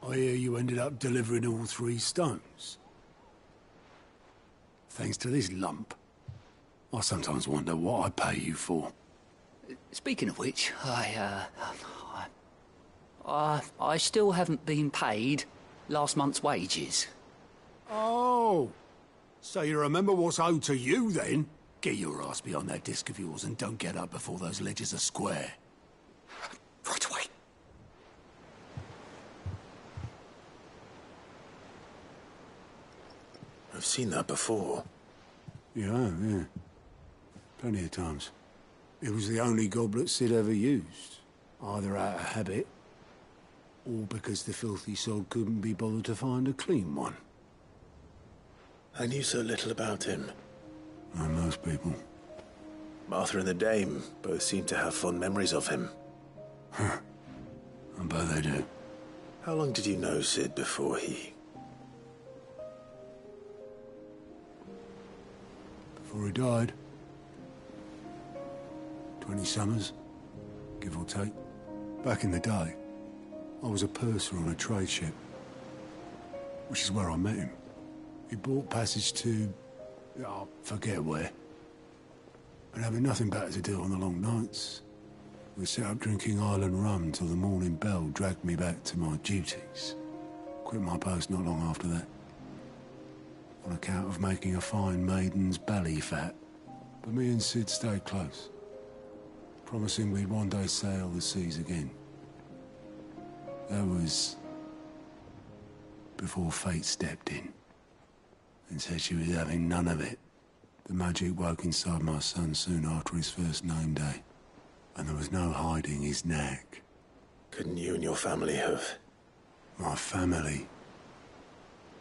I hear you ended up delivering all 3 stones. Thanks to this lump. I sometimes wonder what I pay you for. Speaking of which, I still haven't been paid last month's wages. Oh, so you remember what's owed to you then? Get your ass behind that disc of yours and don't get up before those ledgers are square. Right away. I've seen that before. Yeah. Plenty of times. It was the only goblet Sid ever used. Either out of habit, or because the filthy sod couldn't be bothered to find a clean one. I knew so little about him. Like most people. Martha and the Dame both seem to have fond memories of him. Huh. I bet they do. How long did you know Sid before he... Before he died. 20 summers, give or take. Back in the day, I was a purser on a trade ship, which is where I met him. He bought passage to... I forget where. And having nothing better to do on the long nights, we set up drinking island rum till the morning bell dragged me back to my duties. Quit my post not long after that. On account of making a fine maiden's belly fat. But me and Sid stayed close, promising we'd one day sail the seas again. That was before fate stepped in and said she was having none of it. The magic woke inside my son soon after his first name day, and there was no hiding his knack. Couldn't you and your family have? My family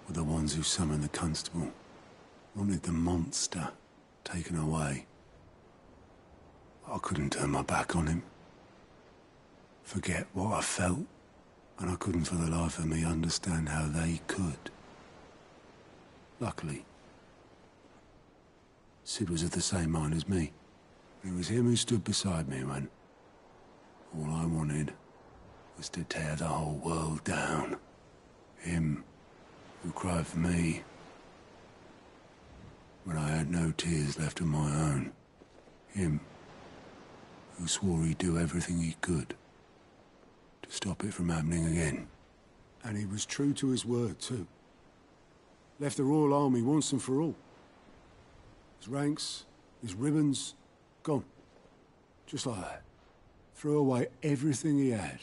were the ones who summoned the constable, wanted the monster taken away. I couldn't turn my back on him, forget what I felt, and I couldn't for the life of me understand how they could. Luckily, Sid was of the same mind as me. It was him who stood beside me when all I wanted was to tear the whole world down. Him who cried for me when I had no tears left of my own. Him who swore he'd do everything he could to stop it from happening again. And he was true to his word, too. Left the Royal Army once and for all. His ranks, his ribbons, gone. Just like that. Threw away everything he had.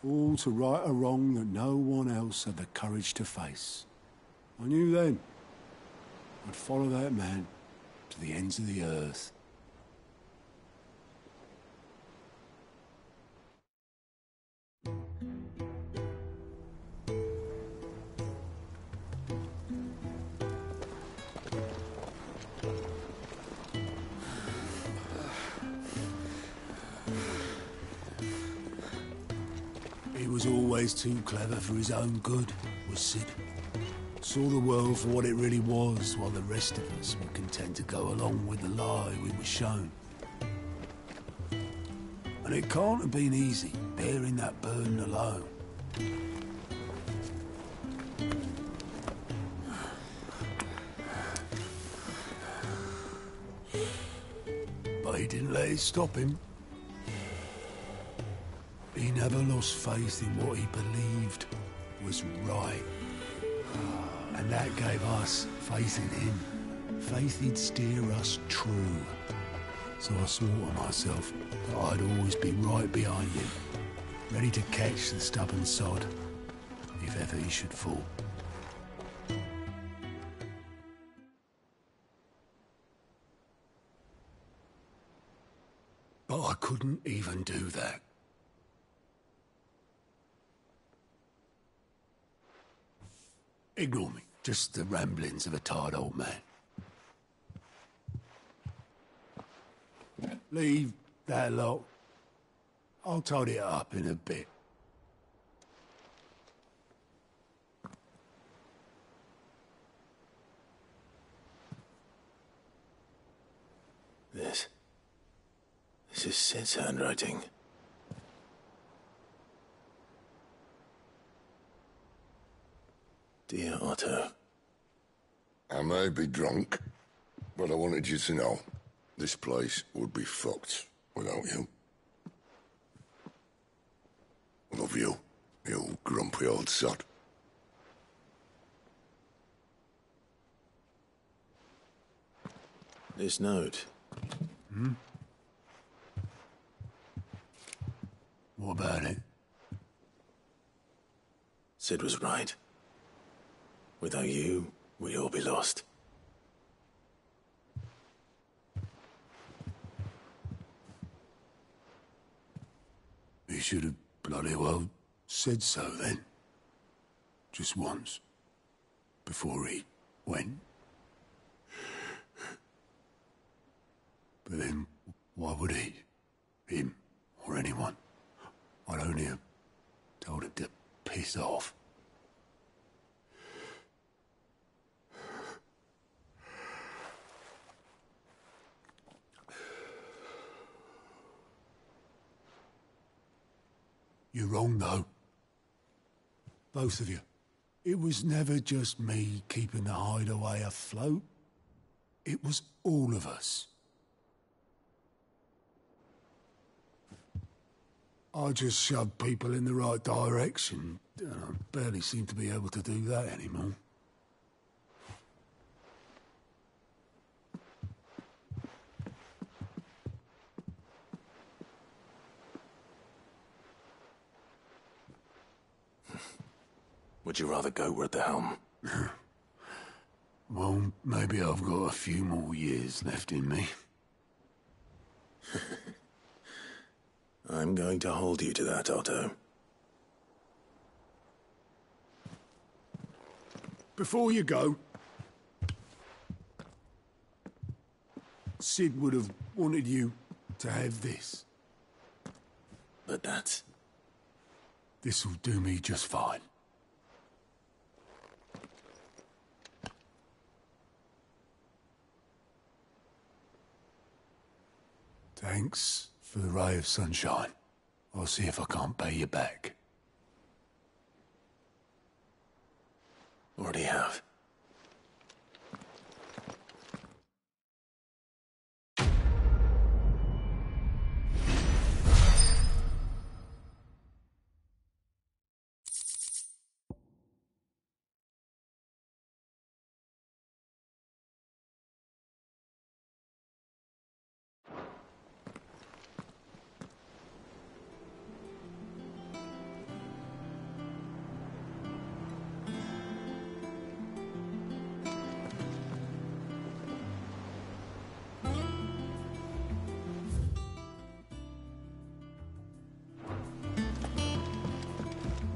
All to right a wrong that no one else had the courage to face. I knew then I'd follow that man to the ends of the earth. He was always too clever for his own good, was Sid. Saw the world for what it really was, while the rest of us were content to go along with the lie we were shown. And it can't have been easy, bearing that burden alone. But he didn't let it stop him. He never lost faith in what he believed was right. And that gave us faith in him. Faith he'd steer us true. So I swore to myself that I'd always be right behind him, ready to catch the stubborn sod if ever he should fall. But I couldn't even do that. Ignore me. Just the ramblings of a tired old man. Leave that lot. I'll tidy it up in a bit. This is Sid's handwriting. Dear Otto. I may be drunk, but I wanted you to know this place would be fucked without you. Love you, you grumpy old sod. This note. What about it? Sid was right. Without you, we'd all be lost. He should have bloody well said so then. Just once. Before he went. But then, why would he? Him, or anyone? I'd only have told him to piss off. You're wrong, though. Both of you. It was never just me keeping the hideaway afloat. It was all of us. I just shoved people in the right direction. I barely seem to be able to do that anymore. would you rather go at the helm? Well, maybe I've got a few more years left in me. I'm going to hold you to that, Otto. Before you go, Sid would have wanted you to have this. But that's... This'll do me just fine. Thanks for the ray of sunshine. I'll see if I can't pay you back. Already have.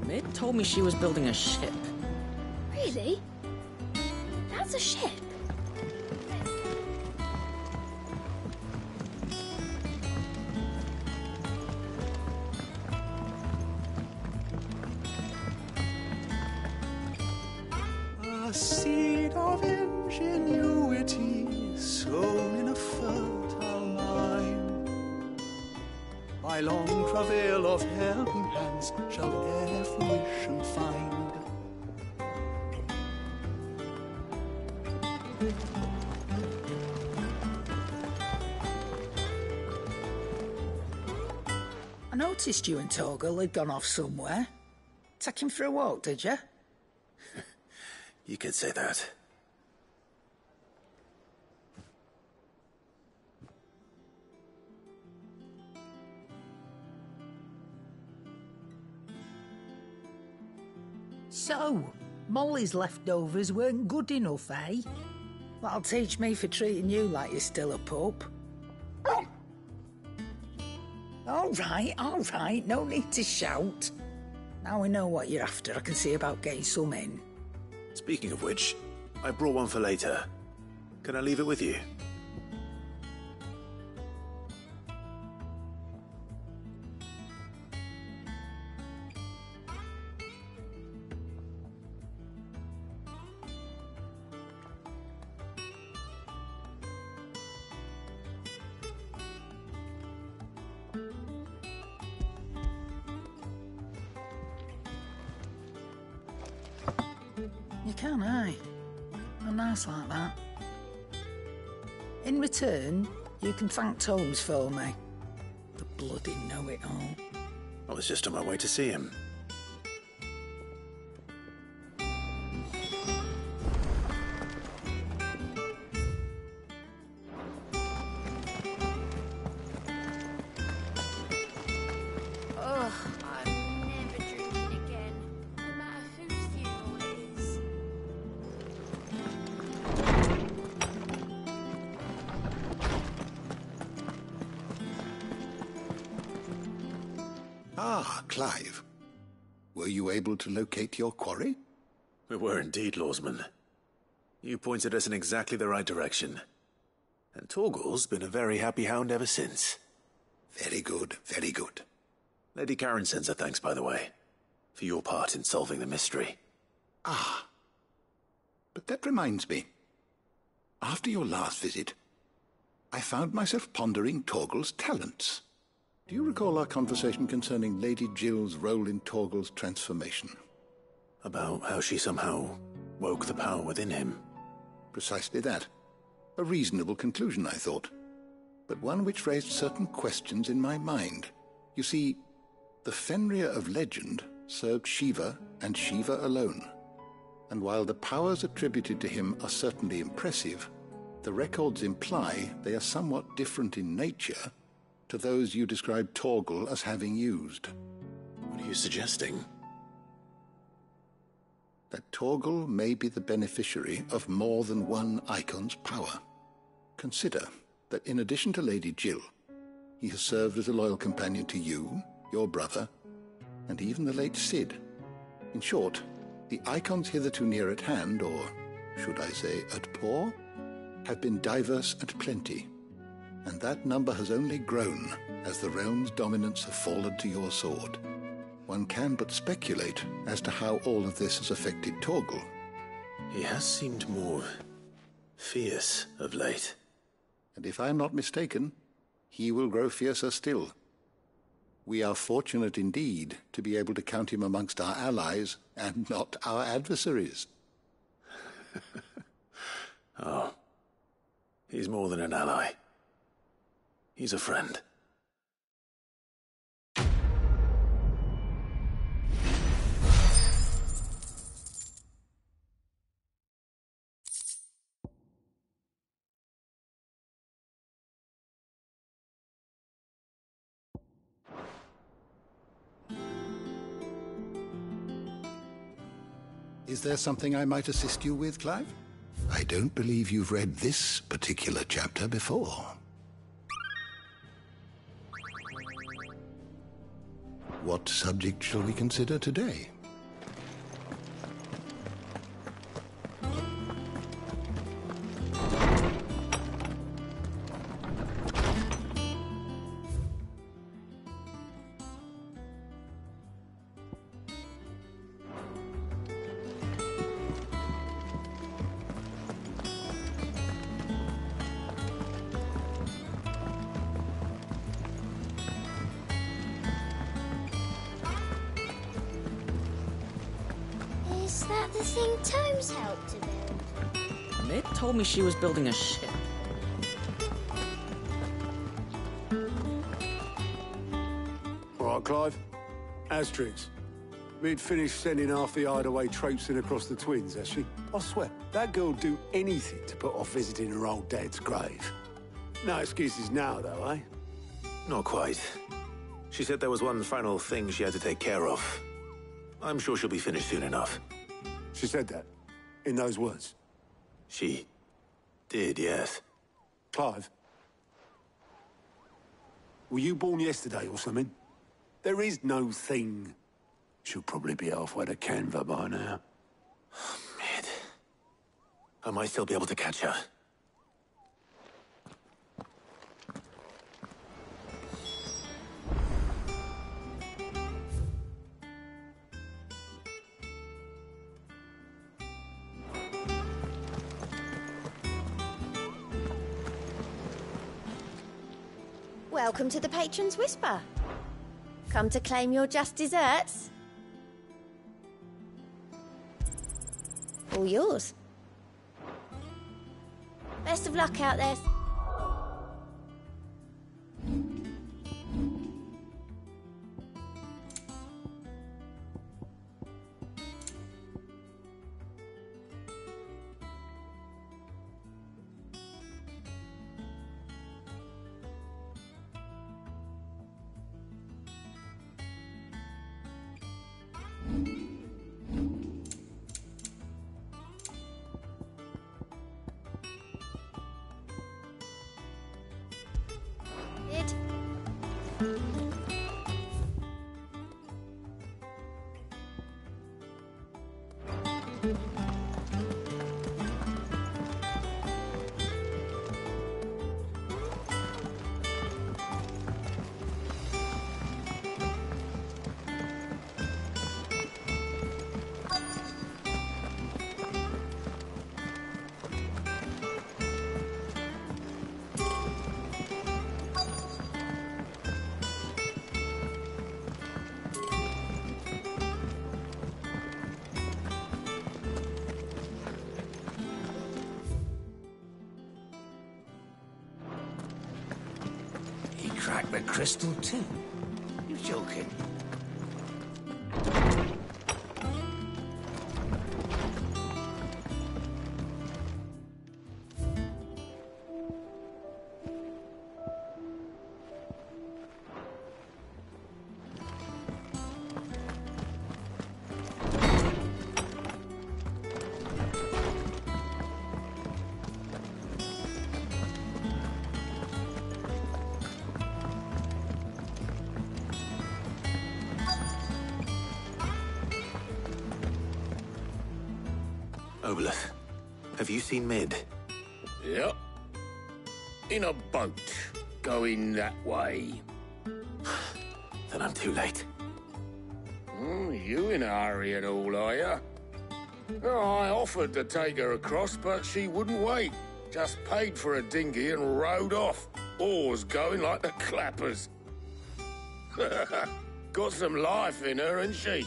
Mid told me she was building a ship. Really? That's a ship? A seed of ingenuity sown in a fertile mind. By long travail of helping hands shall e'er fruition find. I noticed you and Torgal had gone off somewhere. Take him for a walk, did you? You could say that. So, Molly's leftovers weren't good enough, eh? That'll teach me for treating you like you're still a pup. All right, no need to shout. Now we know what you're after, I can see about getting some in. Speaking of which, I brought one for later. Can I leave it with you? You can, aye. Not nice like that. In return, you can thank Tomes for me. The bloody know-it-all. I was just on my way to see him. Ugh, I'm never drinking again, no matter whose funeral it is. Ah, Clive. Were you able to locate your quarry? We were indeed, Lawsman. You pointed us in exactly the right direction. And Torgal's been a very happy hound ever since. Very good, very good. Lady Karen sends her thanks, by the way, for your part in solving the mystery. Ah. But that reminds me. After your last visit, I found myself pondering Torgal's talents. Do you recall our conversation concerning Lady Jill's role in Torgal's transformation? About how she somehow woke the power within him. Precisely that. A reasonable conclusion, I thought. But one which raised certain questions in my mind. You see, the Fenrir of legend served Shiva and Shiva alone. And while the powers attributed to him are certainly impressive, the records imply they are somewhat different in nature to those you described Torgal as having used. What are you suggesting? that Torgal may be the beneficiary of more than one Icon's power. Consider that in addition to Lady Jill, he has served as a loyal companion to you, your brother, and even the late Cid. In short, the Icons hitherto near at hand, or should I say at paw, have been diverse and plenty, and that number has only grown as the realm's dominance have fallen to your sword. One can but speculate as to how all of this has affected Torgal. He has seemed more fierce of late. And if I am not mistaken, he will grow fiercer still. We are fortunate indeed to be able to count him amongst our allies and not our adversaries. Oh, he's more than an ally. He's a friend. Is there something I might assist you with, Clive? I don't believe you've read this particular chapter before. What subject shall we consider today? Is that the thing Tomes helped to build? Mid told me she was building a ship. All right, Clive. Asterix. Mid finished sending half the hideaway traipsing across the twins, has she? I swear, that girl'd do anything to put off visiting her old dad's grave. No excuses now, though, eh? Not quite. She said there was one final thing she had to take care of. I'm sure she'll be finished soon enough. She said that? In those words? She did, yes. Clive? Were you born yesterday or something? There is no thing. She'll probably be halfway to Canva by now. Mid. I might still be able to catch her. Welcome to the Patron's Whisper. Come to claim your just desserts? All yours. Best of luck out there. Crack the crystal too? You're joking. Obolus, have you seen Mid? Yep. In a boat, going that way. Then I'm too late. You in a hurry at all, are you? Oh, I offered to take her across, but she wouldn't wait. Just paid for a dinghy and rowed off. Oars going like the clappers. Got some life in her, ain't she?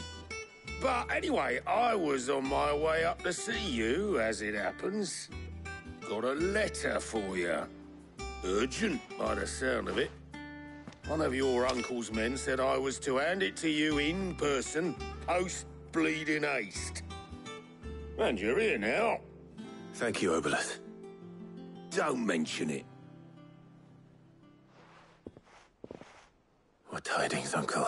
But anyway, I was on my way up to see you, as it happens. Got a letter for you. Urgent, by the sound of it. One of your uncle's men said I was to hand it to you in person, post-bleeding haste. And you're here now. Thank you, Obolus. Don't mention it. What tidings, Uncle?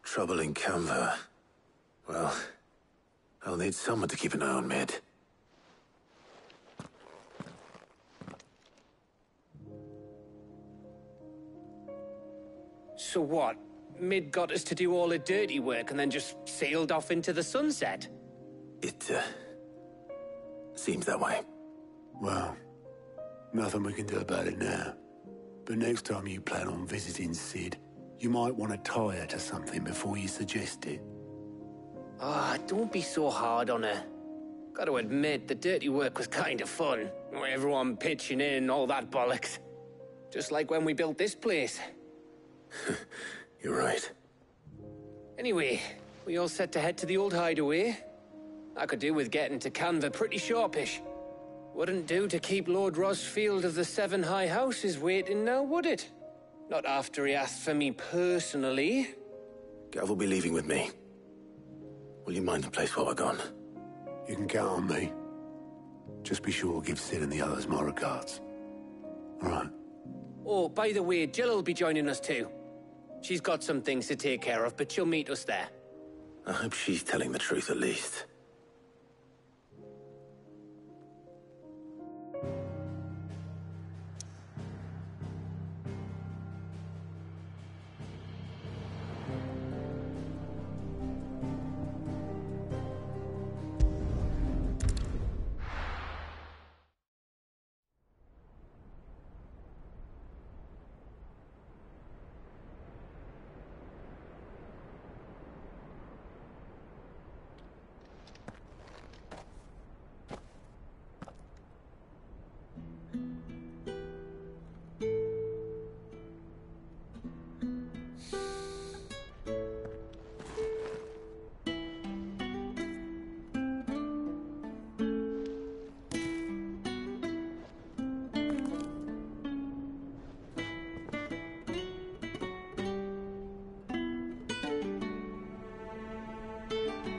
Trouble in Canva. Well, I'll need someone to keep an eye on Mid. So what? Mid got us to do all the dirty work and then just sailed off into the sunset? It, seems that way. Well, nothing we can do about it now. But next time you plan on visiting Sid, you might want to tie her to something before you suggest it. Ah, don't be so hard on her. Gotta admit, the dirty work was kind of fun. Everyone pitching in, all that bollocks. Just like when we built this place. You're right. Anyway, we all set to head to the old hideaway. I could do with getting to Canva pretty sharpish. Wouldn't do to keep Lord Rosfield of the Seven High Houses waiting now, would it? Not after he asked for me personally. Gav will be leaving with me. Will you mind the place while we're gone? You can count on me. Just be sure to give Sid and the others my regards. All right. Oh, by the way, Jill will be joining us too. She's got some things to take care of, but she'll meet us there. I hope she's telling the truth at least.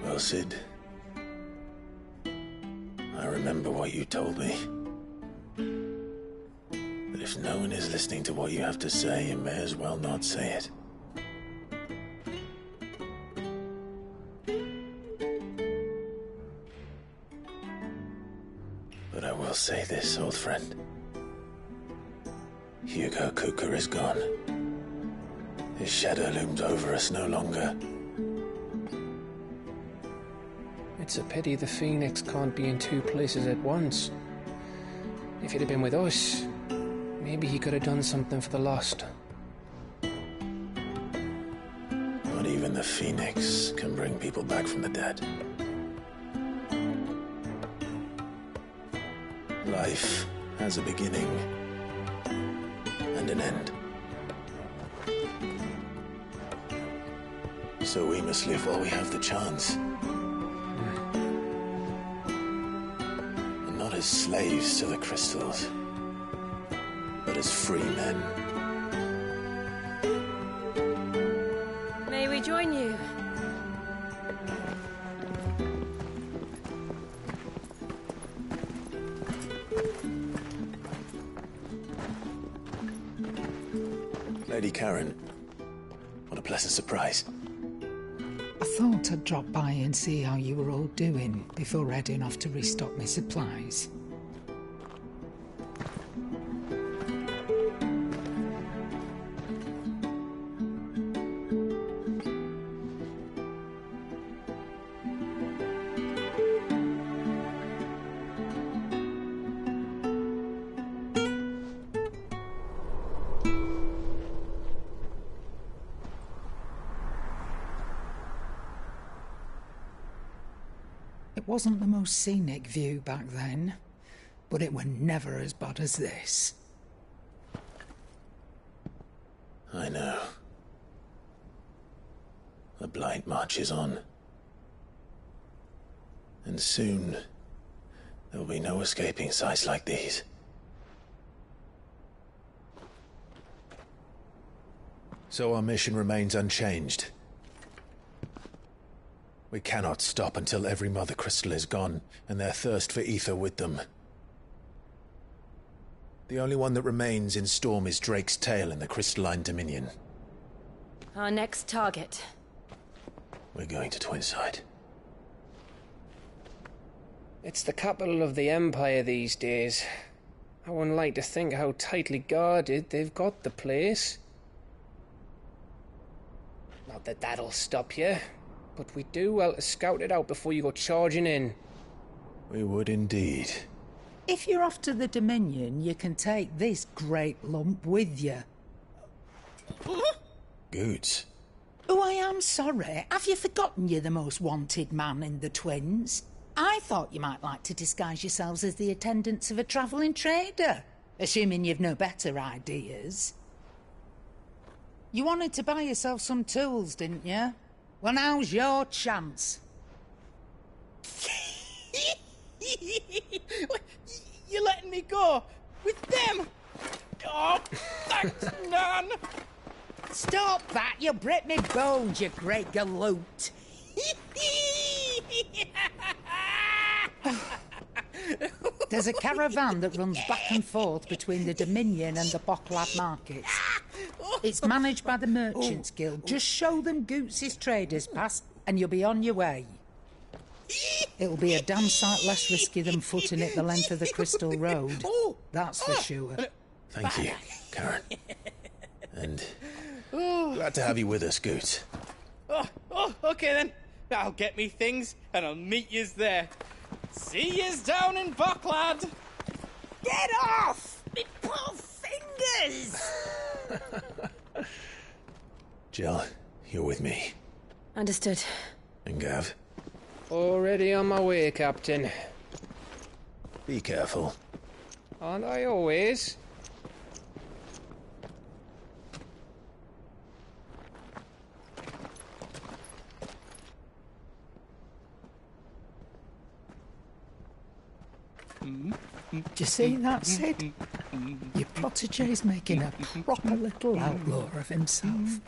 Well, Sid, I remember what you told me. That if no one is listening to what you have to say, you may as well not say it. But I will say this, old friend. Hugo Cooker is gone. His shadow looms over us no longer. It's a pity the Phoenix can't be in two places at once. If he'd have been with us, maybe he could have done something for the lost. Not even the Phoenix can bring people back from the dead. Life has a beginning and an end. So we must live while we have the chance. And not as slaves to the crystals, but as free men. May we join you? Lady Karen, what a pleasant surprise. I thought I'd drop by and see how you were all doing before heading off to restock my supplies. It wasn't the most scenic view back then, but it were never as bad as this. I know. The blight marches on. And soon, there'll be no escaping sights like these. So our mission remains unchanged. We cannot stop until every Mother Crystal is gone, and their thirst for ether with them. The only one that remains in Storm is Drake's tail in the Crystalline Dominion. Our next target. We're going to Twinside. It's the capital of the Empire these days. I wouldn't like to think how tightly guarded they've got the place. Not that that'll stop you. But we do well to scout it out before you go charging in. We would indeed. If you're off to the Dominion, you can take this great lump with you. Goods. Oh, I am sorry. Have you forgotten you're the most wanted man in the Twins? I thought you might like to disguise yourselves as the attendants of a travelling trader, assuming you've no better ideas. You wanted to buy yourself some tools, didn't you? Well, now's your chance. You're letting me go with them? Oh, thanks, Nan. Stop that! You'll break me bones, you great galoot. There's a caravan that runs back and forth between the Dominion and the Bocklad markets. It's managed by the Merchants Guild. Just show them Goots' traders pass and you'll be on your way. It'll be a damn sight less risky than footing it the length of the Crystal Road. That's for sure. Thank you, Karen. And glad to have you with us, Goots. Okay then. I'll get me things and I'll meet yous there. See yous down in Bocklad. Get off! Me poor fingers! Jill, you're with me. Understood. And Gav? Already on my way, Captain. Be careful. Aren't I always? Do you see that, Sid? Your protégé's making a proper little outlaw of himself.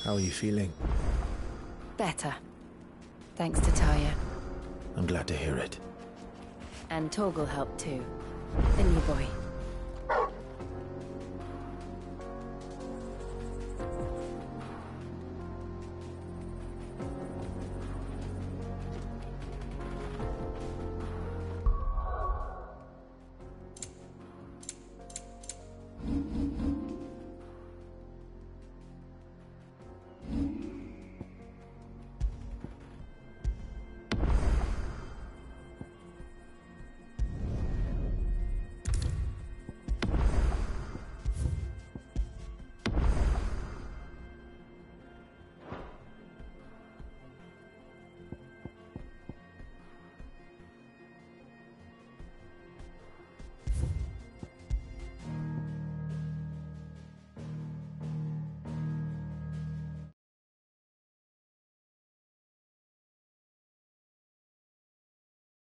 How are you feeling? Better. Thanks to Taya. I'm glad to hear it. And Torgal helped too. The new boy.